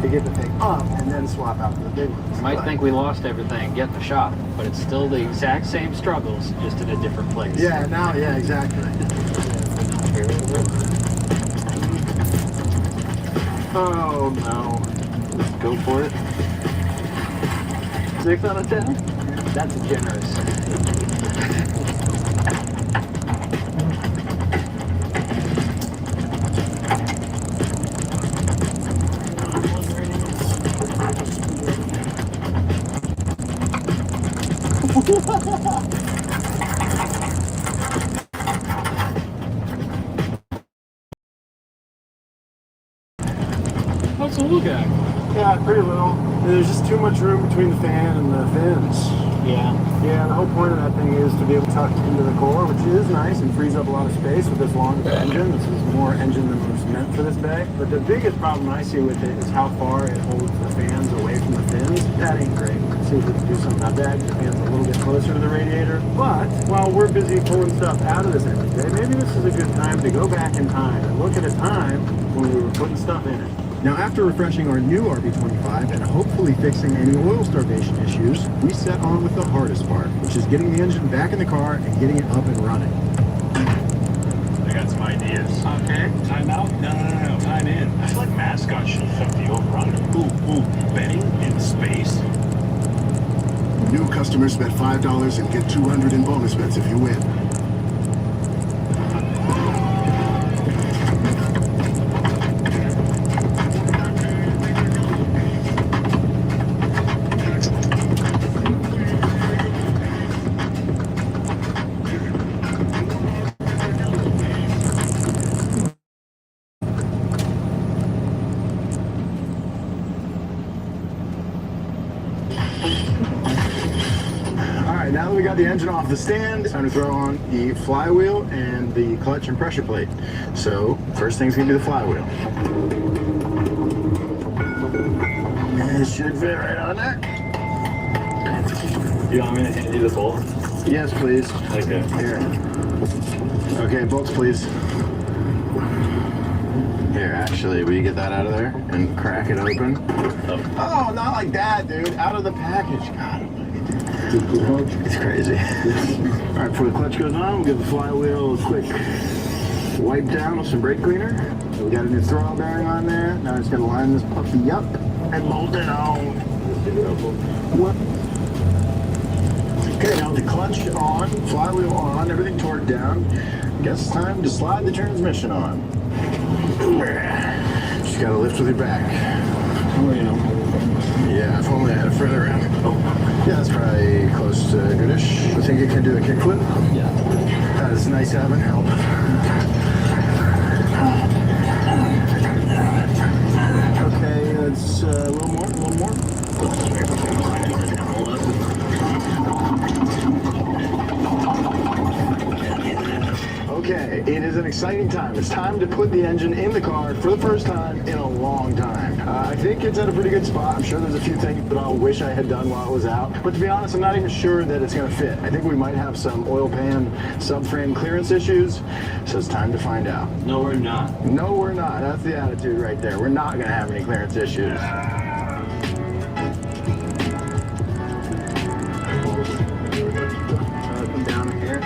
to get the thing up and then swap out the big ones. You might think we lost everything getting the shop, but it's still the exact same struggles, just in a different place. Yeah, now, yeah, exactly. Oh no. Let's go for it. 6 out of 10? That's generous. What's the look at? Yeah, pretty little. There's just too much room between the fan and the fins. Yeah. Yeah, the whole point of that thing is to be able to tuck into the core, which is nice and frees up a lot of space with this long engine. This is more engine than was meant for this bay. But the biggest problem I see with it is how far it holds the fans away from the fins. That ain't great. Let's see if we can do something about that. The fans a little bit closer to the radiator. But while we're busy pulling stuff out of this engine bay, maybe this is a good time to go back in time and look at a time when we were putting stuff in it. Now, after refreshing our new RB25 and hopefully fixing any oil starvation issues, we set on with the hardest part, which is getting the engine back in the car and getting it up and running. I got some ideas. Okay. Time out? No. Time in. I feel like mascots should affect the over-under. Ooh. Betting in space. New customers bet $5 and get $200 in bonus bets if you win. Now that we got the engine off the stand, it's time to throw on the flywheel and the clutch and pressure plate. So, first thing's gonna be the flywheel. And it should fit right on there. You want me to hand you this bolt? Yes, please. Okay. Here. Okay, bolts, please. Here, actually, will you get that out of there and crack it open? Oh, not like that, dude. Out of the package. God. It's crazy. All right, before the clutch goes on, we'll give the flywheel a quick wipe down with some brake cleaner. So we got a new throttle bearing on there. Now I just got to line this puppy up and bolt it on. Okay, now with the clutch on, flywheel on, everything torqued down. I guess it's time to slide the transmission on. Just got to lift with your back. Oh, you know. Yeah, if only I had it further in. Oh, yeah, that's probably close to goodish. I think it can do a kickflip. Yeah. That is nice having help. Okay, that's a little more. Okay, it is an exciting time. It's time to put the engine in the car for the first time in a long time. I think it's at a pretty good spot. I'm sure there's a few things that I'll wish I had done while it was out. But to be honest, I'm not even sure that it's going to fit. I think we might have some oil pan subframe clearance issues. So it's time to find out. No, we're not. No, we're not. That's the attitude right there. We're not going to have any clearance issues. Come down here.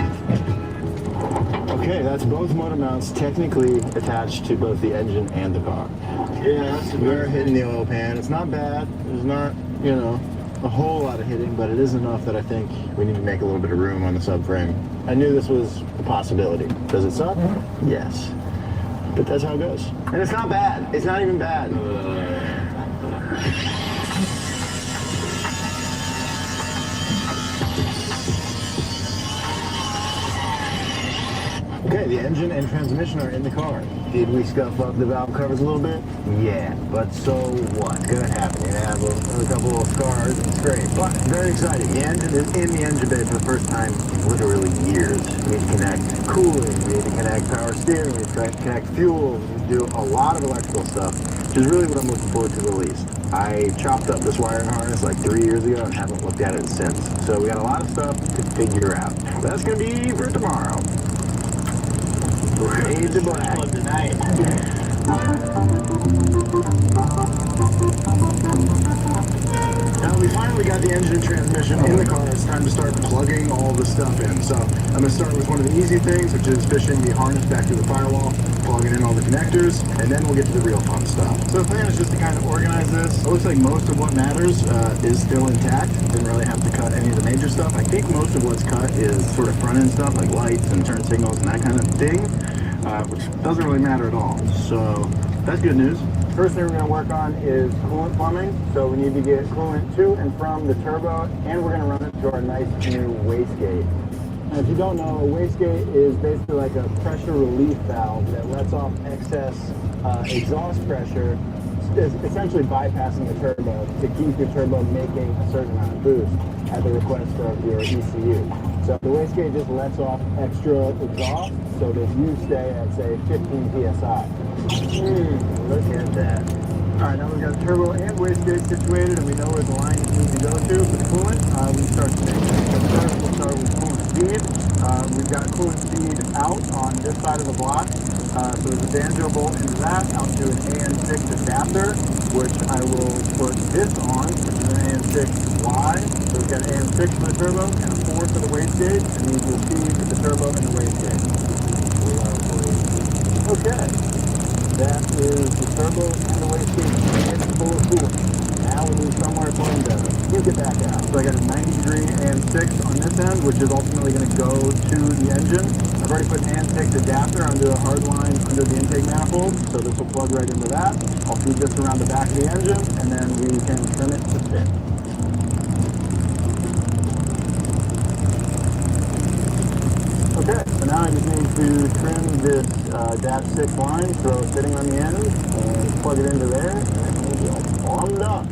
Okay, that's both motor mounts technically attached to both the engine and the car. Yeah, we're hitting the oil pan. It's not bad. There's not, you know, a whole lot of hitting, but it is enough that I think we need to make a little bit of room on the subframe. I knew this was a possibility. Does it suck? Yes. But that's how it goes. And it's not bad. It's not even bad. Okay, the engine and transmission are in the car. Did we scuff up the valve covers a little bit? Yeah, but so what? It's gonna happen. You're gonna have a couple of scars and scrapes. But very exciting. The engine is in the engine bay for the first time in literally years. We need to connect cooling, we need to connect power steering, we need to connect fuel, we need to do a lot of electrical stuff, which is really what I'm looking forward to the least. I chopped up this wiring harness like 3 years ago and haven't looked at it since. So we got a lot of stuff to figure out. That's gonna be for tomorrow. Fade to black. Now we finally got the engine and transmission in the car. It's time to start plugging all the stuff in. So I'm going to start with one of the easy things, which is fishing the harness back through the firewall, plugging in all the connectors, and then we'll get to the real fun stuff. So the plan is just to kind of organize this. It looks like most of what matters is still intact. Didn't really have to cut any of the major stuff. I think most of what's cut is sort of front end stuff like lights and turn signals and that kind of thing, which doesn't really matter at all. So that's good news. First thing we're going to work on is coolant plumbing. So we need to get coolant to and from the turbo, and we're going to run it through our nice new wastegate. And if you don't know, a wastegate is basically like a pressure relief valve that lets off excess exhaust pressure, essentially bypassing the turbo to keep your turbo making a certain amount of boost at the request of your ECU. So the wastegate just lets off extra exhaust so that you stay at, say, 15 PSI. Look at that. Alright, now we've got the turbo and wastegate situated, and we know where the line needs to go to for the coolant. We start to make that. So first we'll start with coolant speed. We've got coolant speed out on this side of the block. So there's a banjo bolt into that, out to an AN6 adapter, which I will put this on, which is an AN6Y. So we've got an AN6 for the turbo and a 4 for the wastegate, and these will feed the turbo and the wastegate. Okay. That is the turbo and the wastegate full of coolant. Now we need somewhere for them to puke it back out. So I got a 90-degree AN6 on this end, which is ultimately going to go to the engine. I've already put an AN6 adapter under a hard line under the intake manifold, so this will plug right into that. I'll feed this around the back of the engine, and then we can trim it to fit. Okay, so now I just need to trim this DAT6 line, throw a fitting on the end, and plug it into there, and we'll be all plumbed up.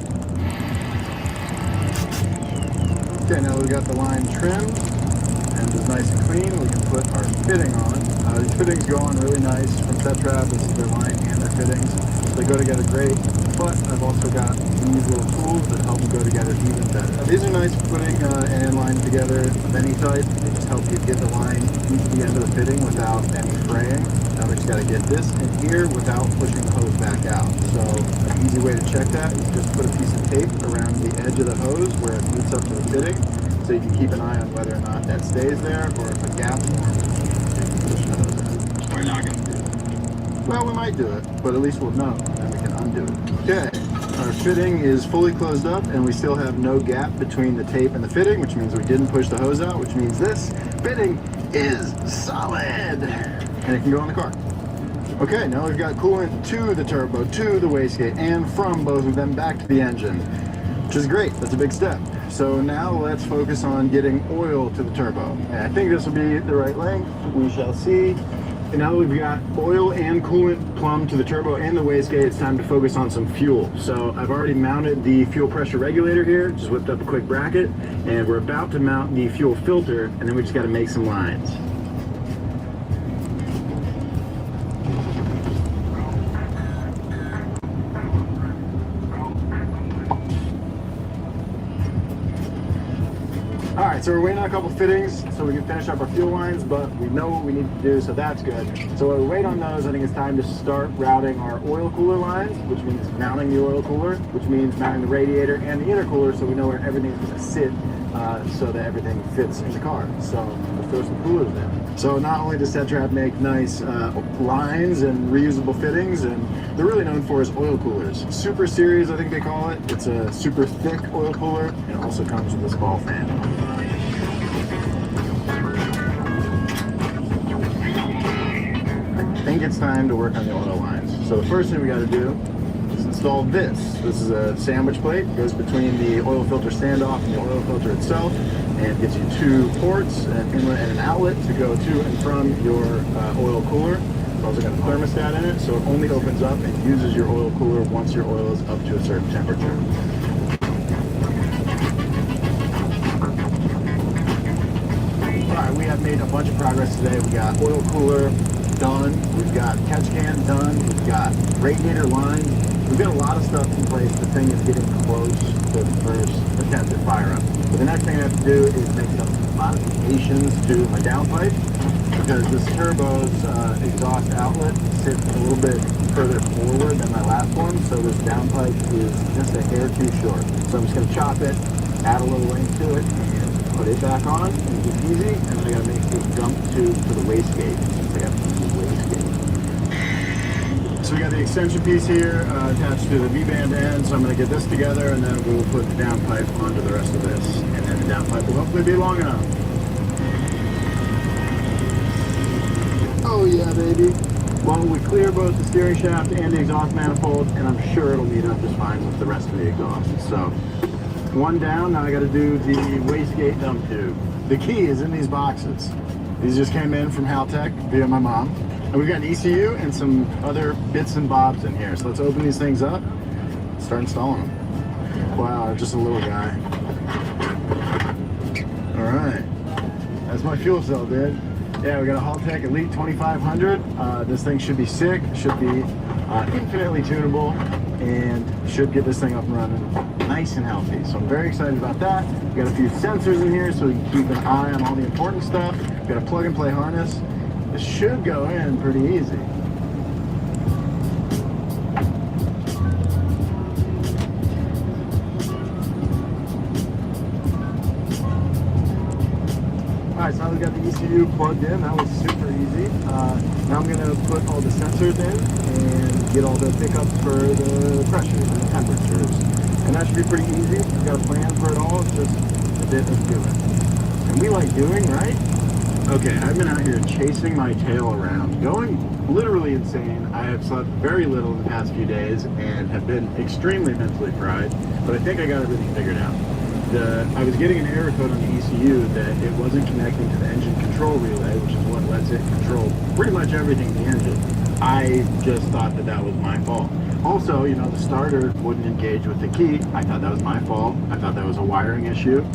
Okay, now we've got the line trimmed, and it's nice and clean. We can put our fitting on. These fittings go on really nice from Tetrap. This is their line and their fittings. They go together great, but I've also got these little tools that help them go together even better. Now, these are nice for putting an line together of any type. They just help you get the line into the end of the fitting without any fraying. Now we just got to get this in here without pushing the hose back out. So an easy way to check that is just put a piece of tape around the edge of the hose where it meets up to the fitting, so you can keep an eye on whether or not that stays there or if a gap forms. Push the hose out. We're not going to do it. Well, we might do it, but at least we'll know, and we can undo it. Okay, our fitting is fully closed up, and we still have no gap between the tape and the fitting, which means we didn't push the hose out, which means this fitting is solid, and it can go in the car. Okay, now we've got coolant to the turbo, to the wastegate, and from both of them back to the engine, which is great. That's a big step. So now let's focus on getting oil to the turbo. And I think this will be the right length. We shall see. And now we've got oil and coolant plumbed to the turbo and the wastegate, it's time to focus on some fuel. So I've already mounted the fuel pressure regulator here, just whipped up a quick bracket, and we're about to mount the fuel filter, and then we just got to make some lines. Alright, so we're waiting on a couple fittings so we can finish up our fuel lines, but we know what we need to do, so that's good. So while we wait on those, I think it's time to start routing our oil cooler lines, which means mounting the oil cooler, which means mounting the radiator and the intercooler so we know where everything's going to sit so that everything fits in the car. So let's throw some coolers in. So not only does Tetrap make nice lines and reusable fittings, and they're really known for is oil coolers. Supra series, I think they call it. It's a super thick oil cooler, and it also comes with this ball fan. I think it's time to work on the oil lines. So the first thing we got to do is install this. This is a sandwich plate. It goes between the oil filter standoff and the oil filter itself, and gives you two ports, an inlet and an outlet to go to and from your oil cooler. It's also got a thermostat in it, so it only opens up and uses your oil cooler once your oil is up to a certain temperature. Alright, we have made a bunch of progress today. We got oil cooler done, we've got catch can done, we've got radiator lines, we've got a lot of stuff in place. The thing is getting close to the first attempt at fire up. But the next thing I have to do is make some modifications to my downpipe, because this turbo's exhaust outlet sits a little bit further forward than my last one, so so this downpipe is just a hair too short. So I'm just going to chop it, add a little length to it, and put it back on. It's easy, and then I got to make this dump tube for the wastegate. So I got to use the wastegate. So we got the extension piece here attached to the V-band end, so I'm going to get this together, and then we'll put the downpipe onto the rest of this. And then the downpipe will hopefully be long enough. Oh yeah, baby. Well, we clear both the steering shaft and the exhaust manifold, and I'm sure it'll meet up just fine with the rest of the exhaust. So, one down, now I got to do the wastegate dump tube. The key is in these boxes. These just came in from Haltech via my mom. And we've got an ECU and some other bits and bobs in here. So let's open these things up and start installing them. Wow, just a little guy. All right, that's my fuel cell, dude. Yeah, we got a Haltech Elite 2500. This thing should be sick, should be infinitely tunable, and should get this thing up and running nice and healthy. So I'm very excited about that. We got a few sensors in here so we can keep an eye on all the important stuff. We got a plug and play harness. This should go in pretty easy. Alright, so now we've got the ECU plugged in. That was super easy. Now I'm going to put all the sensors in and get all the pickups for the pressures and the temperatures. And that should be pretty easy. We've got a plan for it all. It's just a bit of doing. And we like doing, right? Okay, I've been out here chasing my tail around, going literally insane. I have slept very little in the past few days and have been extremely mentally fried, but I think I got everything figured out. I was getting an error code on the ECU that it wasn't connecting to the engine control relay, which is what lets it control pretty much everything in the engine. I just thought that that was my fault. Also, you know, the starter wouldn't engage with the key. I thought that was my fault. I thought that was a wiring issue.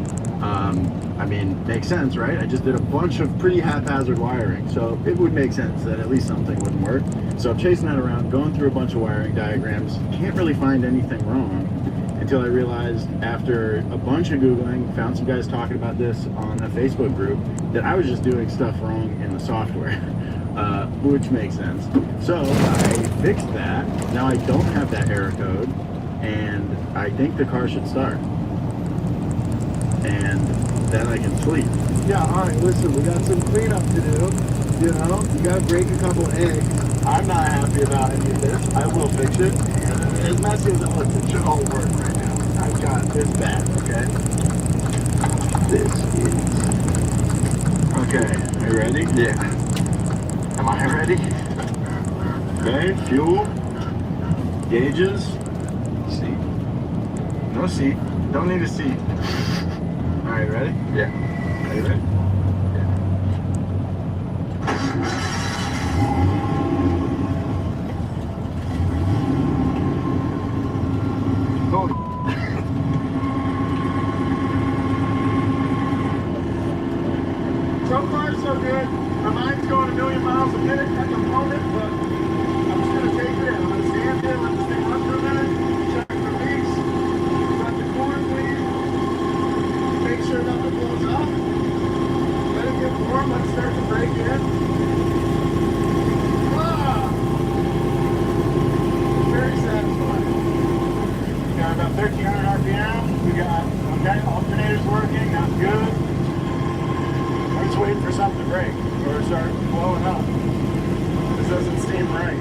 I mean, makes sense, right? I just did a bunch of pretty haphazard wiring, so it would make sense that at least something wouldn't work. So I'm chasing that around, going through a bunch of wiring diagrams, can't really find anything wrong until I realized after a bunch of Googling, found some guys talking about this on a Facebook group, that I was just doing stuff wrong in the software, which makes sense. So I fixed that. Now I don't have that error code, and I think the car should start. And then I can sleep. Yeah, alright, listen, we got some cleanup to do. You know, you gotta break a couple eggs. I'm not happy about any of this. I will fix it. And as messy as it looks, it should all work right now. I've got this bad, okay? This is... Okay, are you ready? Yeah. Am I ready? Okay, fuel. Gauges. Seat. No seat. Don't need a seat. Are you ready? Yeah. Are you ready? Yeah. Holy. So far, so good. My mind's going a million miles a minute at the moment, but I'm just going to take it in. I'm going to stand there, let this thing run for a minute, check for leaks, let the coolant bleed. Make sure nothing blows up. Let it get warm. Let's start to break in. Ah! Very satisfying. We got about 1,300 RPM. We got, okay, alternators working. That's good. I'm just waiting for something to break or start blowing up. This doesn't seem right.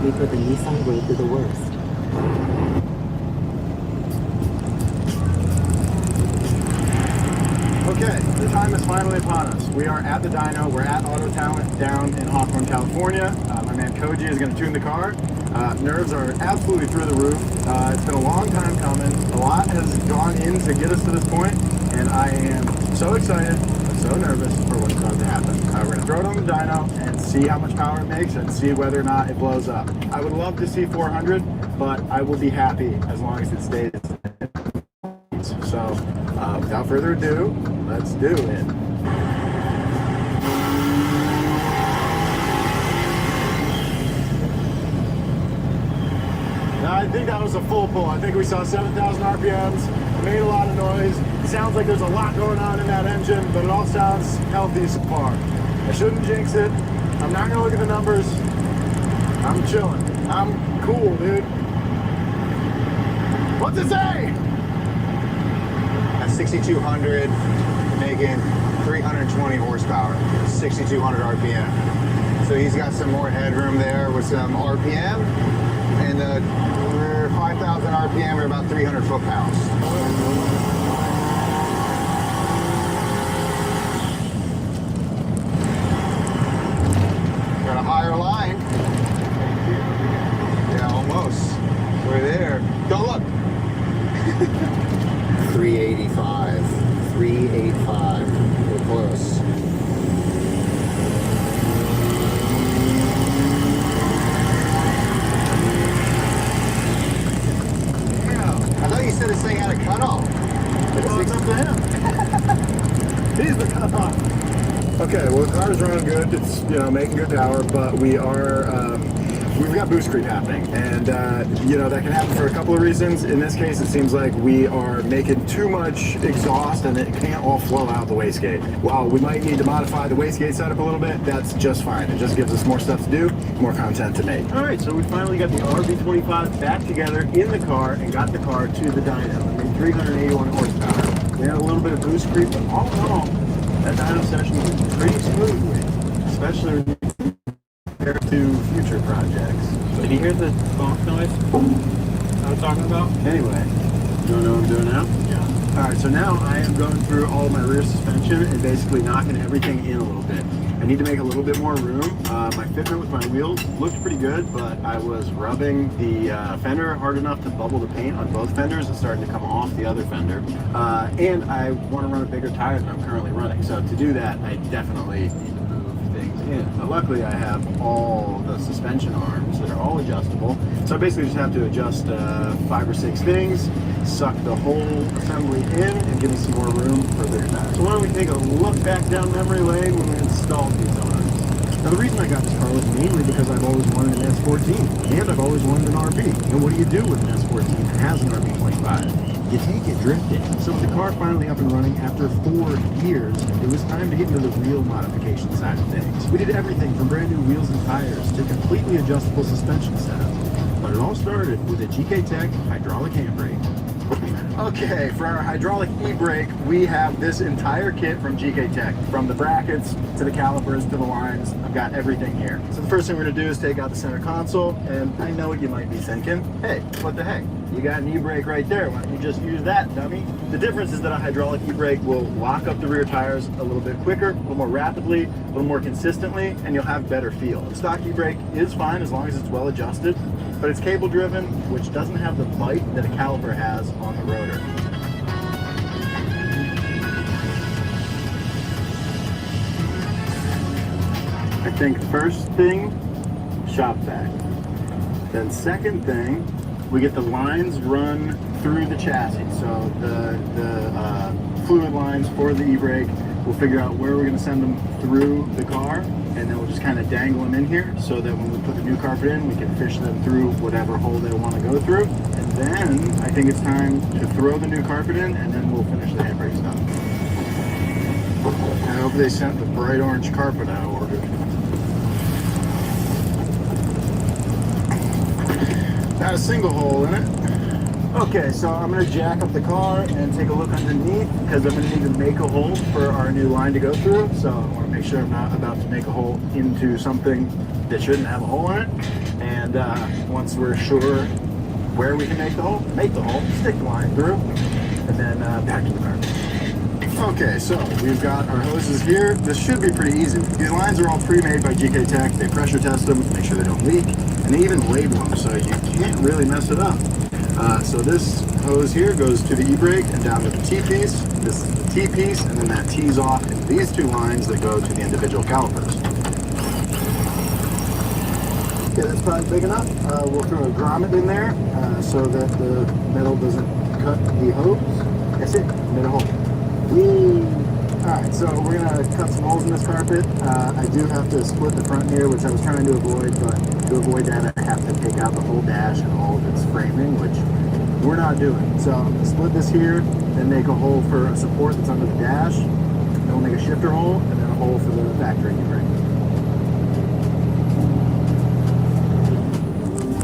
We put the Nissan way through the worst. Okay, the time is finally upon us. We are at the dyno. We're at Auto Talent down in Hawthorne, California. My man Koji is going to tune the car. Nerves are absolutely through the roof. It's been a long time coming. A lot has gone in to get us to this point, and I am so excited, so nervous for what's about to happen. We're going to throw it on the dyno and see how much power it makes and see whether or not it blows up. I would love to see 400, but I will be happy as long as it stays. So, without further ado, let's do it. I think that was a full pull. I think we saw 7,000 RPMs, made a lot of noise. It sounds like there's a lot going on in that engine, but it all sounds healthy so far. I shouldn't jinx it. I'm not gonna look at the numbers. I'm chilling. I'm cool, dude. What's it say? At 6,200, making 320 horsepower, 6,200 RPM. So he's got some more headroom there with some RPM, and the 5,000 RPM are about 300 foot-pounds. Got a higher line. Yeah, almost. We're there. Don't look. 385. 385. We're close. I thought you said this thing had a cutoff. Well, it's up to him. He's the cutoff. Okay, well the car's running good. It's, you know, making good power, but we are, we've got boost creep happening. And, you know, that can happen for a couple of reasons. In this case, it seems like we are making too much exhaust and it can't all flow out the wastegate. While we might need to modify the wastegate setup a little bit, that's just fine. It just gives us more stuff to do, more content to make. All right, so we finally got the RB25 back together in the car and got the car to the dyno. I mean, 381 horsepower. We had a little bit of boost creep, but all in all, that dyno session was pretty smoothly, especially compared to future projects. Did you hear the bonk noise I was talking about? Anyway, you wanna know what I'm doing now? Yeah. Alright, so now I am going through all my rear suspension and basically knocking everything in a little bit. I need to make a little bit more room. My fitment with my wheels looked pretty good, but I was rubbing the fender hard enough to bubble the paint on both fenders. It's starting to come off the other fender. And I want to run a bigger tire than I'm currently running. So to do that, I definitely need to move things in. But luckily, I have all the suspension arms that are all adjustable. So I basically just have to adjust 5 or 6 things, suck the whole assembly in, and give me some more room for bigger tires. So why don't we take a look back down memory lane when we installed these arms. Now the reason I got this car was mainly because I've always wanted an S14, and I've always wanted an RB. And what do you do with an S14 that has an RB25? You take it drifting. So with the car finally up and running after 4 years, it was time to get into the real modification side of things. We did everything from brand new wheels and tires to completely adjustable suspension setup. But it all started with a GK Tech hydraulic handbrake. Okay, for our hydraulic e-brake, we have this entire kit from GK Tech. From the brackets, to the calipers, to the lines, I've got everything here. So the first thing we're gonna do is take out the center console, and I know what you might be thinking. Hey, what the heck? You got an e-brake right there, why don't you just use that, dummy? The difference is that a hydraulic e-brake will lock up the rear tires a little bit quicker, a little more rapidly, a little more consistently, and you'll have better feel. The stock e-brake is fine as long as it's well adjusted, but it's cable driven, which doesn't have the bite that a caliper has on the rotor. I think first thing, shop vac. Then second thing, we get the lines run through the chassis. So the fluid lines for the e-brake, we'll figure out where we're gonna send them through the car, and then we'll just kind of dangle them in here so that when we put the new carpet in, we can fish them through whatever hole they want to go through. And then I think it's time to throw the new carpet in, and then we'll finish the handbrake stuff. I hope they sent the bright orange carpet I ordered. Not a single hole in it. Okay, so I'm going to jack up the car and take a look underneath because I'm going to need to make a hole for our new line to go through. So I want to make sure I'm not about to make a hole into something that shouldn't have a hole in it. And once we're sure where we can make the hole, stick the line through, and then back to the car. Okay, so we've got our hoses here. This should be pretty easy. These lines are all pre-made by GK Tech. They pressure test them, make sure they don't leak, and they even label them so you can't really mess it up. So this hose here goes to the e-brake and down to the T-piece. This is the T-piece, and then that tees off into these 2 lines that go to the individual calipers. Okay, that's probably big enough. We'll throw a grommet in there so that the metal doesn't cut the hose. That's it, made a hole. Whee! Alright, so we're gonna cut some holes in this carpet. I do have to split the front here, which I was trying to avoid, but to avoid that I have to take out the whole dash and all of its framing, which we're not doing. So I'm gonna split this here, then make a hole for a support that's under the dash, then we'll make a shifter hole, and then a hole for the factory ring.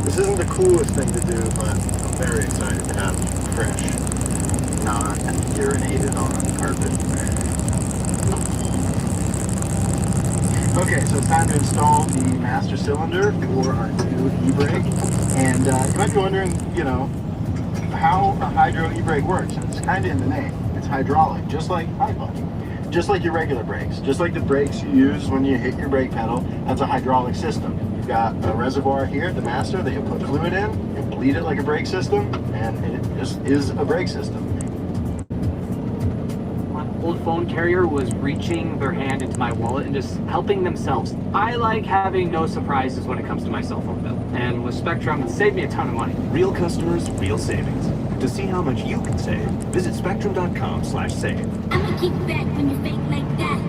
This isn't the coolest thing to do, but I'm very excited to have fresh, not urinated on carpet. Okay, so it's time to install the master cylinder for our new e-brake. And you might be wondering, you know, how a hydro e-brake works. And it's kind of in the name. It's hydraulic, just like just like your regular brakes. Just like the brakes you use when you hit your brake pedal, that's a hydraulic system. You've got a reservoir here, the master, that you put fluid in, you bleed it like a brake system, and it just is a brake system. Old phone carrier was reaching their hand into my wallet and just helping themselves. I like having no surprises when it comes to my cell phone bill. And with Spectrum, it saved me a ton of money. Real customers, real savings. To see how much you can save, visit spectrum.com/save. I'ma keep back when you fake like that.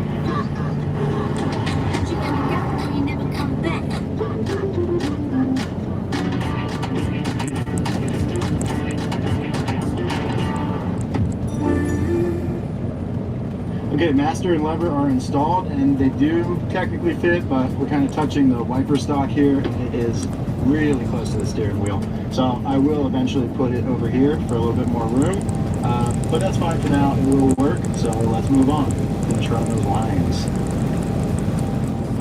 You never got when you never come back. Okay, master and lever are installed, and they do technically fit, but we're kind of touching the wiper stock here. It is really close to the steering wheel. So I will eventually put it over here for a little bit more room, but that's fine for now. It will work, so let's move on. Finish running those lines.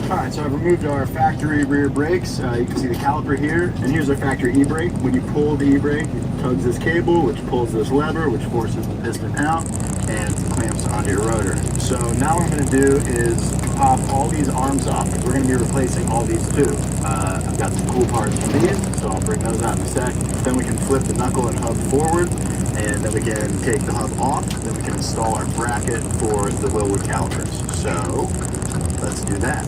Alright, so I've removed our factory rear brakes. You can see the caliper here, and here's our factory e-brake. When you pull the e-brake, it tugs this cable, which pulls this lever, which forces the piston out, and clamps onto your rotor. So now what I'm going to do is pop all these arms off. We're going to be replacing all these too. I've got some cool parts for these, so I'll bring those out in a sec. Then we can flip the knuckle and hub forward, and then we can take the hub off. Then we can install our bracket for the Wilwood calipers. So let's do that.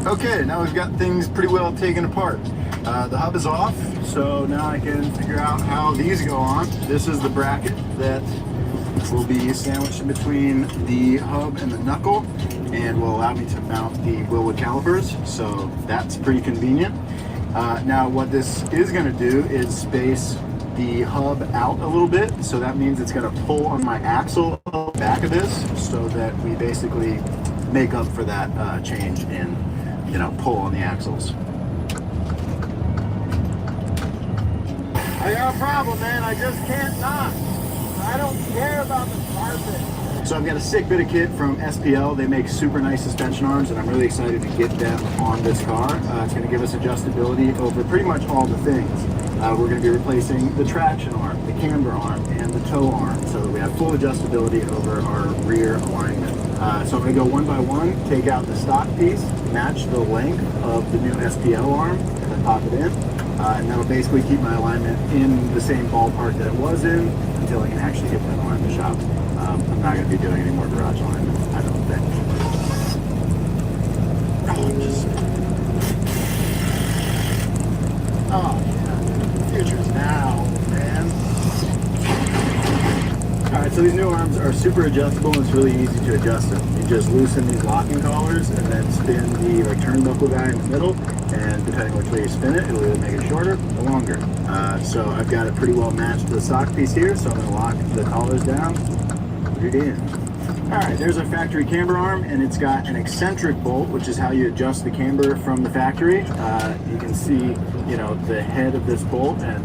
Okay, now we've got things pretty well taken apart. The hub is off, so now I can figure out how these go on. This is the bracket that will be sandwiched in between the hub and the knuckle and will allow me to mount the Wilwood calipers, so that's pretty convenient. Now what this is going to do is space the hub out a little bit, so that means it's going to pull on my axle back of this, so that we basically make up for that change in, you know, pull on the axles. I got a problem, man. I just can't not. I don't care about the carpet. So I've got a sick bit of kit from SPL. They make super nice suspension arms, and I'm really excited to get them on this car. It's going to give us adjustability over pretty much all the things. We're going to be replacing the traction arm, the camber arm, and the tow arm, so that we have full adjustability over our rear alignment. So I'm going to go one by one, take out the stock piece, match the length of the new SPL arm, and then pop it in. And that'll basically keep my alignment in the same ballpark that it was in until I can actually get that alarm in the shop. I'm not going to be doing any more garage alignment, I don't think. Oh, yeah. Future's now, man. Alright, so these new arms are super adjustable, and it's really easy to adjust them. You just loosen these locking collars and then spin the turnbuckle guy in the middle, and depending which way you spin it, it'll either make it shorter or longer. So I've got it pretty well matched to the stock piece here, so I'm going to lock the collars down, put it in. Alright, there's our factory camber arm, and it's got an eccentric bolt, which is how you adjust the camber from the factory. You can see, you know, the head of this bolt and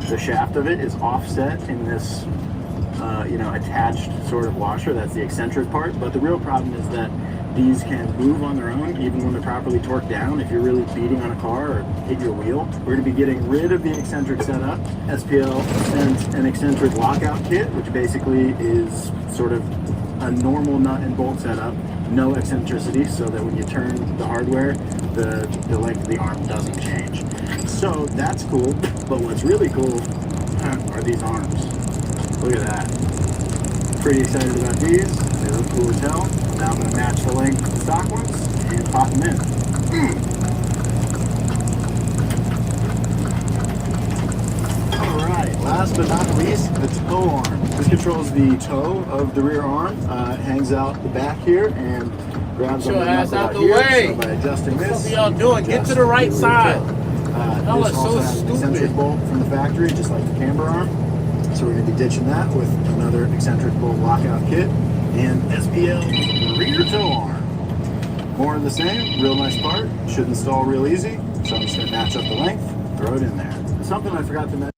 the shaft of it is offset in this you know, attached sort of washer. That's the eccentric part, but the real problem is that these can move on their own even when they're properly torqued down. If you're really beating on a car or hit your wheel, we're going to be getting rid of the eccentric setup. SPL sent an eccentric lockout kit, which basically is sort of a normal nut and bolt setup, no eccentricity, so that when you turn the hardware, the length of the arm doesn't change. So that's cool, but what's really cool are these arms. Look at that. Pretty excited about these. They look cool as hell. Now I'm going to match the length of the stock ones and pop them in. but not least, the tow arm. This controls the toe of the rear arm. It hangs out the back here and grabs on the knuckle out here. So by adjusting this, what y'all doing? Get to the right side. Y'all this are also so has an eccentric stupid. bolt from the factory, just like the camber arm. So we're going to be ditching that with another eccentric bolt lockout kit and SPL rear tow arm. More of the same, real nice part. Should install real easy. So I'm just going to match up the length, throw it in there. Something I forgot to mention.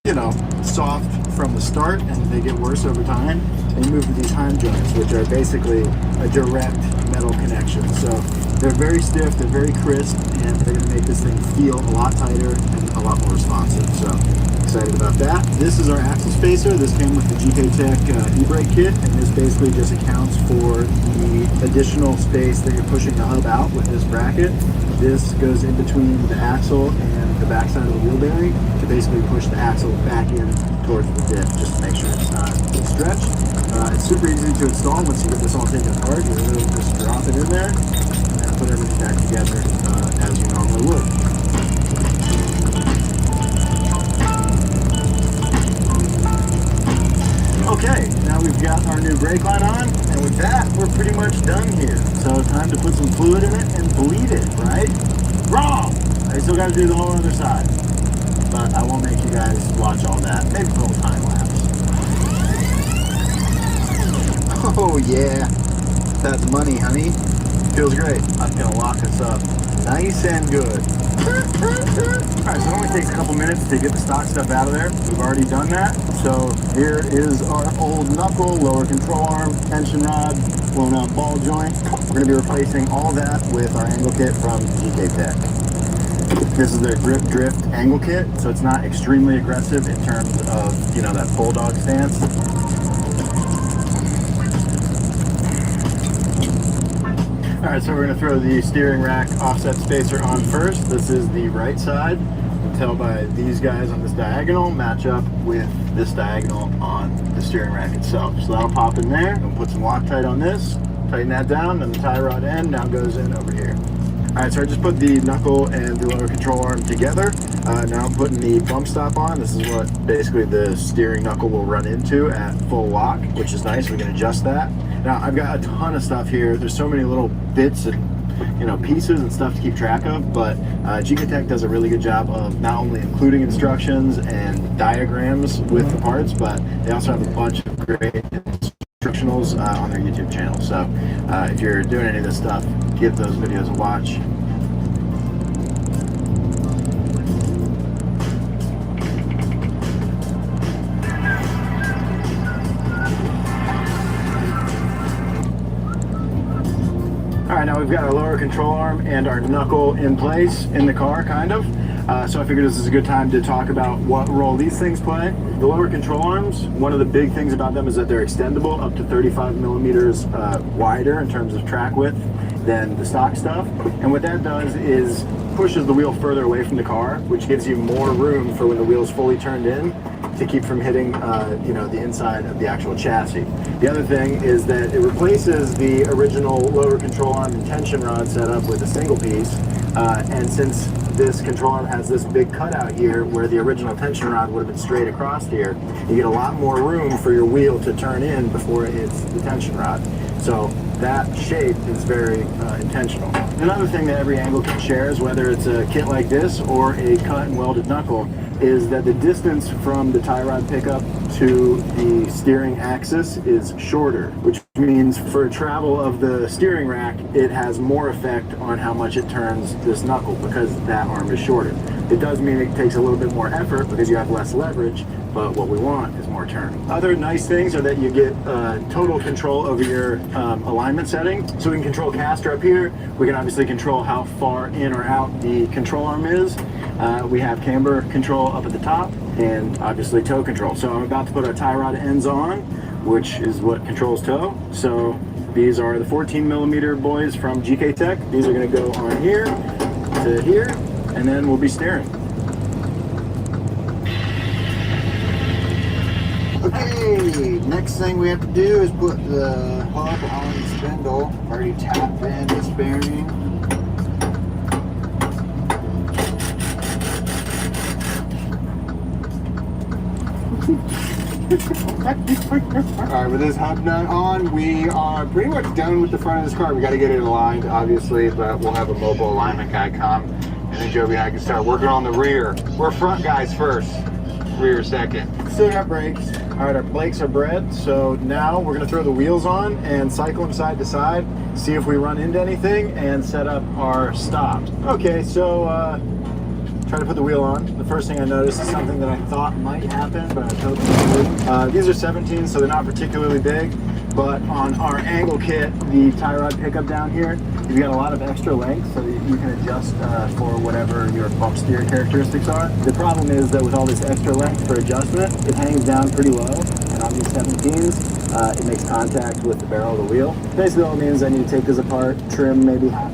You know, soft from the start and they get worse over time. And you move to these heim joints, which are basically a direct metal connection. So they're very stiff, they're very crisp, and they're going to make this thing feel a lot tighter and a lot more responsive. So excited about that. This is our axle spacer. This came with the GK Tech e-brake kit, and this basically just accounts for the additional space that you're pushing the hub out with this bracket. This goes in between the axle and the backside of the wheel bearing to basically push the axle back in towards the diff, just to make sure it's not stretched. It's super easy to install once you get this all taken apart. You literally just drop it in there and put everything back together as you normally would. Okay, now we've got our new brake line on, and with that, we're pretty much done here. So time to put some fluid in it and bleed it, right? Wrong! I still got to do the whole other side. But I won't make you guys watch all that. Maybe a little time lapse. Oh yeah, that's money, honey. Feels great. I'm gonna lock this up nice and good. Alright, so it only takes a couple minutes to get the stock stuff out of there. We've already done that. So here is our old knuckle, lower control arm, tension rod, blown out ball joint. We're gonna be replacing all that with our angle kit from GK Tech. This is their grip drift angle kit, so it's not extremely aggressive in terms of, you know, that bulldog stance. Alright, so we're going to throw the steering rack offset spacer on first. This is the right side. You can tell by these guys on this diagonal match up with this diagonal on the steering rack itself. So that'll pop in there. We'll put some Loctite on this, tighten that down, and the tie rod end now goes in over here. Alright, so I just put the knuckle and the lower control arm together. Now I'm putting the bump stop on. This is what basically the steering knuckle will run into at full lock, which is nice. We can adjust that. Now I've got a ton of stuff here. There's so many little bits and you know, pieces and stuff to keep track of, but GK Tech does a really good job of not only including instructions and diagrams with the parts, but they also have a bunch of great instructionals on their YouTube channel. So if you're doing any of this stuff, give those videos a watch. Alright, now we've got our lower control arm and our knuckle in place in the car, kind of. So I figured this is a good time to talk about what role these things play. The lower control arms, one of the big things about them is that they're extendable up to 35 millimeters wider in terms of track width than the stock stuff. And what that does is pushes the wheel further away from the car, which gives you more room for when the wheel's fully turned in to keep from hitting you know, the inside of the actual chassis. The other thing is that it replaces the original lower control arm and tension rod setup with a single piece. And since this control arm has this big cutout here where the original tension rod would have been straight across here, you get a lot more room for your wheel to turn in before it hits the tension rod. So that shape is very intentional. Another thing that every angle kit shares, whether it's a kit like this or a cut and welded knuckle, is that the distance from the tie rod pickup to the steering axis is shorter, which means for travel of the steering rack, it has more effect on how much it turns this knuckle because that arm is shorter. It does mean it takes a little bit more effort because you have less leverage, but what we want is more turn. Other nice things are that you get total control over your alignment setting. So we can control caster up here. We can obviously control how far in or out the control arm is. We have camber control up at the top and obviously toe control. So I'm about to put our tie rod ends on, which is what controls toe. So these are the 14 millimeter boys from GK Tech. These are going to go on here to here, and then we'll be steering. Okay, next thing we have to do is put the hub on the spindle. Already tapped in this bearing. Alright, with this hub nut on, we are pretty much done with the front of this car. We got to get it aligned, obviously, but we'll have a mobile alignment guy come, and then Joby and I can start working on the rear. We're front guys first, rear second. Still got brakes. Alright, our brakes are bred, so now we're going to throw the wheels on and cycle them side to side, see if we run into anything, and set up our stops. Okay, so try to put the wheel on. The first thing I noticed is something that I thought might happen, but I hope it wouldn't. These are 17, so they're not particularly big, but on our angle kit, the tie rod pickup down here, you've got a lot of extra length so that you can adjust for whatever your bump steer characteristics are. The problem is that with all this extra length for adjustment, it hangs down pretty low, and on these 17s, it makes contact with the barrel of the wheel. Basically all it means I need to take this apart, trim maybe half,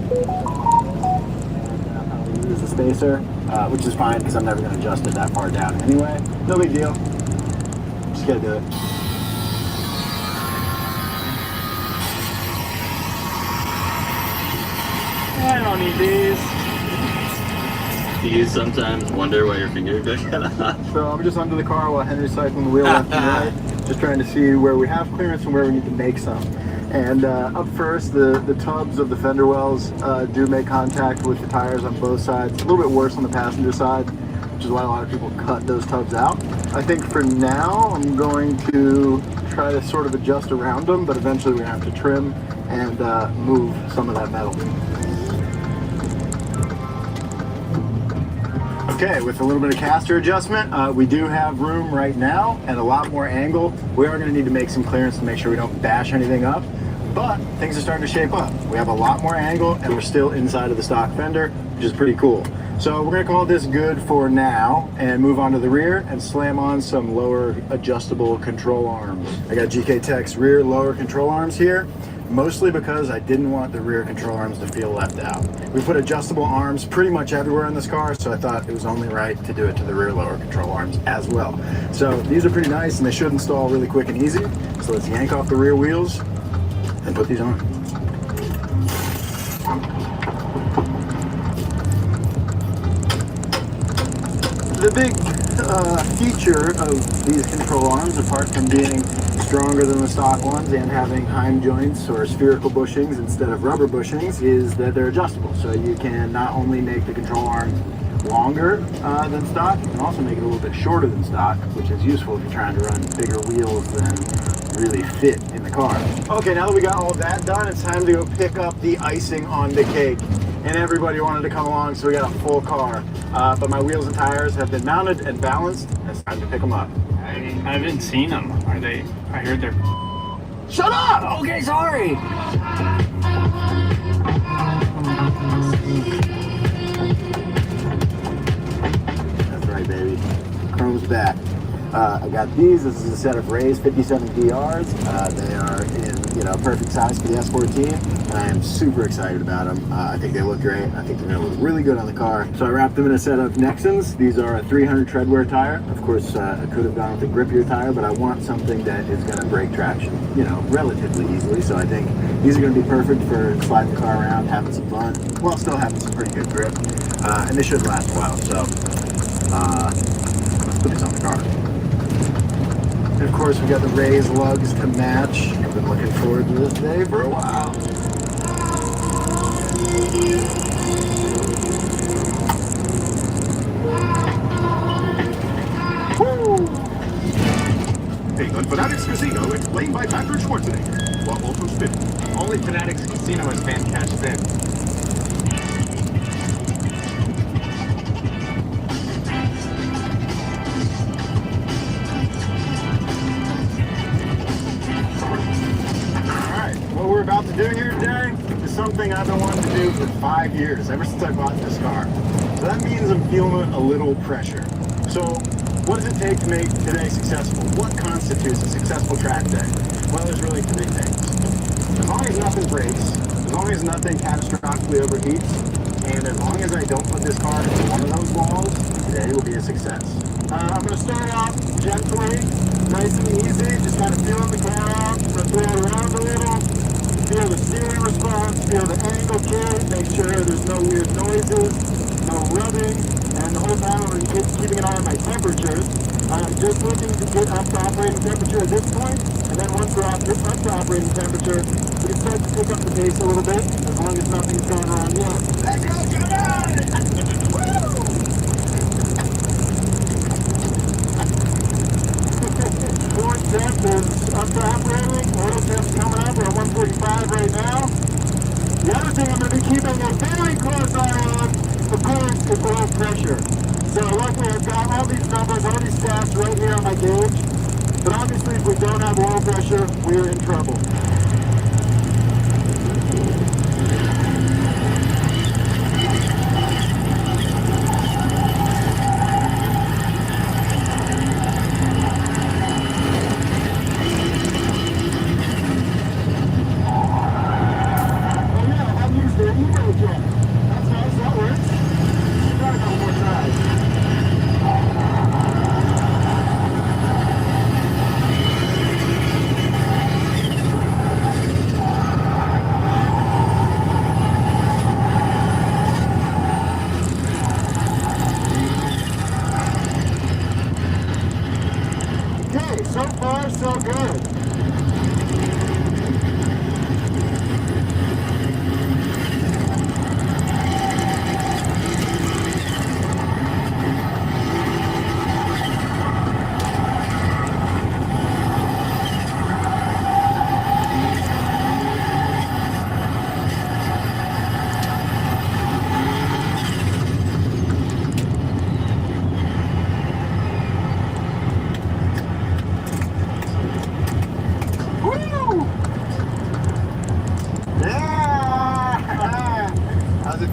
use the spacer, which is fine because I'm never going to adjust it that far down anyway. No big deal. Just gotta do it. I don't need these. Do you sometimes wonder why your fingers get cut off? So I'm just under the car while Henry's cycling the wheel left and right, just trying to see where we have clearance and where we need to make some. And up first, the tubs of the fender wells do make contact with the tires on both sides. A little bit worse on the passenger side, which is why a lot of people cut those tubs out. I think for now, I'm going to try to sort of adjust around them, but eventually we're going to have to trim and move some of that metal. Okay, with a little bit of caster adjustment, we do have room right now and a lot more angle. We are going to need to make some clearance to make sure we don't bash anything up, but things are starting to shape up. We have a lot more angle and we're still inside of the stock fender, which is pretty cool. So we're going to call this good for now and move on to the rear and slam on some lower adjustable control arms. I got GK Tech's rear lower control arms here, mostly because I didn't want the rear control arms to feel left out. We put adjustable arms pretty much everywhere in this car, so I thought it was only right to do it to the rear lower control arms as well. So these are pretty nice and they should install really quick and easy. So let's yank off the rear wheels and put these on. The big feature of these control arms, apart from being stronger than the stock ones and having heim joints or spherical bushings instead of rubber bushings, is that they're adjustable. So you can not only make the control arm longer than stock, you can also make it a little bit shorter than stock, which is useful if you're trying to run bigger wheels than really fit in the car. Okay, now that we got all of that done, it's time to go pick up the icing on the cake. And everybody wanted to come along, so we got a full car. But my wheels and tires have been mounted and balanced, and it's time to pick them up. I haven't seen them. Are they? I heard they're. Shut up! Okay, sorry. That's right, baby. Chrome's back. I got these. This is a set of Ray's 57 DRs. They are in, perfect size for the S14, and I am super excited about them. I think they look great. I think they're going to look really good on the car. So I wrapped them in a set of Nexons. These are a 300 treadwear tire. Of course, I could have gone with a grippier tire, but I want something that is going to break traction, relatively easily. So I think these are going to be perfect for sliding the car around, having some fun, while still having some pretty good grip. And they should last a while. So let's put these on the car. And of course, we got the Ray's lugs to match. I've been looking forward to this day for a while. Woo! A Gun Fanatics Casino explained by Patrick Schwarzenegger, while also spinning. Only Fanatics Casino has fan cashed in. What we're about to do here today is something I've been wanting to do for 5 years, ever since I bought this car. So that means I'm feeling a little pressure. So what does it take to make today successful? What constitutes a successful track day? Well, there's really 3 things. As long as nothing breaks, as long as nothing catastrophically overheats, and as long as I don't put this car into one of those walls, today will be a success. I'm going to start off gently, nice and easy, just kind of feeling the car out, throw it around a little, feel the steering response, feel the angle kit, make sure there's no weird noises, no rubbing, and the whole time I'm keeping an eye on my temperatures. I'm just looking to get up to operating temperature at this point, and then once we're up to operating temperature, we can start to pick up the pace a little bit, as long as nothing's going on yet. Let's go, Fluid temp is up to operating. Oil temp's coming up. We're at 145 right now. The other thing I'm going to be keeping a very close eye on, of course, is oil pressure. So luckily I've got all these numbers, all these stats right here on my gauge. But obviously if we don't have oil pressure, we're in trouble. So far, so good.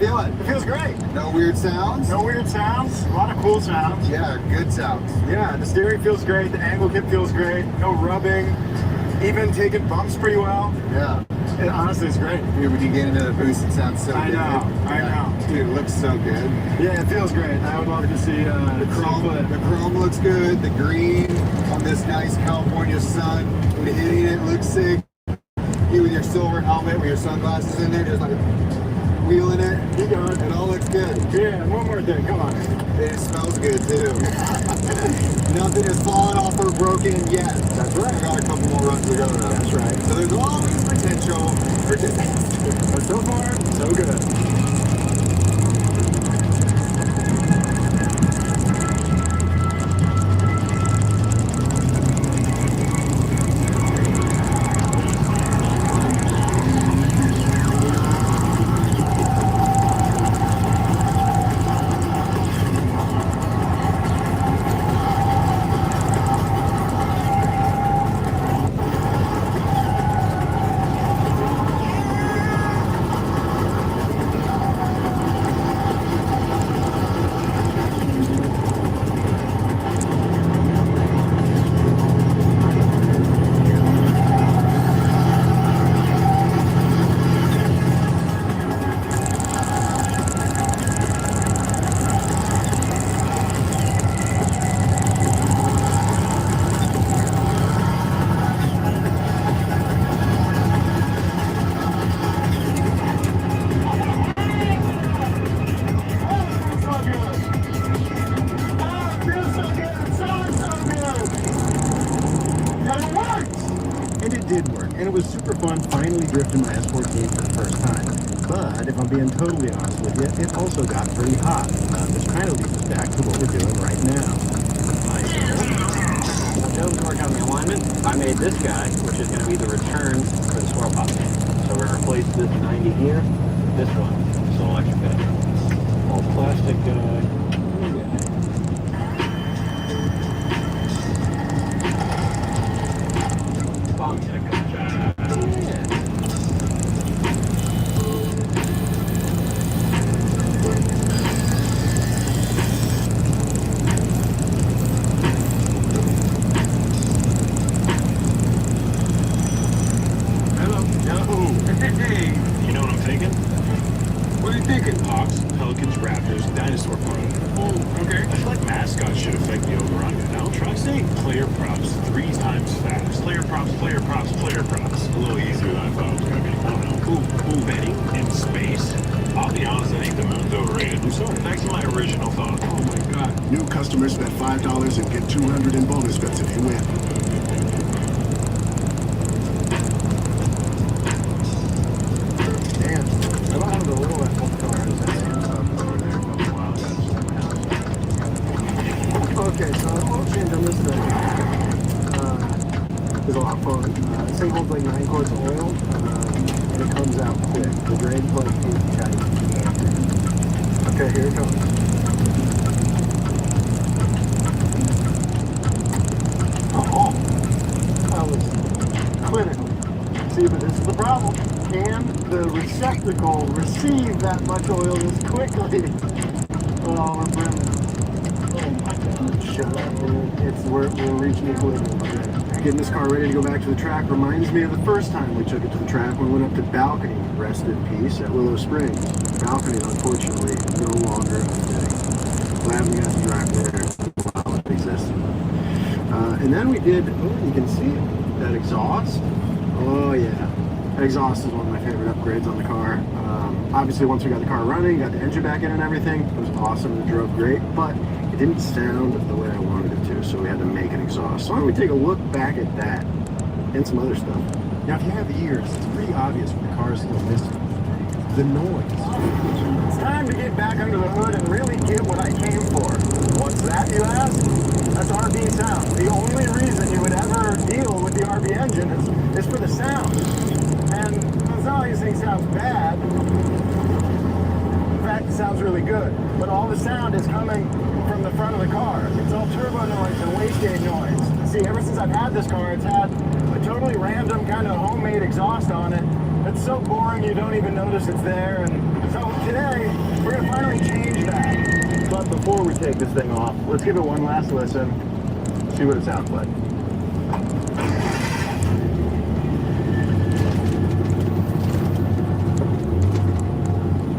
It feels great. No weird sounds? No weird sounds. A lot of cool sounds. Yeah, good sounds. Yeah, the steering feels great. The angle kit feels great. No rubbing. Even taking bumps pretty well. Yeah. Honestly, it's great. Dude, when you get into the boost, it sounds so good. I know. Dude, it looks so good. Yeah, it feels great. I would love to see the chrome looks good. The green on this nice California sun, when hitting it looks sick. You with your silver helmet with your sunglasses in there, just like feeling it? You got it. It all looks good. Yeah, one more thing. Come on. It smells good too. Nothing has fallen off or broken yet. That's right. I got a couple more runs to go though. That's right. So there's always potential for disaster. But so far, so good. Finally drifting my S14 for the first time. But if I'm being totally honest with you, it also got pretty hot. This kind of leads us back to what we're doing right now. Joe's working on the alignment. I made this guy, which is going to be the return for the swirl pop. So we're going to replace this 90 here, this one, so electric guy. Old plastic guy. New customers bet $5 and get $200 in bonus bets if you win. Damn, I don't have the little Apple cars. Okay, so the oil change on this thing is a lot of fun. This thing holds like 9 quarts of oil, and it comes out quick. The drain's like 8 tight. Okay, here it comes. Clinical. See, but this is the problem. Can the receptacle receive that much oil this quickly? Oh, we're brimming. Oh my God. Shut up, dude. We're reaching equilibrium already. Getting this car ready to go back to the track reminds me of the first time we took it to the track when we went up to Balcony, rest in peace, at Willow Springs. Balcony, unfortunately, no longer a thing. Glad we got to drive there while it existed. And then we did, oh, you can see it, that exhaust. Oh yeah, that exhaust is one of my favorite upgrades on the car. Obviously once we got the car running, got the engine back in and everything, it was awesome, it drove great, but it didn't sound the way I wanted it to, so we had to make an exhaust. So why don't we take a look back at that and some other stuff. Now if you have ears, it's pretty obvious what the car is still missing. The noise. It's time to get back under the hood and really get what I came for. What's that, you ask? That's RB sound. The only reason you would ever deal with the RB engine is for the sound. And it's not like this thing sounds bad. In fact, it sounds really good. But all the sound is coming from the front of the car. It's all turbo noise and wastegate noise. See, ever since I've had this car, it's had a totally random kind of homemade exhaust on it. It's so boring you don't even notice it's there. And so today, we're going to finally change that. But before we take this thing off, let's give it one last listen, see what it sounds like.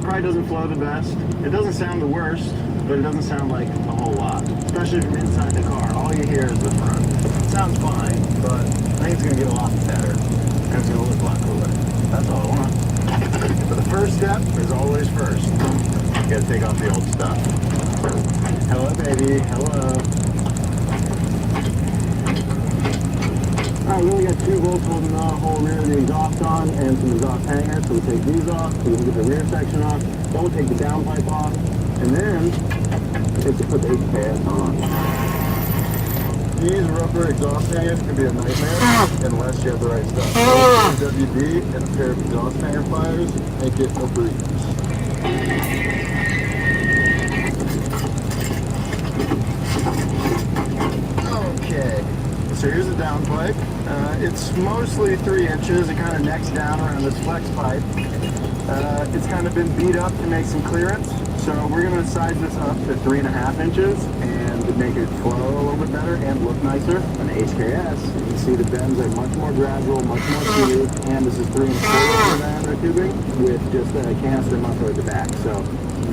Probably doesn't flow the best. It doesn't sound the worst, but it doesn't sound like a whole lot. Especially from inside the car. All you hear is the front. It sounds fine, but I think it's going to get a lot better. And it's going to look a lot cooler. That's all I want. But the first step is always first. You gotta take off the old stuff. Hello, baby. Hello. Alright, we only got 2 bolts holding the whole rear of the exhaust on and some exhaust hangers, so we'll take these off, so we can get the rear section off. Then we'll take the downpipe off, and then we'll put the HKS on. These rubber exhaust hangers can be a nightmare unless you have the right stuff. WD and a pair of exhaust hanger pliers make it a breeze. Okay, so here's the downpipe. It's mostly 3 inches. It kind of necks down around this flex pipe. It's kind of been beat up to make some clearance. So we're going to size this up to 3.5 inches and make it flow a little bit better and look nicer. On the HKS, you can see the bends are much more gradual, much more smooth, and this is 3 1/4 diameter tubing with just a canister muffler at the back. So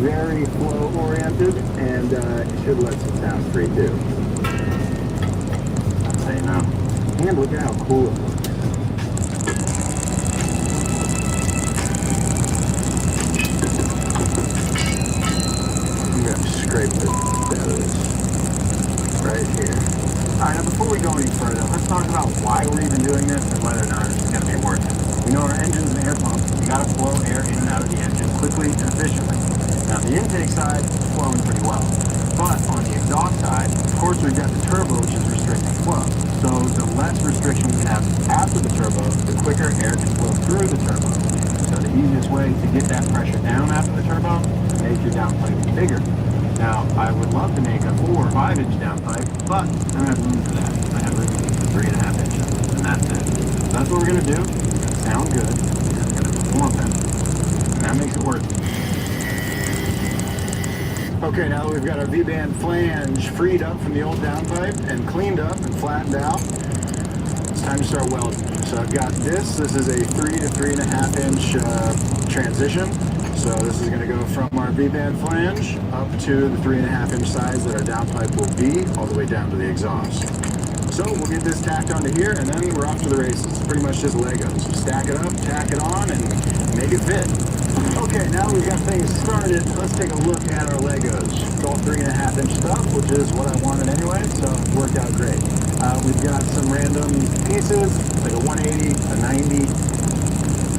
very flow oriented, and it should let some sounds free too. I'd say no. And look at how cool it looks. Scrape the feathers right here. Alright, now before we go any further, let's talk about why we're even doing this and whether or not it's going to be worth it. We know our engine's an air pump. You got to flow air in and out of the engine quickly and efficiently. Now the intake side is flowing pretty well. But on the exhaust side, of course we've got the turbo, which is restricting flow. So the less restriction we can have after the turbo, the quicker air can flow through the turbo. So the easiest way to get that pressure down after the turbo is to make your downpipe bigger. Now, I would love to make a 4 or 5 inch downpipe, but I don't have room for that. I have room for 3.5 inches, and that's it. So that's what we're going to do. It's going to sound good, and it's going to perform better. And that makes it worth it. Okay, now that we've got our V-band flange freed up from the old downpipe and cleaned up and flattened out, it's time to start welding. So I've got this. This is a 3 to 3.5 inch transition. So this is going to go from our V-band flange up to the 3.5 inch size that our downpipe will be, all the way down to the exhaust. So we'll get this tacked onto here, and then we're off to the races. It's pretty much just Legos. Stack it up, tack it on, and make it fit. Okay, now we've got things started. Let's take a look at our Legos. It's all 3.5 inch stuff, which is what I wanted anyway, so it worked out great. We've got some random pieces, like a 180, a 90,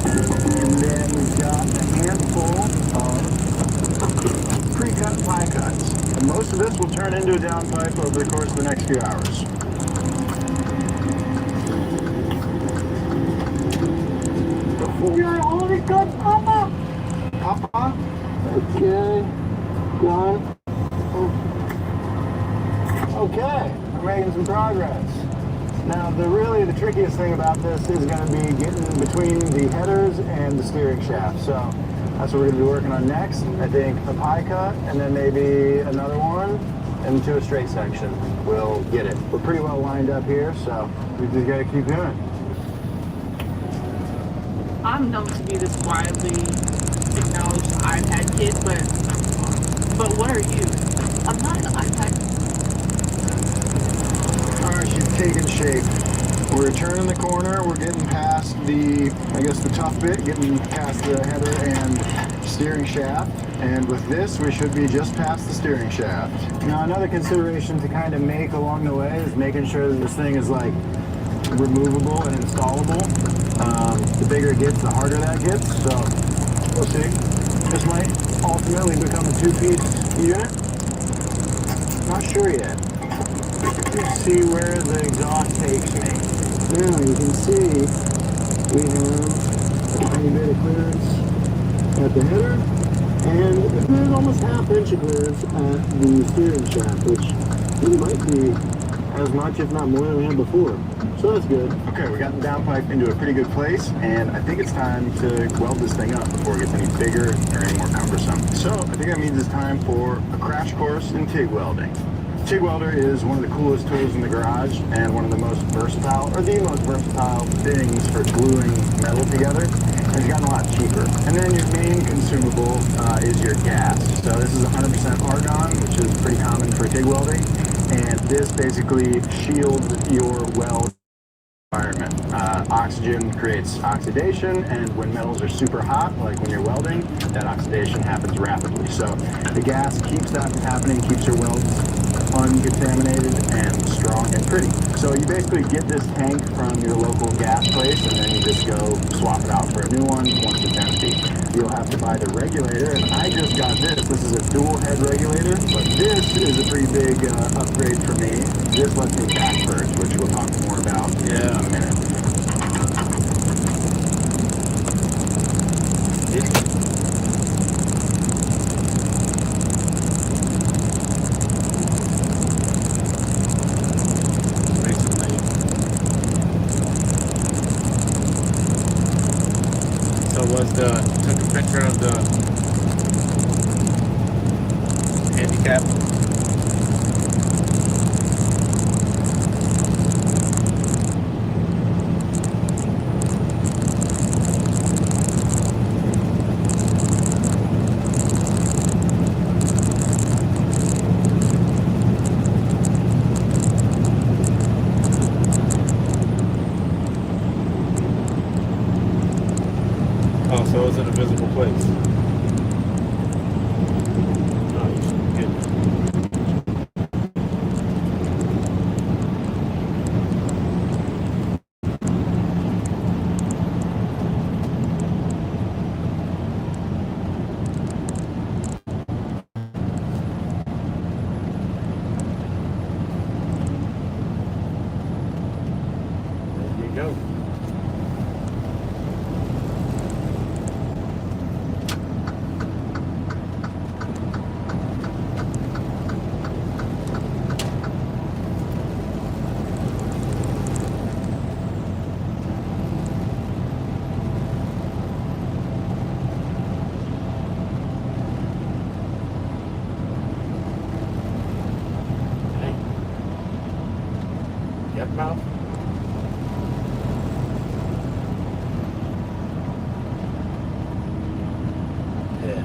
and then we've got a handful of pre-cut pie cuts. And most of this will turn into a downpipe over the course of the next few hours. You're only good, Papa! Papa? Okay. Done. Okay, we're making some progress. Now, the trickiest thing about this is going to be getting between the headers and the steering shaft. So that's what we're going to be working on next. I think a pie cut, and then maybe another one into a straight section. We'll get it. We're pretty well lined up here, so we just got to keep doing it. I'm known to be this widely acknowledged iPad kid, but what are you? I'm not an iPad. Alright, she's taking shape. We're turning the corner, we're getting past the tough bit, getting past the header and steering shaft. And with this, we should be just past the steering shaft. Now, another consideration to kind of make along the way is making sure that this thing is like removable and installable. The bigger it gets, the harder that gets, so we'll see. This might ultimately become a 2-piece unit. Not sure yet. Let's see where the exhaust takes me. Now you can see we have a tiny bit of clearance at the header, and there's almost ½ inch of clearance at the steering shaft, which really might be as much, if not more, than we had before. So that's good. Okay, we got the downpipe into a pretty good place, and I think it's time to weld this thing up before it gets any bigger or any more cumbersome. So I think that means it's time for a crash course in TIG welding. TIG welder is one of the coolest tools in the garage and one of the most versatile, or the most versatile things for gluing metal together. And it's gotten a lot cheaper. And then your main consumable is your gas. So this is 100% argon, which is pretty common for TIG welding. And this basically shields your weld environment. Oxygen creates oxidation, and when metals are super hot, like when you're welding, that oxidation happens rapidly. So the gas keeps that from happening, keeps your welds uncontaminated and strong and pretty. So you basically get this tank from your local gas place, and then you just go swap it out for a new one once it's empty. You'll have to buy the regulator, and I just got this. This is a dual head regulator, but this is a pretty big upgrade for me. This lets me back purge, which we'll talk more about in a minute. Took a picture of the handicap. Oh, so it's in a visible place. Nice. Good. There you go. Yep, mouth. Yeah.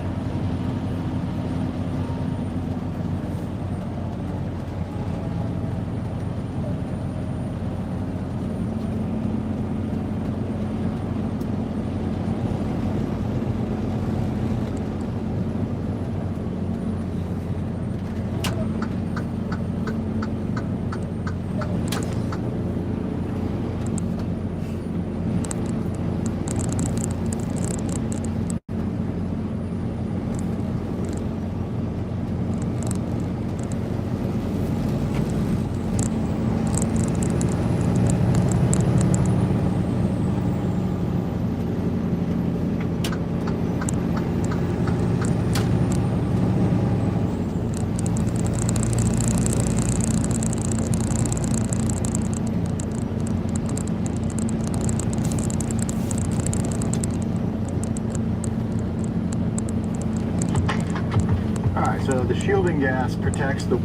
Alright, so the shielding gas protects the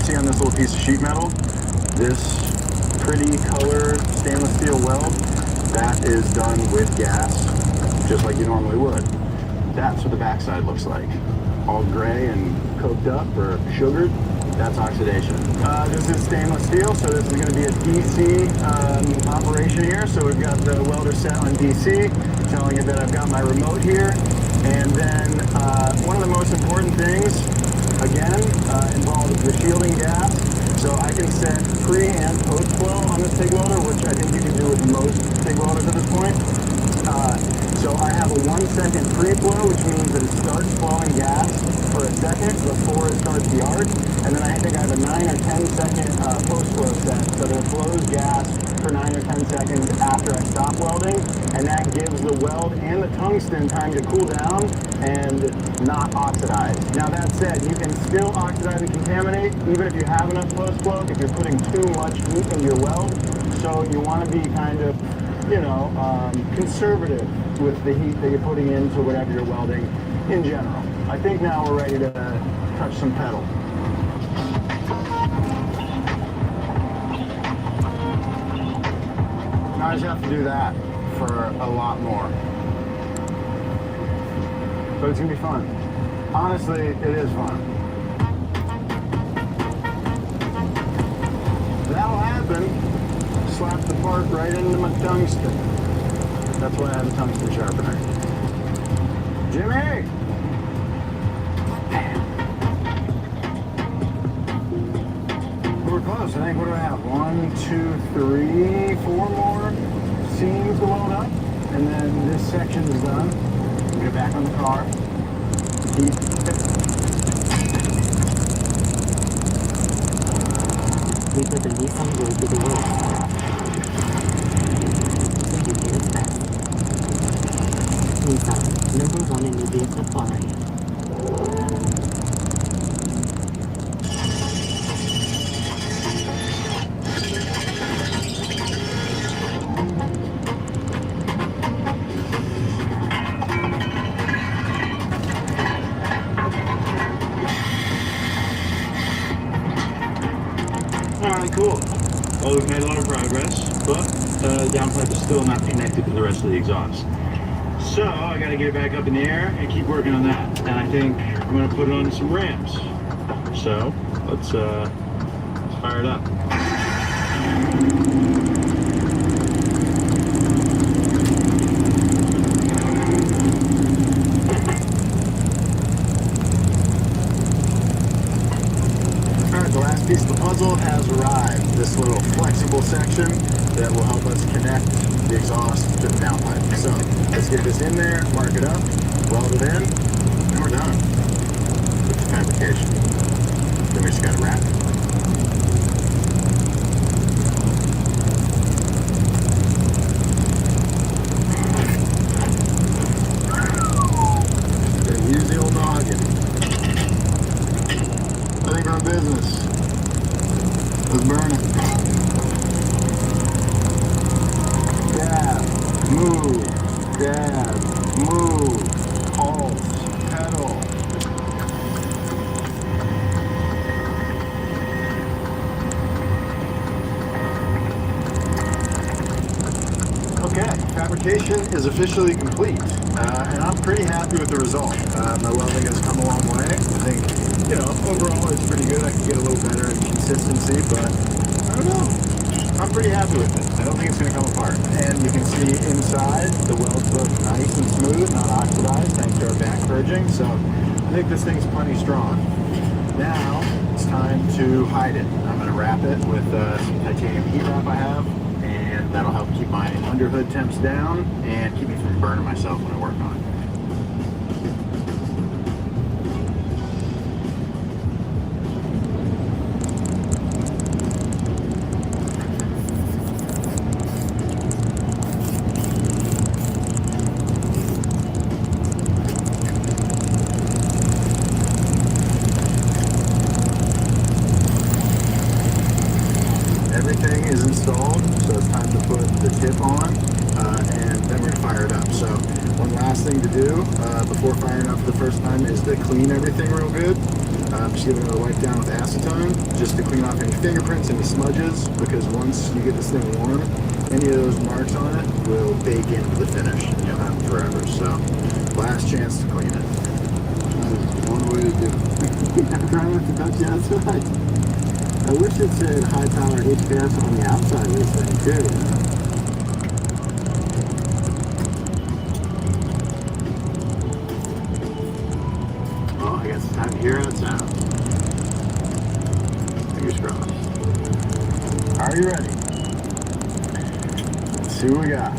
see on this little piece of sheet metal, this pretty color stainless steel weld, that is done with gas, just like you normally would. That's what the backside looks like. All gray and coked up or sugared, that's oxidation. This is stainless steel, so this is going to be a DC operation here. So we've got the welder set on DC, telling it that I've got my remote here. And then one of the most important things, again, involves the shielding gas. So I can set pre and post flow on this TIG welder, which I think you can do with most TIG welders at this point. So I have a 1 second pre-flow, which means that it starts flowing gas for a second before it starts the arc. And then I think I have a 9 or 10 second post-flow set, so that it flows gas for 9 or 10 seconds after I stop welding. And that gives the weld and the tungsten time to cool down and not oxidize. Now that said, you can still oxidize and contaminate even if you have enough post-flow, if you're putting too much heat into your weld. So you want to be kind of, you know, conservative with the heat that you're putting into whatever you're welding in general. I think now we're ready to touch some pedal. Now I just have to do that for a lot more. But it's gonna be fun. Honestly, it is fun. That'll happen. Slap the part right into my tungsten. That's why I have a tungsten sharpener. Jimmy! We're close. I think, what do I have? 1, 2, 3, 4 more seams to weld up. And then this section is done. Get back on the car. Keep We put the Nissan way to the world. So you get it fast. Nissan, #1 in new vehicle quality. Alright, cool. Well, we've made a lot of progress, but the downpipe is still not connected to the rest of the exhaust. So I gotta get it back up in the air and keep working on that. And I think I'm gonna put it on some ramps. So let's fire it up. Piece of the puzzle has arrived. This little flexible section that will help us connect the exhaust to the downpipe. So let's get this in there, mark it up, weld it in, and we're done with the fabrication. Then we just gotta wrap it. Then use the old noggin. I think we're in business. Let's burn it. Dab, move, dab, move, pulse, pedal. Okay, fabrication is officially complete, and I'm pretty happy with the result. My welding has come a long way. I think, you know, overall it's pretty good. I can get a little better in consistency, but I don't know. I'm pretty happy with it. I don't think it's going to come apart. And you can see inside, the welds look nice and smooth, not oxidized, thanks to our back purging. So I think this thing's plenty strong. Now it's time to hide it. I'm going to wrap it with some titanium heat wrap I have, and that'll help keep my underhood temps down and keep me from burning myself when I work on it. Everything is installed, so it's time to put the tip on, and then we're going to fire it up. So one last thing to do before firing up for the first time is to clean everything real good. Just giving it a wipe down with acetone, just to clean off any fingerprints, any smudges, because once you get this thing warm, any of those marks on it will bake into the finish, and you'll have them forever. So, last chance to clean it. One way to do it. Try not to touch the outside. I wish it said high power HPS on the outside of this thing too. Well, I guess it's time to hear out sound. Fingers crossed. Are you ready? Let's see what we got.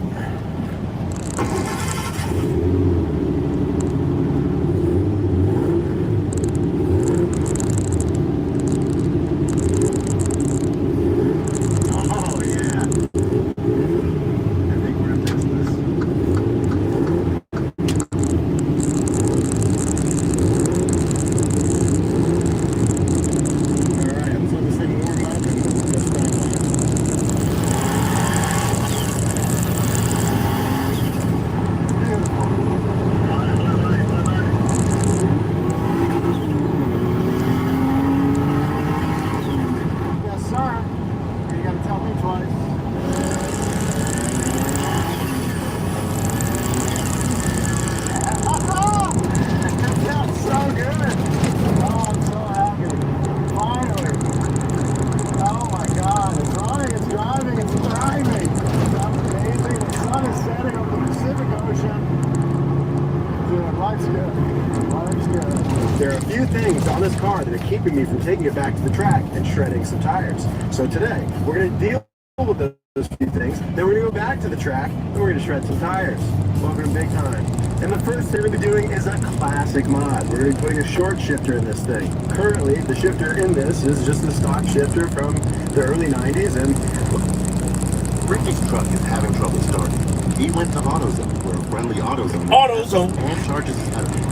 There are a few things on this car that are keeping me from taking it back to the track and shredding some tires. So today, we're going to deal with those few things, then we're going to go back to the track, and we're going to shred some tires. Welcome to big time. And the first thing we're going to be doing is a classic mod. We're going to be putting a short shifter in this thing. Currently, the shifter in this is just a stock shifter from the early 90s, and Ricky's truck is having trouble starting. He went to AutoZone, where a friendly AutoZone and charges his battery.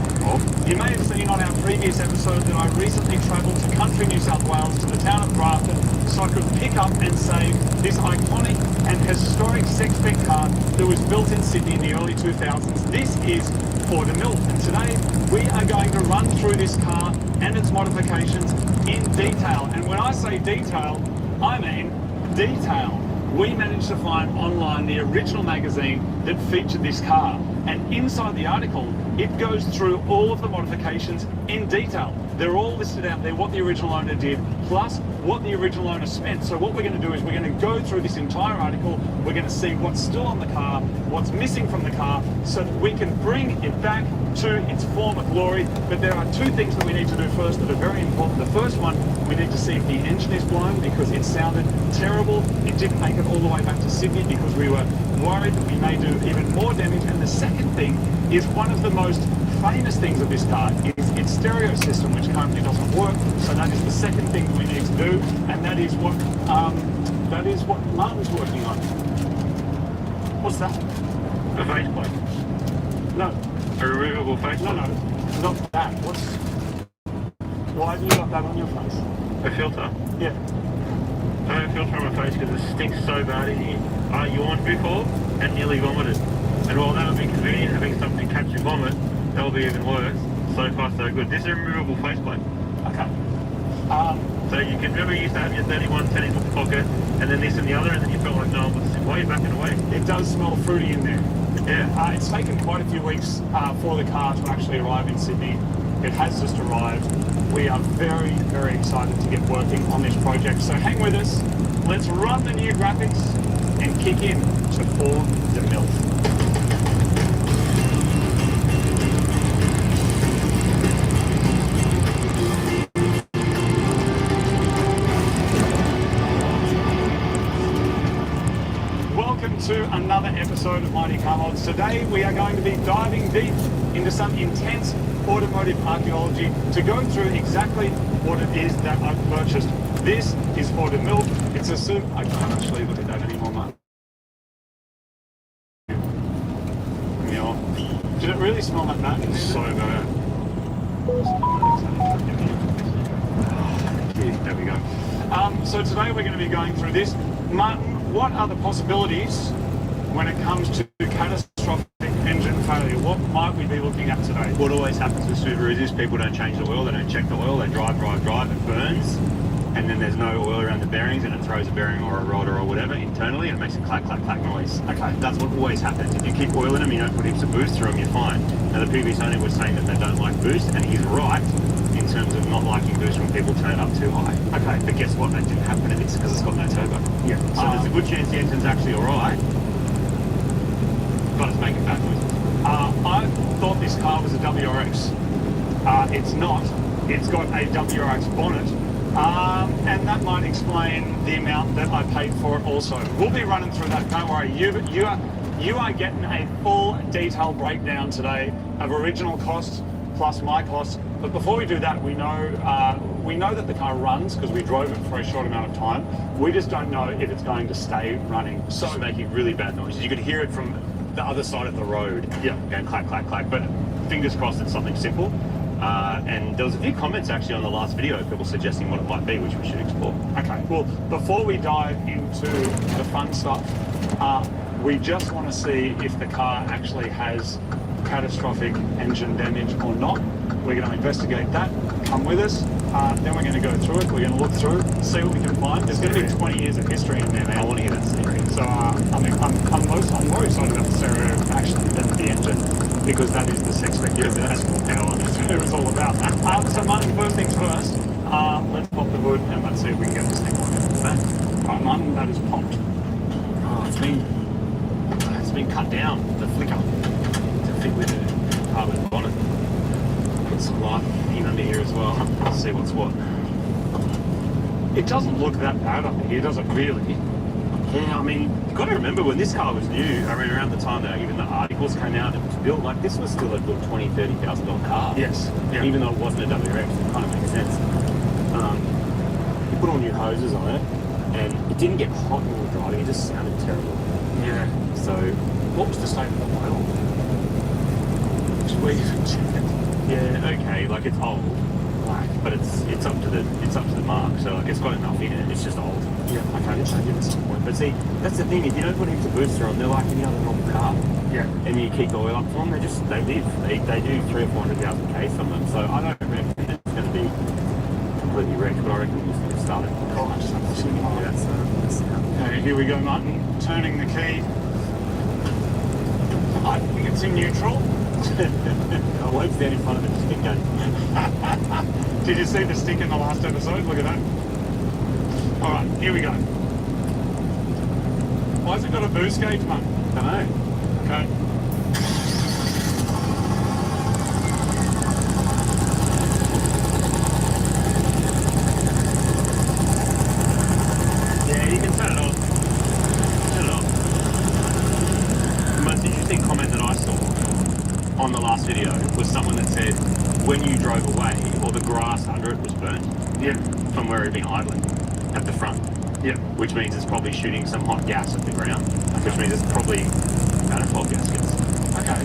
You may have seen on our previous episode that I recently travelled to country New South Wales to the town of Grafton so I could pick up and save this iconic and historic six-bed car that was built in Sydney in the early 2000s. This is Ford & Mill, and today we are going to run through this car and its modifications in detail. And when I say detail, I mean detail. We managed to find online the original magazine that featured this car, and inside the article it goes through all of the modifications in detail. They're all listed out there, what the original owner did, plus what the original owner spent. So what we're going to do is we're going to go through this entire article, we're going to see what's still on the car, what's missing from the car, so that we can bring it back to its former glory. But there are two things that we need to do first that are very important. The first one, we need to see if the engine is blown because it sounded terrible. It didn't make it all the way back to Sydney because we were worried that we may do even more damage. And the second thing is one of the most famous things of this car is its stereo system, which currently doesn't work. So that is the second thing we need to do, and that is what Martin's working on. What's that? A faceplate. No. A removable faceplate. No, not that. Why have you got that on your face? A filter. Yeah. I have a filter on my face because it stinks so bad in here. I yawned before and nearly vomited. And while that would be convenient, having something catch your vomit, that will be even worse. So far, so good. This is a removable faceplate. Okay. So you can remember you used to have your 3110 in your pocket, and then this and the other, and then you felt like, no, why are you backing away? It does smell fruity in there. Yeah. It's taken quite a few weeks for the car to actually arrive in Sydney. It has just arrived. We are very, very excited to get working on this project. So hang with us. Let's run the new graphics and kick in to Ford & Mill. Welcome to another episode of Mighty Car Mods. Today we are going to be diving deep into some intense automotive archaeology to go through exactly what it is that I've purchased. This is Ford & Mill. It's a Supra. I can't actually look at that anymore, Mark. Did it really smell like that? It's so bad. There we go. So today we're going to be going through this. Martin, what are the possibilities when it comes to catastrophic engine failure? What might we you be looking at today? What always happens with Subarus is people don't change the oil, they don't check the oil, they drive, it burns, and then there's no oil around the bearings and it throws a bearing or a rod or whatever internally and it makes a clack, clack, clack noise. Okay, that's what always happens. If you keep oil in them, you don't put heaps of boost through them, you're fine. Now the previous owner was saying that they don't like boost, and he's right in terms of not liking boost when people turn it up too high. Okay, but guess what? That didn't happen in this because it's got no turbo. Yeah. So there's a good chance the engine's actually alright, but it's making bad noises. I thought this car was a WRX. It's not. It's got a WRX bonnet. And that might explain the amount that I paid for it also. We'll be running through that, don't worry. You are getting a full detailed breakdown today of original costs plus my costs. But before we do that, we know that the car runs because we drove it for a short amount of time. We just don't know if it's going to stay running. So it's making really bad noises. You could hear it from the other side of the road. Yeah. Going clack, clack, clack. But fingers crossed it's something simple. And there was a few comments actually on the last video, people suggesting what it might be, which we should explore. Okay, well, before we dive into the fun stuff, we just want to see if the car actually has catastrophic engine damage or not. We're going to investigate that. Come with us. Then we're going to go through it. We're going to look through, see what we can find. There's going to be 20 years of history in there, man. I want to hear that story. So, I'm more excited about the stereo actually than the engine, because that is the sex factor. That's what it was all about. So, Martin, first things first, let's pop the hood and let's see if we can get this thing on. Right, Martin, that is popped. Oh, it's been cut down, the flicker, to fit with the carbon bonnet. Put some light in under here as well. Let's see what's what. It doesn't look that bad up here, does it really? Yeah, I mean, you've got to remember when this car was new, I mean, around the time that even the articles came out and it was built, like this was still a good $20,000, $30,000 car. Yes. Yeah. Even though it wasn't a WRX, it kind of makes sense. You put all new hoses on it, and it didn't get hot when we were driving, it just sounded terrible. Yeah. So, what was the state of the oil? Just where you check it. Yeah, okay, like it's old, but it's up to the mark. So like it's got enough in it. It's just old. Yeah. Okay, it's change it at some point. But see, that's the thing. If you don't put heaps of booster on, they're like any other normal car. Yeah. And you keep the oil up for them, they live. They do 300,000 or 400,000 Ks on them. So I don't reckon it's going to be completely wrecked, but I reckon we'll just get started. Oh, I just have to see the Okay, here we go, Martin. Turning the key. I think it's in neutral. I won't stand in front of it, just keep going. Did you see the stick in the last episode? Look at that. Alright, here we go. Why has it got a boost gauge, man? I don't know. Okay. Yeah, you can turn it off. Turn it off. The most interesting comment that I saw on the last video was someone that said when you drove away, or the grass under it was burnt. Yeah. From where it had been idling at the front. Yeah. Which means it's probably shooting some hot gas at the ground. Okay. Which means it's probably manifold gaskets. Okay.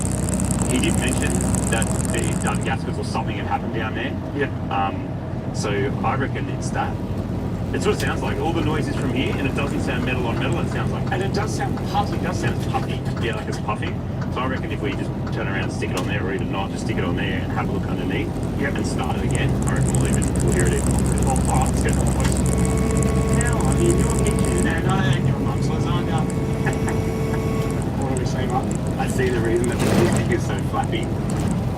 He did mention that the done gaskets or something had happened down there. Yeah. So I reckon it's that. It sort of sounds like all the noise is from here, and it doesn't sound metal on metal. It sounds like, and it does sound puffy. It does sound puffy. Yeah, like it's puffing. So I reckon if we just turn around and stick it on there, or even not, just stick it on there and have a look underneath, and start it again, I reckon we'll hear it even more. Oh, let's get the voice. Now, I mean, you're kitchen, and I ain't your mum's lasagna. What do we say, Martin? I see the reason that the stick is so flappy.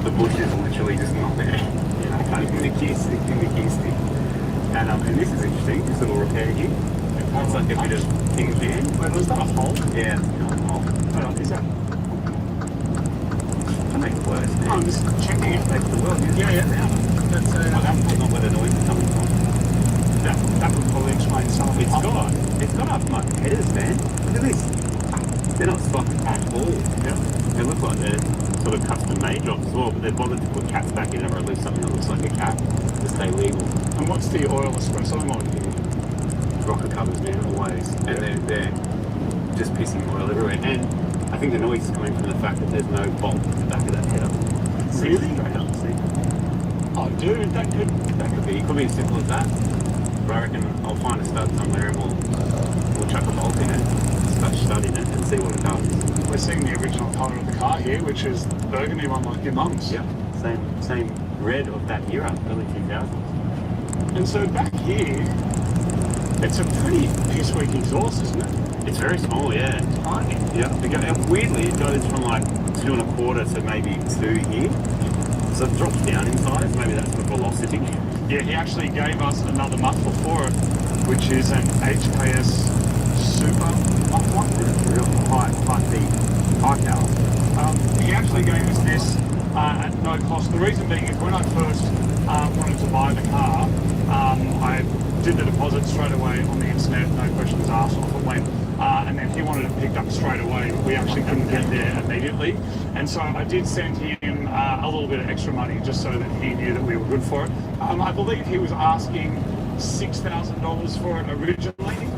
The bush is literally just not there. Yeah, I can't even the key stick. And this is interesting, this little repair here. It's like a bit of thing there. Wait, was that a hole? Yeah, it's a hole. Hold on, is that? That makes it worse. Oh, I'm just checking it. Makes the world. Yeah. That's that's not where the noise is coming from. That would probably explain some of it. It's got aftermarket headers, man. Look at this. They're not stock at all. Yeah. They look like they're sort of custom made jobs as well, but they've bothered to put caps back in it, or at least something that looks like a cap to stay legal. And what's the oil espresso mod here? Rocker covers, man, always. And they're just pissing oil everywhere. And I think the noise is coming from the fact that there's no bolt at the back of that header. Really? Straight up, see? Oh, dude, that could be. It could be as simple as that. But I reckon I'll find a stud somewhere and we'll chuck a bolt in it. I've studied it and see what it does. We're seeing the original colour of the car here, which is the burgundy one like your mum's. Yeah, same red of that era, early 2000s. And so back here, it's a pretty piss-weak exhaust, isn't it? It's very small, yeah. Tiny. Yeah, weirdly it goes from like 2 1/4 to maybe 2 here. So it drops down in size, maybe that's the velocity. Yeah, he actually gave us another muffler for it, which is an HKS Supra muffler. It's real high speed, high power. He actually gave us this at no cost. The reason being is when I first wanted to buy the car, I did the deposit straight away on the internet, no questions asked, off it went. And then he wanted it picked up straight away. We actually couldn't get there immediately. And so I did send him a little bit of extra money just so that he knew that we were good for it. I believe he was asking $6,000 for it originally.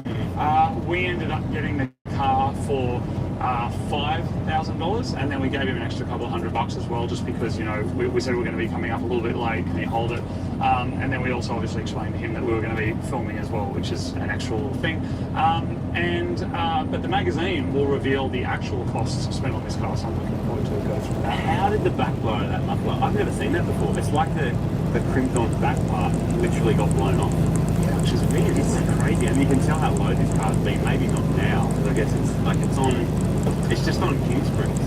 We ended up getting the car for $5,000, and then we gave him an extra couple of $100 as well, just because, you know, we said we were going to be coming up a little bit late, can he hold it? And then we also obviously explained to him that we were going to be filming as well, which is an extra little thing. But the magazine will reveal the actual costs spent on this car, so I'm looking forward to go through that. How did the back bar of that muffler? I've never seen that before. It's like the crimped on back part literally got blown off. Yeah, which is weird. It's crazy, and you can tell how low this car's been. Maybe not now, because I guess it's just on fuse springs.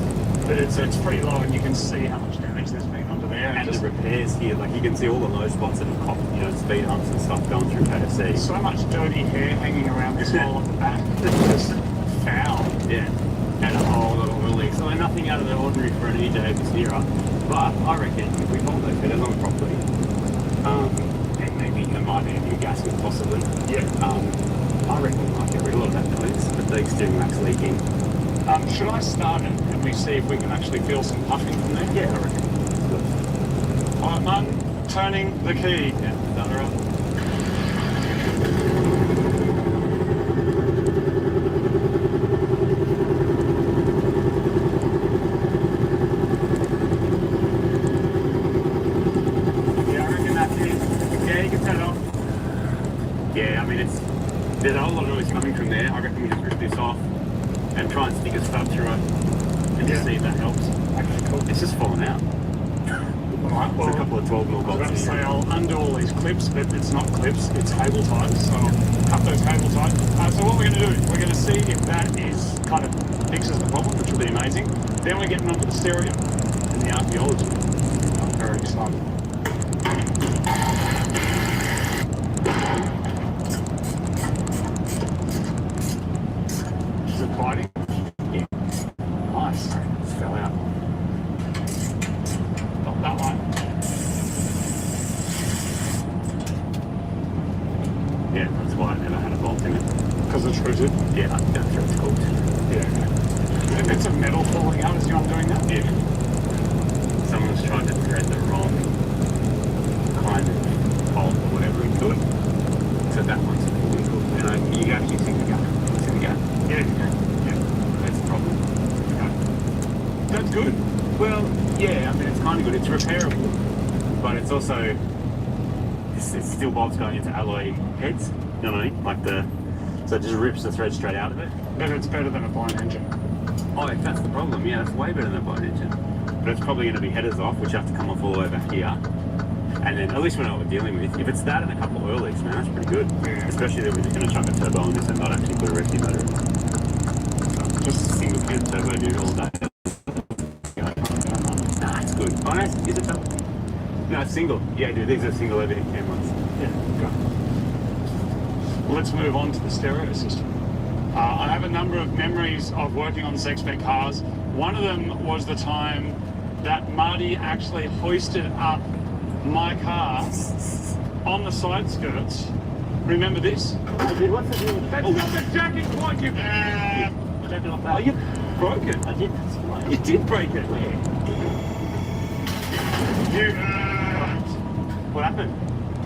But it's pretty low, and you can see how much damage there's been under there. And the repairs here, like you can see all the low spots and speed humps and stuff going through KFC. So much dirty hair hanging around this hole at the back. It's just foul. Yeah, and a whole lot of oil leaks. So nothing out of the ordinary for an EJ of this era. But I reckon if we hold those headers on properly, and maybe it might be a new gasket possibly. Yeah. I reckon we might get rid of a lot of that noise, but the exterior max leaking. Should I start it and we see if we can actually feel some puffing from there? Yeah, I reckon. Alright, Mum, turning the key. Yeah, done her up. Yeah, I reckon that's it. Yeah, you can turn it off. Yeah, I mean, there's a whole lot of noise coming from there. I reckon we just rip this off and try and stick a stub through it and just see if that helps. Okay, cool. It's just falling out. Alright, well, it's a couple of 12mm I was about to bolts. say I'll undo all these clips, but it's not clips, it's cable ties, so I'll cut those cable ties. So what we're going to do, we're going to see if that is kind of fixes the problem, which will be amazing. Then we're getting onto the stereo and the archaeology. I'm very excited. Is it biting? Yeah. Nice. It fell out. Not that one. Yeah, that's why I never had a bolt in it. Because it's rooted? Yeah, that's what it's called. Yeah. If it's a metal falling out, is your arm doing that? Yeah. Someone's tried to thread the wrong kind of bolt or whatever into it. So that one's illegal. And you actually see the gap. See the gap? Yeah. Yeah. That's the problem. Okay. That's good. Well, yeah, I mean, it's kind of good. It's repairable, but it's also, it's still bolts going into alloy heads, you know what I mean? So it just rips the thread straight out of it. But it's better than a blown engine. Oh, if that's the problem, yeah, that's way better than a blown engine. But it's probably going to be headers off, which have to come off all the way back here. And then at least we know what we're dealing with. If it's that and a couple of oil leaks, man, that's pretty good. Yeah. Especially that we're just going to chuck a turbo on this and not actually put a rescue motor in. So just a single can turbo dude all day. Nah, it's good. Oh, no, is it double? No, it's single. Yeah, dude, these are single overhead cam ones. Yeah, okay. Let's move on to the stereo system. I have a number of memories of working on sex-spec cars. One of them was the time that Marty actually hoisted up my car on the side skirts. Remember this? Dude, what's the deal? That's not the jacket quad, you... Oh, you broke it. I did. You did break it. You... What happened?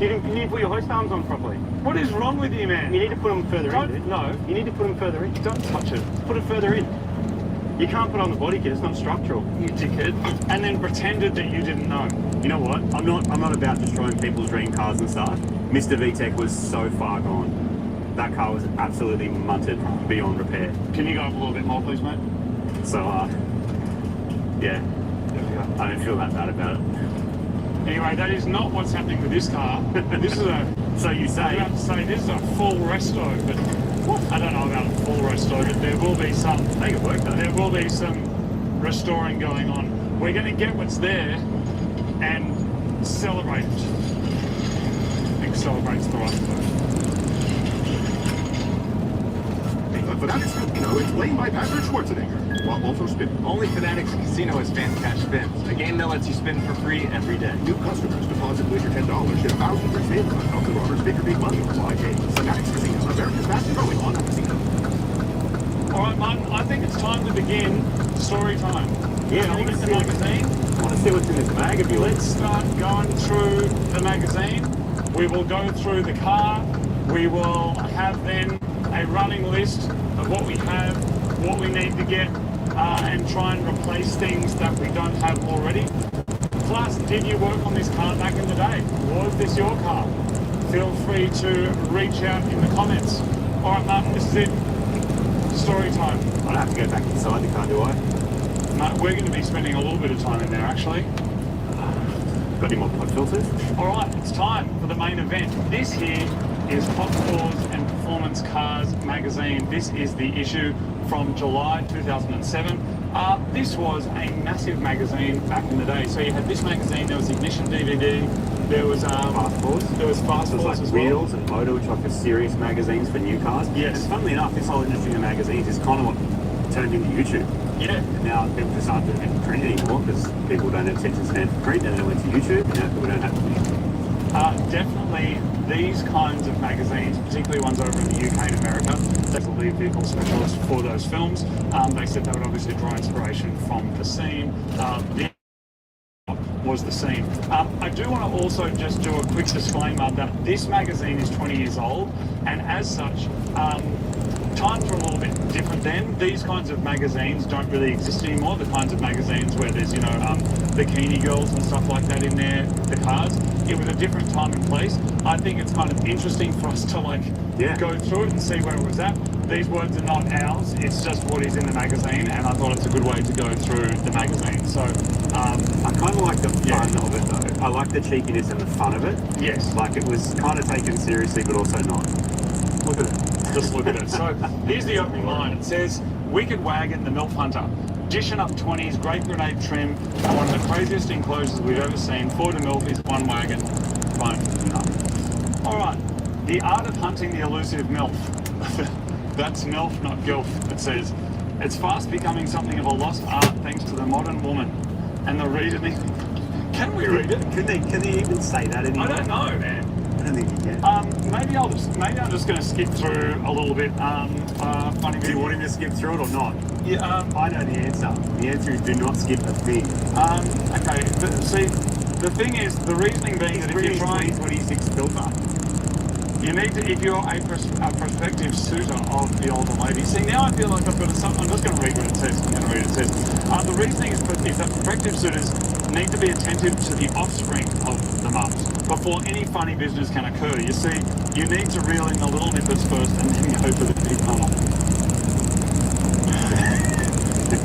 You didn't put your hoist arms on properly. What is wrong with you, man? You need to put them further in, dude. No, you need to put them further in. Don't touch it. Put it further in. You can't put it on the body kit, it's not structural. You dickhead. And then pretended that you didn't know. You know what? I'm not about destroying people's dream cars and stuff. Mr. VTEC was so far gone. that car was absolutely munted beyond repair. Can you go up a little bit more, please, mate? So, yeah, I don't feel that bad about it. Anyway, that is not what's happening with this car. This is a... So you say? I'm about to say, this is a full resto, but I don't know about a full resto, but there will be some... Make it work, though. There will be some restoring going on. We're going to get what's there and celebrate it. I think celebrate's the right word. But that is, explained by Patrick Schwarzenegger, while also spinning. Only Fanatics Casino has fan cash spins, a game that lets you spin for free every day. New customers deposit with your $10, get 1,000 free spins on Thousand Robbers Bigger Big Money on live games. Fanatics Casino, America's fastest growing online casino. All right, Martin, I think it's time to begin story time. Yeah, I want to see the magazine. I want to see what's in this bag of yours. Let's start going through the magazine. We will go through the car. We will have then a running list of what we have, what we need to get, and try and replace things that we don't have already. Plus, did you work on this car back in the day? Was this your car? Feel free to reach out in the comments. All right, Martin, this is it. Story time. I don't have to go back inside the car, do I? No, we're going to be spending a little bit of time in there, actually. Got any more pod filters? All right, it's time for the main event. This here is Hot Fours and Performance Cars magazine. This is the issue from July 2007. This was a massive magazine back in the day. So you had this magazine, there was Ignition DVD, there was Fast Fours. There was Fast Fours like as well. Wheels and Motor, which are like the serious magazines for new cars. Yes. And funnily enough, this whole industry of magazines is kind of what turned into YouTube. Yeah. Now people just aren't doing it for print anymore because people don't have attention span for print, and then went to YouTube, and now people don't have to. Definitely these kinds of magazines, particularly ones over in the UK and America, there's a lead vehicle specialist for those films. They said they would obviously draw inspiration from the scene. Was the scene. I do want to also just do a quick disclaimer that this magazine is 20 years old, and as such, times were a little bit different then. These kinds of magazines don't really exist anymore. The kinds of magazines where there's, bikini girls and stuff like that in there, the cars. It was a different time and place. I think it's kind of interesting for us to go through it and see where it was at. These words are not ours. It's just what is in the magazine, and I thought it's a good way to go through the magazine. So I kind of like the fun of it though. I like the cheekiness and the fun of it. Yes. Like it was kind of taken seriously, but also not. Look at it. Just look at it. So here's the opening line. It says, "Wicked Wagon, the MILF Hunter. Dishing up 20s, great grenade trim, and one of the craziest enclosures we've ever seen. Ford and MILF is one wagon. Fine. No. All right. The art of hunting the elusive MILF." That's MILF, not GILF. It says, "It's fast becoming something of a lost art thanks to the modern woman." And the reader, can we read it? Can they even say that anymore? I don't know, man. I don't think you can. Maybe I'm just going to skip through a little bit. Funny. Do you want him to skip through it or not? Yeah. I know the answer. The answer is do not skip a thing. Okay. But see, the thing is, the reasoning being that if you're trying 2026 filter, you need to, if you're a prospective suitor of the older lady. See, now I feel like I've got I'm just going to read what it says. I'm going to read what it says. The reasoning is that prospective suitors need to be attentive to the offspring of the mums before any funny business can occur. You see, you need to reel in the little nippers first and then go for the big mama.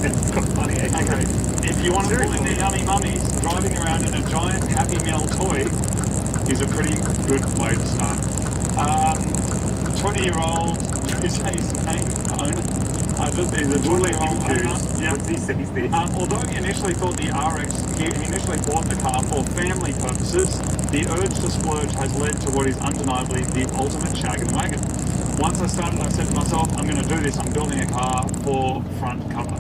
It's got funny, Okay, if you want to pull in the yummy mummies, driving around in a giant Happy Meal toy is a pretty good way to start. 20-year-old is his name owner. He's a 20-year-old owner. Yeah. Although he initially thought the RX, he initially bought the car for family purposes, the urge to splurge has led to what is undeniably the ultimate shag and wagon. Once I started, I said to myself, I'm going to do this. I'm building a car for front cover.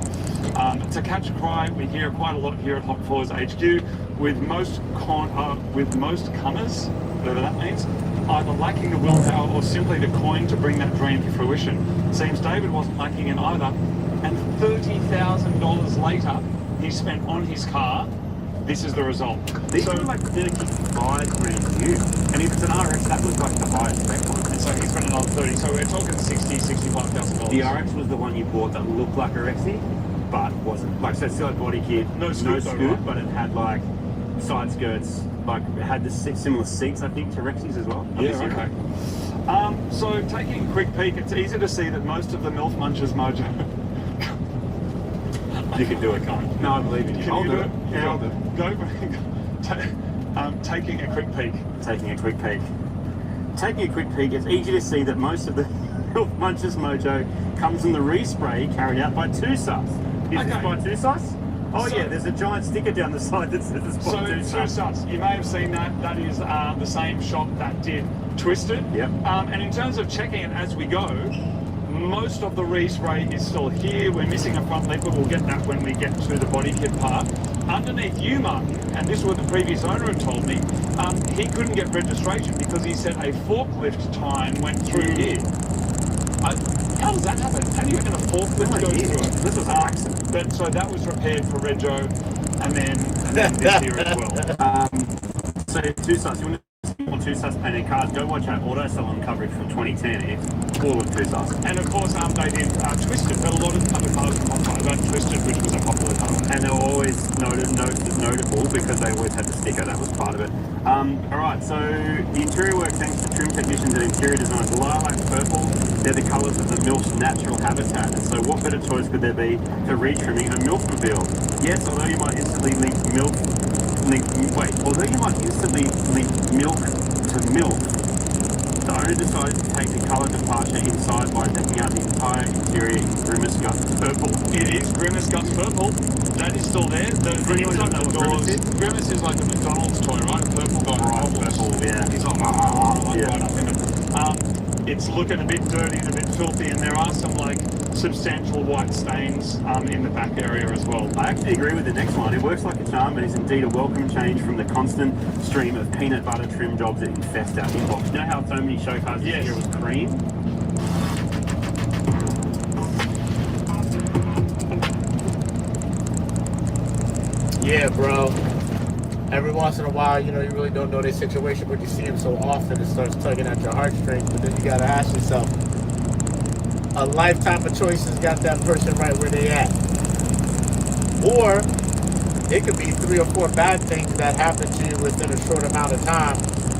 To catch a cry, we hear quite a lot here at Hot Fours HQ, with most comers, whatever that means, either lacking the willpower or simply the coin to bring that dream to fruition. Seems David wasn't lacking in either, and $30,000 later he spent on his car. This is the result. These are like 35 grand new, and if it's an RX, that looks like the highest spec one. And so he spent another 30, so we're talking $65,000. The RX was the one you bought that looked like a Rexy, but wasn't. Like, so still had body kit, no scoop, right? But it had like side skirts, like it had the similar seats, I think, to Rexy's as well. Yeah, okay. So taking a quick peek, it's easy to see that most of the MILF Munchers mojo. You can do it, can't? No, I believe in you. Can you do it? Yeah, I'll do it. Taking a quick peek. Taking a quick peek. Taking a quick peek, it's easy to see that most of the MILF Munchers mojo comes in the respray carried out by Two Sus. Is this by Two Sus? Oh yeah, there's a giant sticker down the side that says it's by Two Sus. You may have seen that. That is the same shop that did Twisted. Yep. And in terms of checking it as we go, most of the respray is still here. We're missing a front lip, but we'll get that when we get to the body kit part. Underneath you, Martin, and this is what the previous owner had told me, he couldn't get registration because he said a forklift time went through here. How does that happen? How do you reckon a forklift goes through it? This was an accident. But so that was repaired for Rego, and then this here as well. So Two Sus, you want to see more Two Sus painted cars? Go watch our auto salon coverage from 2010. It's full of Two Sus. And of course, they did Twisted, but a lot of other cars were not about Twisted, which was a popular car. And they were always notable because they always had the sticker. That was part of it. All right, so the interior work, thanks to trim technicians and interior designers, lilac, purple, they're the colours of the MILF's natural habitat. And so what better choice could there be to re-trimming a MILFmobile? Yes, although you might instantly link milk to milk, the owner decided to take the colour departure inside by decking out the entire interior in Grimace Guts purple. It is Grimace Guts purple. That is still there. The inside the doors. Grimace is like a McDonald's toy, right? A purple guy. Right, purple, yeah. He's like, right up in it. It's looking a bit dirty and a bit filthy, and there are some like substantial white stains in the back area as well. I actually agree with the next one. It works like a charm and is indeed a welcome change from the constant stream of peanut butter trim jobs that infest our inbox. You know how so many show cars this year was cream? Yeah, bro. Every once in a while, you know, you really don't know their situation, but you see them so often, it starts tugging at your heartstrings. But then you gotta ask yourself, a lifetime of choices got that person right where they at. Or it could be 3 or 4 bad things that happen to you within a short amount of time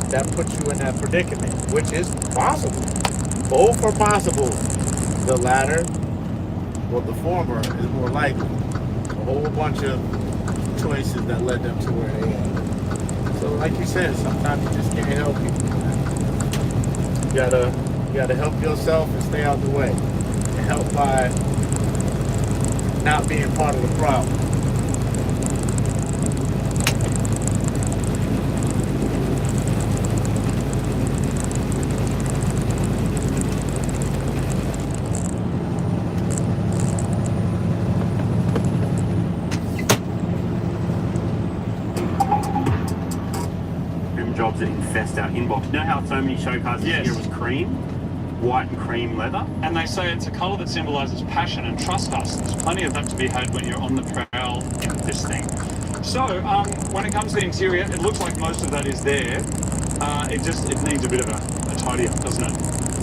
that put you in that predicament, which is possible. Both are possible. The latter, well, the former is more likely. A whole bunch of choices that led them to where they are. So like you said, sometimes you just can't help people. You gotta help yourself and stay out the way. And help by not being part of the problem. Jobs that infest our inbox. You know how so many show cars this year was cream? White and cream leather? And they say it's a colour that symbolises passion, and trust us, there's plenty of that to be had when you're on the prowl in this thing. So, when it comes to the interior, it looks like most of that is there. It needs a bit of a tidy up, doesn't it?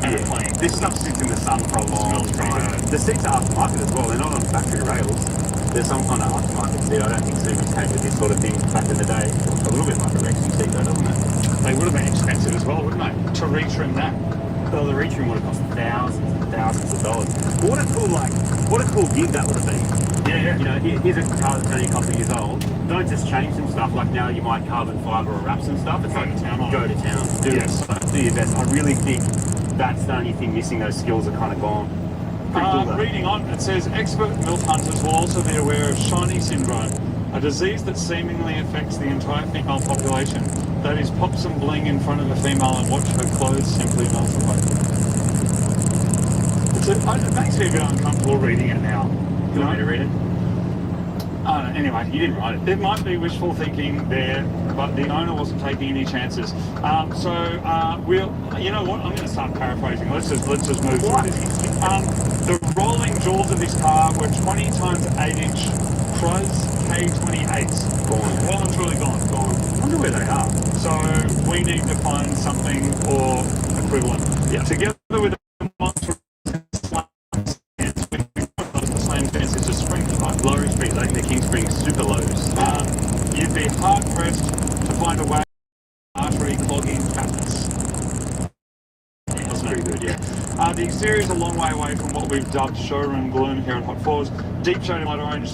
And a clean. This stuff sits in the sun for a long time. The seats are aftermarket as well. They're not on factory rails. There's some kind of aftermarket seat. I don't think Supras came with this sort of thing back in the day. A little bit like a racing seat though, doesn't it? They would have been expensive as well, wouldn't they? To retrim that. Well, the retrim would have cost thousands and thousands of dollars. But what a cool gig that would have been. Yeah. You know, here's a car that's only a couple of years old. Don't just change some stuff like now you might carbon fibre or wrap some stuff. It's like go to town. Do your best. I really think that's the only thing missing. Those skills are kind of gone. Reading on, it says expert MILF hunters will also be aware of shiny syndrome, a disease that seemingly affects the entire female population. That is, pop some bling in front of a female and watch her clothes simply melt away. It makes me a bit uncomfortable reading it now. You want me to read it? Anyway, you didn't write it. It might be wishful thinking there, but the owner wasn't taking any chances. You know what? I'm going to start paraphrasing. Let's just move through this. The rolling jaws of this car were 20 times 8-inch Cruz K28s. Gone. Well, it's really gone. I wonder where they are. So we need to find something or equivalent. Yeah. Together with the monster slam fence, the slam fence is just springs, right? Low springs, I think the King Springs super lows. You'd be hard pressed to find a wagon artery clogging fatness. Yeah. The exterior is a long way away from what we've dubbed showroom gloom here at Hot Fours. Deep shaded light orange.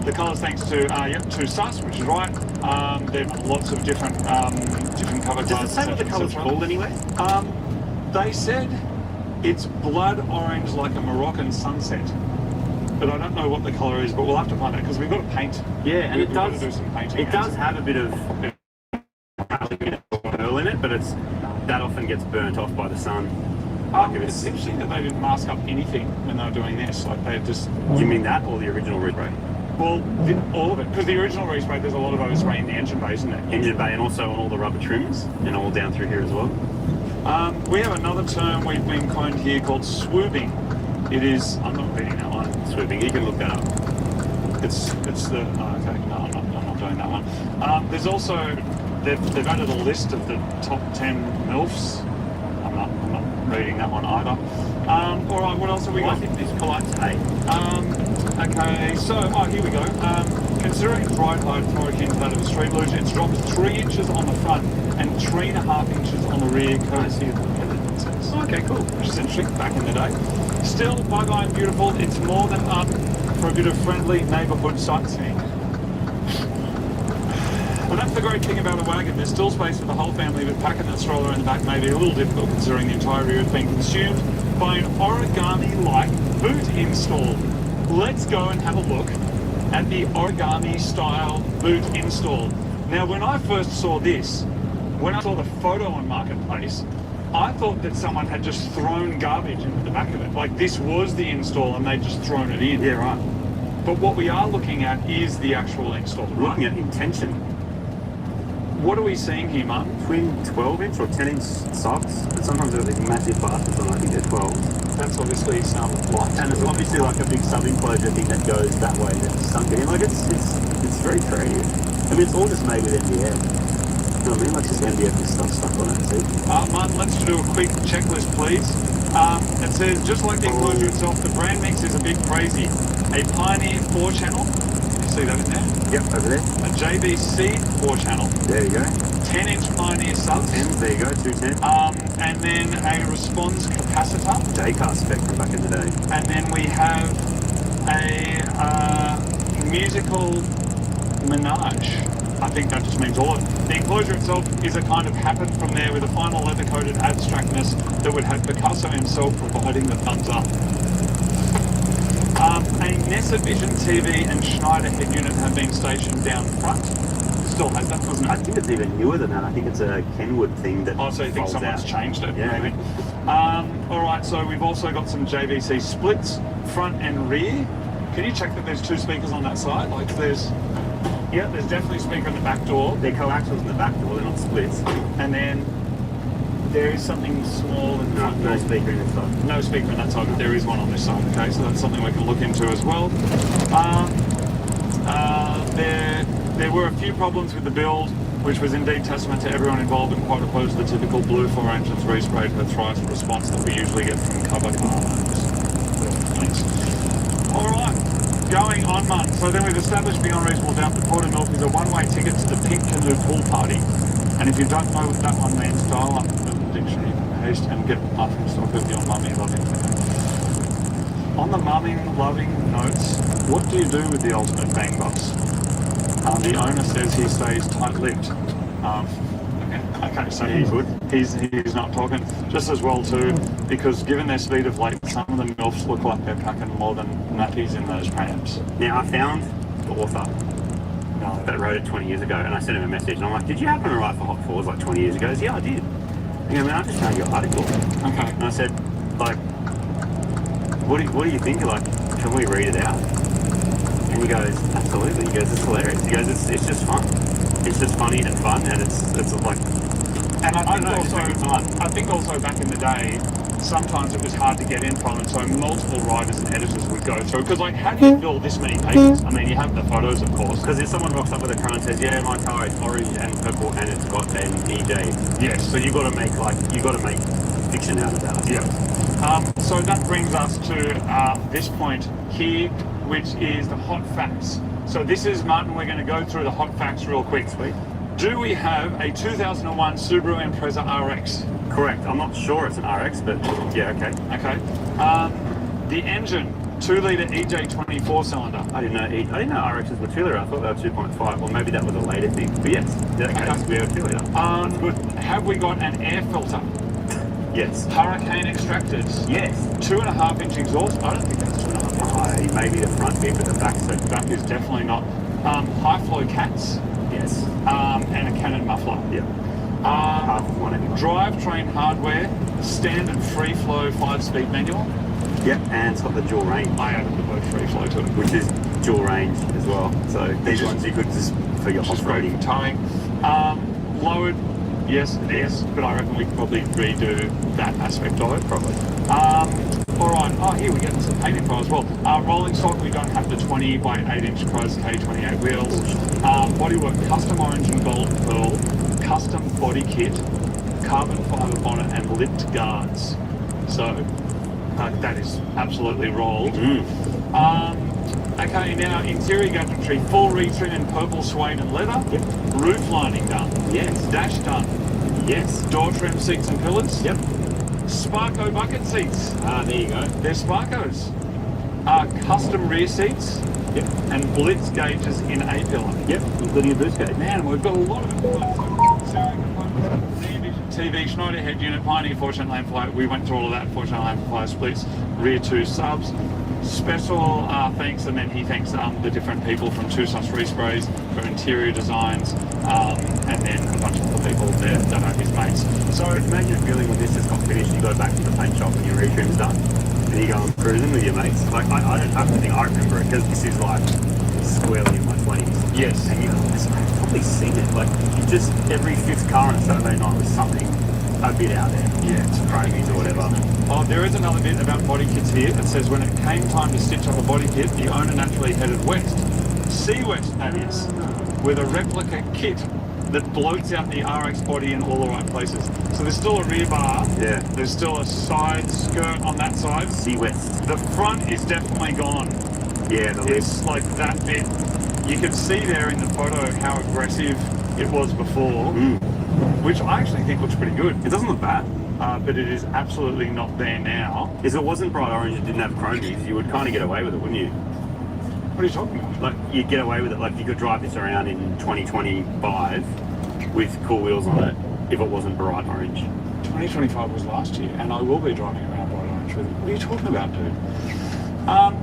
The colours thanks to Sus, which is right. There are lots of different cover colours. Does it say what the colour's called anyway? They said it's blood orange like a Moroccan sunset. But I don't know what the colour is, but we'll have to find out because we've got to paint. Yeah, and it does do some painting. It does have a bit of oil in it, but that often gets burnt off by the sun. It's interesting that they didn't mask up anything when they were doing this. Like they just. You mean that or the original respray? Well, all of it, because the original respray, there's a lot of overspray in the engine bay, isn't there? Engine bay, and also on all the rubber trims, and all down through here as well. We have another term we've been coined here called swooping. It is. I'm not reading that one. Swooping. You can look that up. It's the. Oh, okay, no, I'm not doing that one. There's also they've added a list of the top 10 MILFs. I'm not reading that one either. All right, what else have we got? I think this collides hay. Okay, so here we go. Considering its ride height far akin to that of a street luge, it's dropped 3 inches on the front and 3.5 inches on the rear, courtesy of the weather, it says. Okay, cool. Which is interesting. Back in the day. Still, bug-eye and beautiful. It's more than up for a bit of friendly neighbourhood sightseeing. Well, that's the great thing about a wagon. There's still space for the whole family, but packing that stroller in the back may be a little difficult considering the entire rear is being consumed by an origami-like boot install. Let's go and have a look at the origami-style boot install. Now, when I first saw this, when I saw the photo on Marketplace, I thought that someone had just thrown garbage into the back of it. Like this was the install and they'd just thrown it in. Yeah, right. But what we are looking at is the actual install. We're looking at intention. What are we seeing here, Martin? Between 12-inch or 10-inch socks, and sometimes they're these massive baskets on, I think they're 12. That's obviously some light. And it's obviously like a big sub-enclosure thing that goes that way that's sunk in. Like it's very creative. I mean, it's all just made with MDF. You know what I mean? Like just MDF with stuff stuck on it, see? Martin, let's do a quick checklist, please. It says, just like the enclosure itself, the brand mix is a big crazy. A Pioneer 4-channel. See that in there? Yep, over there. A JBC 4-channel. There you go. 10-inch Pioneer subs. 10, there you go, 210. And then a response capacitor. J-Car spec from back in the day. And then we have a musical menage. I think that just means all of it. The enclosure itself is a kind of happen from there with a final leather-coated abstractness that would have Picasso himself providing the thumbs up. A Nessa Vision TV and Schneider head unit have been stationed down front. Still has that, doesn't it? I think it's even newer than that. I think it's a Kenwood thing that so you think someone's changed it? Yeah. Maybe. Alright, so we've also got some JVC splits, front and rear. Can you check that there's 2 speakers on that side? Like there's definitely a speaker in the back door. They're coaxials in the back door, they're not splits. And then there is something small in the front door. No speaker in this side. No speaker in that side, but there is one on this side. Okay, so that's something we can look into as well. There were a few problems with the build, which was indeed testament to everyone involved and quite opposed to the typical blue 4 engines resprayed for thrice response that we usually get from cover cars. Thanks. Alright, going on, Martin. So then we've established beyond reasonable doubt that Porter Milk is a one-way ticket to the Pink Canoe Pool Party. And if you don't know what that one means, dial up the dictionary haste and get muffin stock with your mummy loving. On the mumming loving notes, what do you do with the ultimate bang box? The owner says he stays tight-lipped. Okay, so he's not talking. Just as well too, because given their speed of late, some of the MILFs look like they're packing more than nappies in those prams. Now I found the author that wrote it 20 years ago, and I sent him a message, and I'm like, did you happen to write for Hot Fours like 20 years ago? He goes, yeah, I did. I go, man, I just found your article. Okay. And I said, like, what do you think? Like, can we read it out? And he goes, absolutely. He goes, it's hilarious. He goes, it's just fun. It's just funny and fun, and it's like. And I think also back in the day, sometimes it was hard to get in from, and so multiple writers and editors would go through. Because like, how do you fill this many pages? I mean, you have the photos, of course. Because if someone rocks up with a car and says, yeah, my car is orange and purple and it's got an EJ. Yes. So you got to make fiction out of that. Yeah. So that brings us to this point here, which is the hot facts. So this is, Martin, we're going to go through the hot facts real quick. Sweet. Do we have a 2001 Subaru Impreza RX? Correct. I'm not sure it's an RX, but yeah, okay. Okay. The engine, 2-litre EJ24 cylinder. I didn't know RXs were 2-litre. I thought they were 2.5. Or maybe that was a later thing. But yes, in that case, we have 2-litre. That's good. Have we got an air filter? Yes. Hurricane extractors? Yes. 2.5-inch exhaust? I don't think that's 2.5 inches. Maybe the front bit, but the back so back is definitely not. High flow cats? Yes. And a Canon muffler. Yeah. Drivetrain hardware, standard free flow 5-speed manual. Yep, and it's got the dual range. I added the word free flow to it. Which is dual range as well. So these ones you could just for your off-roading. Towing. Lowered, yes it is, but I reckon we could probably redo that aspect of it. Probably. Alright, here we get some paint info as well. Rolling stock, we don't have the 20 by 8-inch Crows K28 wheels. Bodywork, custom orange and gold pearl, custom body kit, carbon fibre bonnet and lipped guards. So that is absolutely rolled. Okay, now interior gadgetry, full retrim in purple suede and leather. Yep. Roof lining done. Yes. Dash done. Yes. Door trim seats and pillars. Yep. Sparko bucket seats. There you go. They're Sparkos. Custom rear seats. Yep. And blitz gauges in A-pillar. Yep, including a boost gauge. Man, we've got a lot of components. TV, Schneider head unit, Pioneer fortune lamp flight. We went through all of that. Fortune lamp flight splits, rear 2 subs. Special thanks, and then he thanks the different people from Tucson Resprays for interior designs, and then a bunch of other people there that are his mates. So imagine a feeling when this has got finished, you go back to the paint shop and your retrim's done, and you go and cruising with your mates. Like I don't have to think I remember it because this is like squarely in my 20s. Yes. And you've probably seen it. Like you just every 5th car on Saturday night was something a bit out there. Yeah, it's chromies or whatever. Oh, there is another bit about body kits here. It says when it came time to stitch up a body kit, the owner naturally headed west. Sea west, that is, with a replica kit that bloats out the RX body in all the right places. So there's still a rear bar. Yeah. There's still a side skirt on that side. Sea west. The front is definitely gone. Yeah, it's like that bit. You can see there in the photo how aggressive it was before, which I actually think looks pretty good. It doesn't look bad. But it is absolutely not there now. If it wasn't bright orange and didn't have chromies, you would kind of get away with it, wouldn't you? What are you talking about? Like, you'd get away with it. Like, you could drive this around in 2025 with cool wheels on it if it wasn't bright orange. 2025 was last year, and I will be driving around bright orange with it. What are you talking about, dude?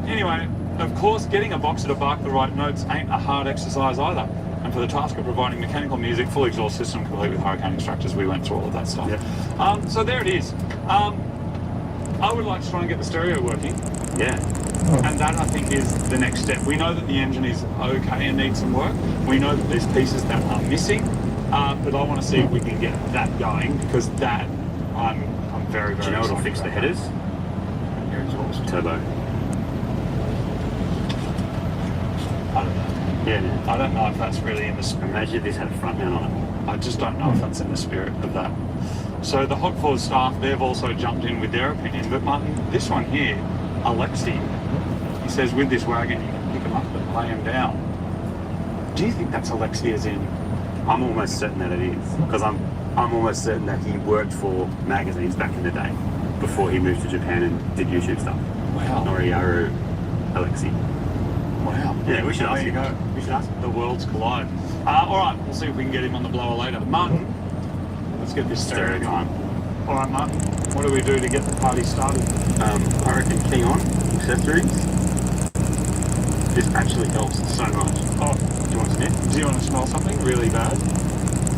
Anyway, of course, getting a Boxer to bark the right notes ain't a hard exercise either. And for the task of providing mechanical music, full exhaust system complete with hurricane extractors, we went through all of that stuff. Yep. So there it is. I would like to try and get the stereo working. Yeah. And that, I think, is the next step. We know that the engine is okay and needs some work. We know that there's pieces that are missing, but I want to see if we can get that going, because that, I'm very, very Do you know what'll fix the headers? Your exhaust. Turbo. I don't know. Yeah. I don't know if that's really in the spirit. Imagine if this had a front mount on it. I just don't know if that's in the spirit of that. So the Hot Ford staff, they've also jumped in with their opinion. But Martin, this one here, Alexi, he says with this wagon you can pick him up and lay him down. Do you think that's Alexi as in? I'm almost certain that it is. Because I'm almost certain that he worked for magazines back in the day before he moved to Japan and did YouTube stuff. Wow. Noriyaru Alexi. Wow. Yeah, we should ask him. There you go. We should ask him. The worlds collide. All right, we'll see if we can get him on the blower later. Martin, let's get this stereo going. All right, Martin, what do we do to get the party started? I reckon key on, accessories. This actually helps so much. Oh, do you want to sniff? Do you want to smell something really bad?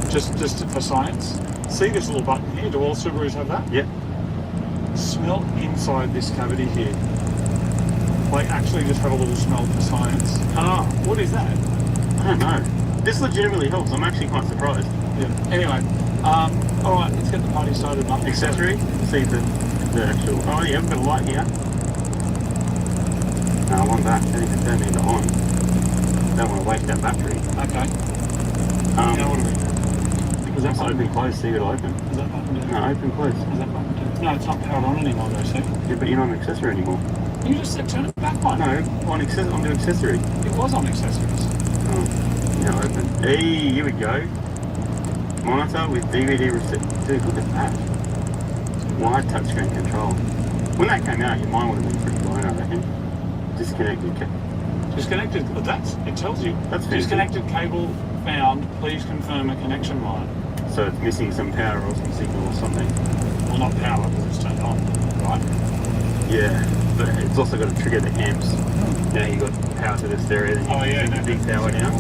Just for science? See this little button here? Do all Subarus have that? Yep. Smell inside this cavity here. Like, actually just have a little smell for science. What is that? I don't know. This legitimately helps. I'm actually quite surprised. Yeah. Anyway, all right, let's get the party started. Martin. Accessory. See the actual. Oh yeah, we've got a light here. No, I want that. Then you can turn it on. Don't want to waste that battery. Okay. Now what do we do? Because that's open close. See it'll open. Is that button do? No, open close. Is that button do? No, it's not powered on anymore though, see? Yeah, but you're not an accessory anymore. You just said turn it back on. No, on the accessory. It was on accessories. Oh, now open. Hey, here we go. Monitor with DVD receptor. Dude, look at that. Wired touchscreen control. When that came out, your mind would have been pretty blown, I reckon. Disconnected. Disconnected. But it tells you. That's fancy. Disconnected cable found. Please confirm a connection line. So it's missing some power or some signal or something. Well, not power because it's turned on, right? Yeah, but it's also got to trigger the amps. Now you got power to the stereo. Then you big power down.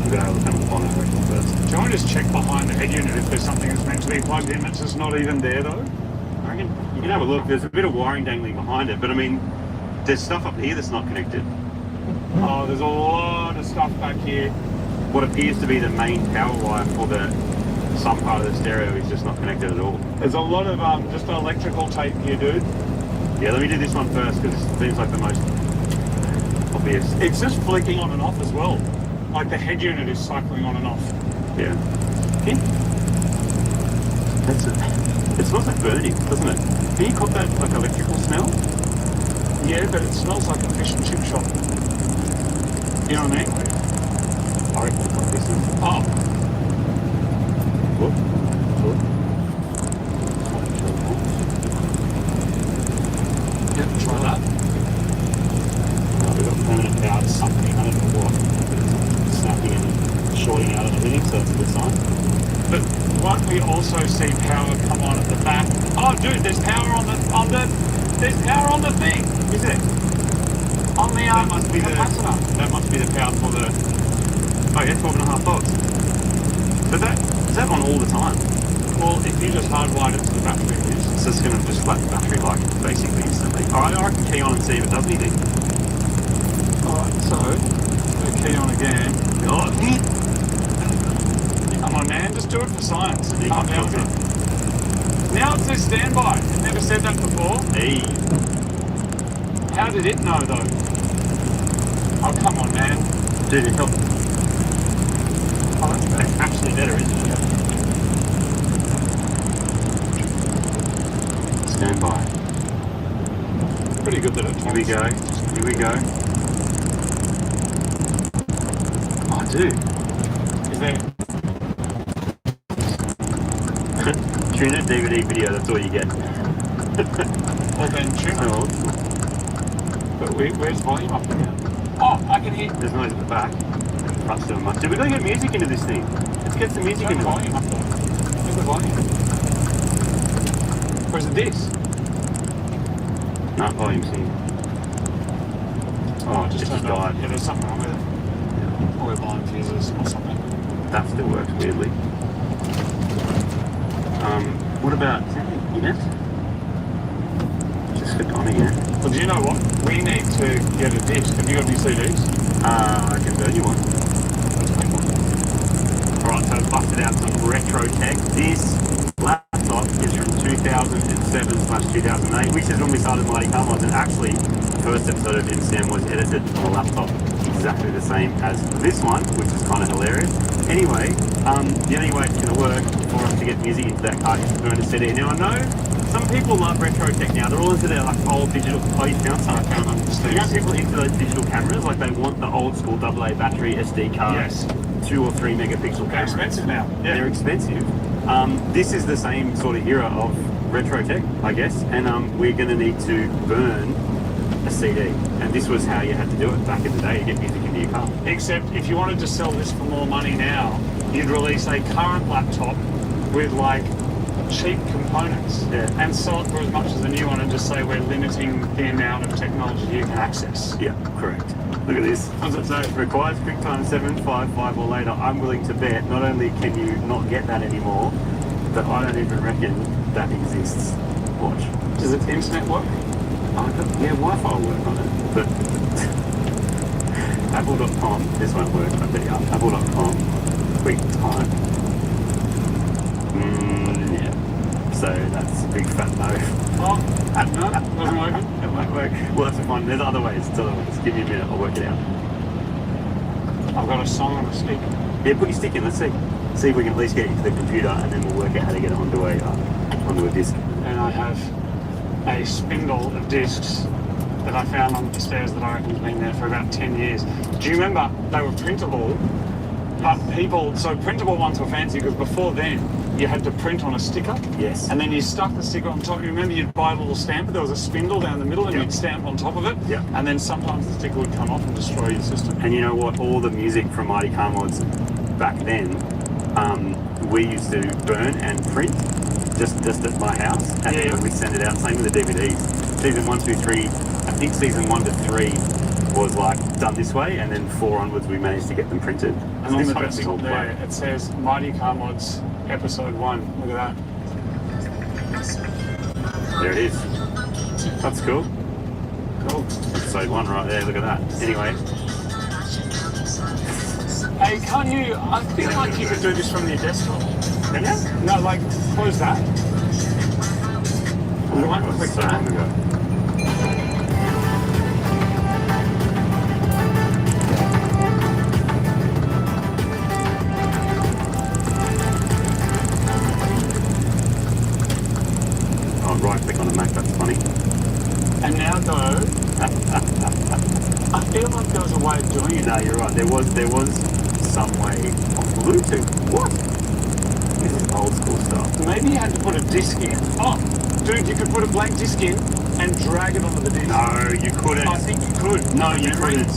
We've got to have a look on the bonnet first. Do you want to just check behind the head unit if there's something that's meant to be plugged in that's just not even there though? I reckon you can have a look. There's a bit of wiring dangling behind it, but I mean, there's stuff up here that's not connected. Oh, there's a lot of stuff back here. What appears to be the main power wire for some part of the stereo is just not connected at all. There's a lot of just electrical tape here, dude. Yeah, let me do this one first because it seems like the most obvious. It's just flicking on and off as well. Like the head unit is cycling on and off. Yeah. It smells like burning, doesn't it? Can you cop that like electrical smell? Yeah, but it smells like a fish and chip shop. You know what I mean? I reckon it's like this. Oh. Look. Yeah, try that. We've got permanent power to something, I don't know what. It's snapping and shorting out and everything, so that's a good sign. But what we also see power come on at the back. Oh dude, there's power on the there's power on the thing. Is it? On the that must be capacitor. That must be the power for the 12.5 volts. But is that on all the time? Well, if you just hardwired it to the battery, so it's going to just flat the battery like basically instantly. Alright, I can key on and see if it does anything. Alright, so we key on again. Oh, come on man, just do it for science. Calm down. Now it says standby. It never said that before. Hey. How did it know though? Oh come on man. Dude, it helped. Oh, that's actually better, isn't it? Stand by. Pretty good that it Here we go. Oh, dude. Is there... Tune it, DVD, video, that's all you get. Well then, tune it. But where's volume up again? Oh, I can hear... There's noise at the back. Front's doing much. Dude, we've got to get music into this thing. Let's get some music into volume up there. Where's the volume? Or is it this? No, volume's here. Oh, just died. Yeah, there's something wrong with it. Or we're blind fuses or something. That still works weirdly. What about unit? Just click on again. Well, do you know what? We need to get a disc. Have you got any CDs? I can burn you one. Alright, so I've busted out some retro tech. This laptop is from 2007/2008, which is when we started Mighty Car Mods, and actually the first episode of Instam was edited on a laptop exactly the same as this one, which is kind of hilarious. Anyway, the only way it's going to work for us to get music into that car is to burn a CD. Now I know some people love retro tech now, they're all into their like old digital, oh you found something? You know people into those digital cameras, like they want the old school AA battery SD card, yes. 2 or 3 megapixel cameras. They're expensive now. Yeah. They're expensive. This is the same sort of era of retro tech, I guess, and we're going to need to burn a CD, and this was how you had to do it back in the day to get music into your car. Except if you wanted to sell this for more money now, you'd release a current laptop with like cheap components and sell it for as much as a new one and just say we're limiting the amount of technology you can access. Yeah, correct. Look at this. What does it say? Requires QuickTime 755 or later. I'm willing to bet not only can you not get that anymore, but I don't even reckon that exists. Watch. Does the internet work? Yeah, Wi-Fi will work on it, but Apple.com, this won't work, I bet you. Apple.com, QuickTime. Yeah. So that's a big fat no. Oh, no, doesn't work. It won't work. We'll have to find, there's other ways, Give me a minute, I'll work it out. I've got a song on a stick. Yeah, put your stick in, let's see. See if we can at least get it into the computer and then we'll work out how to get it onto a disc. And I have a spindle of discs that I found on the stairs that I reckon has been there for about 10 years. Do you remember they were printable, but so printable ones were fancy because before then you had to print on a sticker. Yes. And then you stuck the sticker on top. You remember you'd buy a little stamper, there was a spindle down the middle and you'd stamp on top of it. Yeah. And then sometimes the sticker would come off and destroy your system. And you know what? All the music from Mighty Car Mods back then, we used to burn and print just at my house, and then we'd send it out. Same with the DVDs. Season 1, 2, 3. I think season 1 to 3 was like done this way, and then 4 onwards we managed to get them printed. And on the desktop there, it says Mighty Car Mods Episode 1. Look at that. There it is. That's cool. Cool. Episode 1 right there. Look at that. Anyway. Hey, can't you? I feel like you could do this from your desktop. Can you? No, like close that. You might click that. Right click on the Mac, that's funny. And now though, I feel like there was a way of doing it. No, you're right. There was some way on Bluetooth. What? This is old school stuff. Maybe you had to put a disc in. Oh, dude, you could put a blank disc in and drag it onto the disc. No, you couldn't. I think you could. No, you couldn't.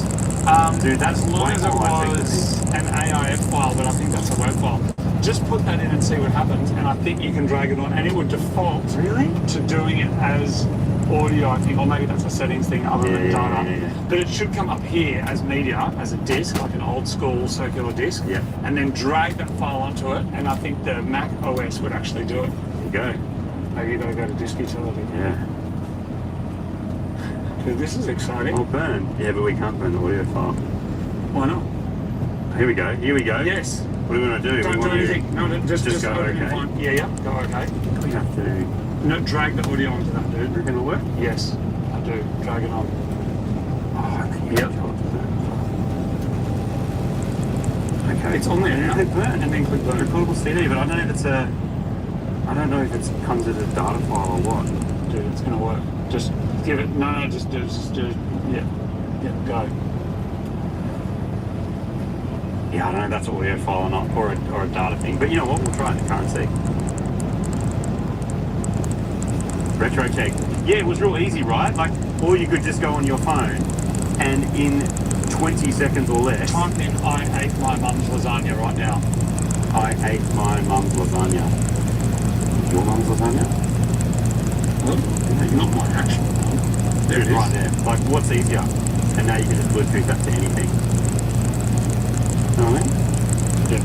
Dude, that's as long as it was an AIF file, but I think that's a web file. Just put that in and see what happens, and I think you can drag it on, and it would default to doing it as audio, I think, or maybe that's a settings thing other than data. But it should come up here as media, as a disc, like an old school circular disc, and then drag that file onto it, and I think the Mac OS would actually do it. There you go. Maybe you gotta go to disk utility. Yeah. Dude, this is exciting. Oh, burn. Yeah, but we can't burn the audio file. Why not? Here we go. Here we go. Yes. What are we going to do? Don't do anything. No, just go open okay. and find. Yeah, go okay. We have to. No, drag the audio onto that, dude. Reckon it'll work? Yes, I do. Drag it on. Yep. Okay. It's on there now. Click burn. And then click burn. Recordable CD, but I don't know if it's a. I don't know if it comes as a data file or what. Dude, it's gonna work. Just give it. No, just do. Yeah, go. Yeah, I don't know if that's an audio file or not, or a data thing. But you know what? We'll try it in the currency. Retro check. Yeah, it was real easy, right? Like, or you could just go on your phone and in 20 seconds or less. Type in I ate my mum's lasagna right now. I ate my mum's lasagna. Your mum's lasagna? What? Not my actual mum. There it is. Right there. Like, what's easier? And now you can just Bluetooth that to anything. You know what I mean? Yeah.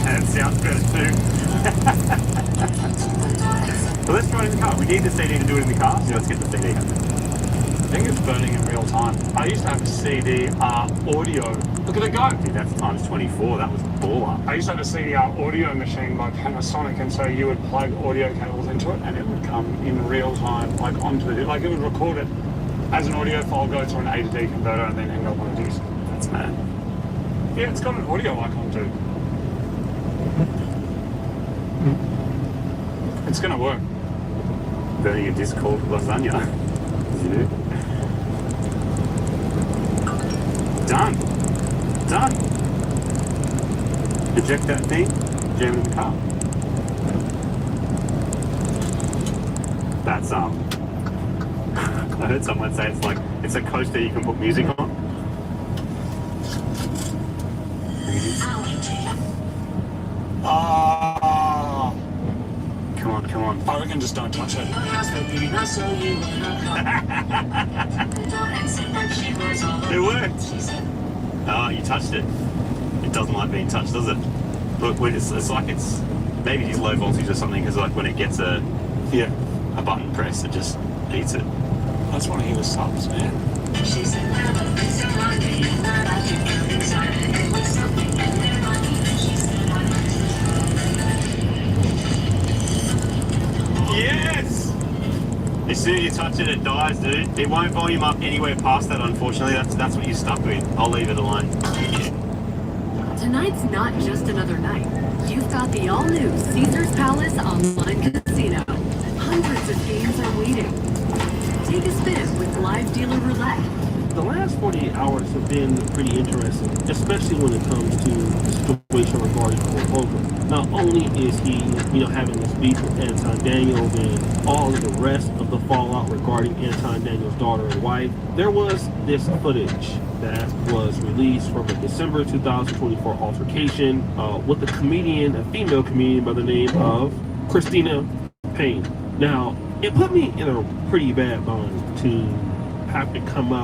And it sounds better too. So let's try it in the car. We need the CD to do it in the car, so let's get the CD. I think it's burning in real time. I used to have a CDR audio. Look at it go. Dude, that's times 24. That was baller. I used to have a CDR audio machine by Panasonic, and so you would plug audio cables into it, and it would come in real time, like onto the, like it would record it as an audio file, go to an A to D converter, and then end up on a disc. That's mad. Yeah, it's got an audio icon too. It's gonna work. Burning a disc called lasagna. Yeah. Done. Done. Eject that thing, jam it in the car. That's I heard someone say it's like it's a coaster you can put music on. Ah. Come on. I reckon just don't touch it. It worked. Oh, you touched it. It doesn't like being touched, does it? Look, it's like it's maybe it's low voltage or something, because like when it gets a button press, it just eats it. I just want to hear the subs, man. Yes! As soon as you touch it, it dies, dude. It won't volume up anywhere past that, unfortunately. That's what you're stuck with. I'll leave it alone. Tonight's not just another night. You've got the all-new Caesar's Palace Online Casino. Hundreds of games are waiting. Take a spin with live dealer roulette. The last 48 hours have been pretty interesting, especially when it comes to the situation regarding Hulk Hogan. Not only is he, having this beef with Anton Daniels and all of the rest of the fallout regarding Anton Daniels' daughter and wife, there was this footage that was released from a December 2024 altercation with a female comedian by the name of Christina Payne. Now, it put me in a pretty bad bond to have to come out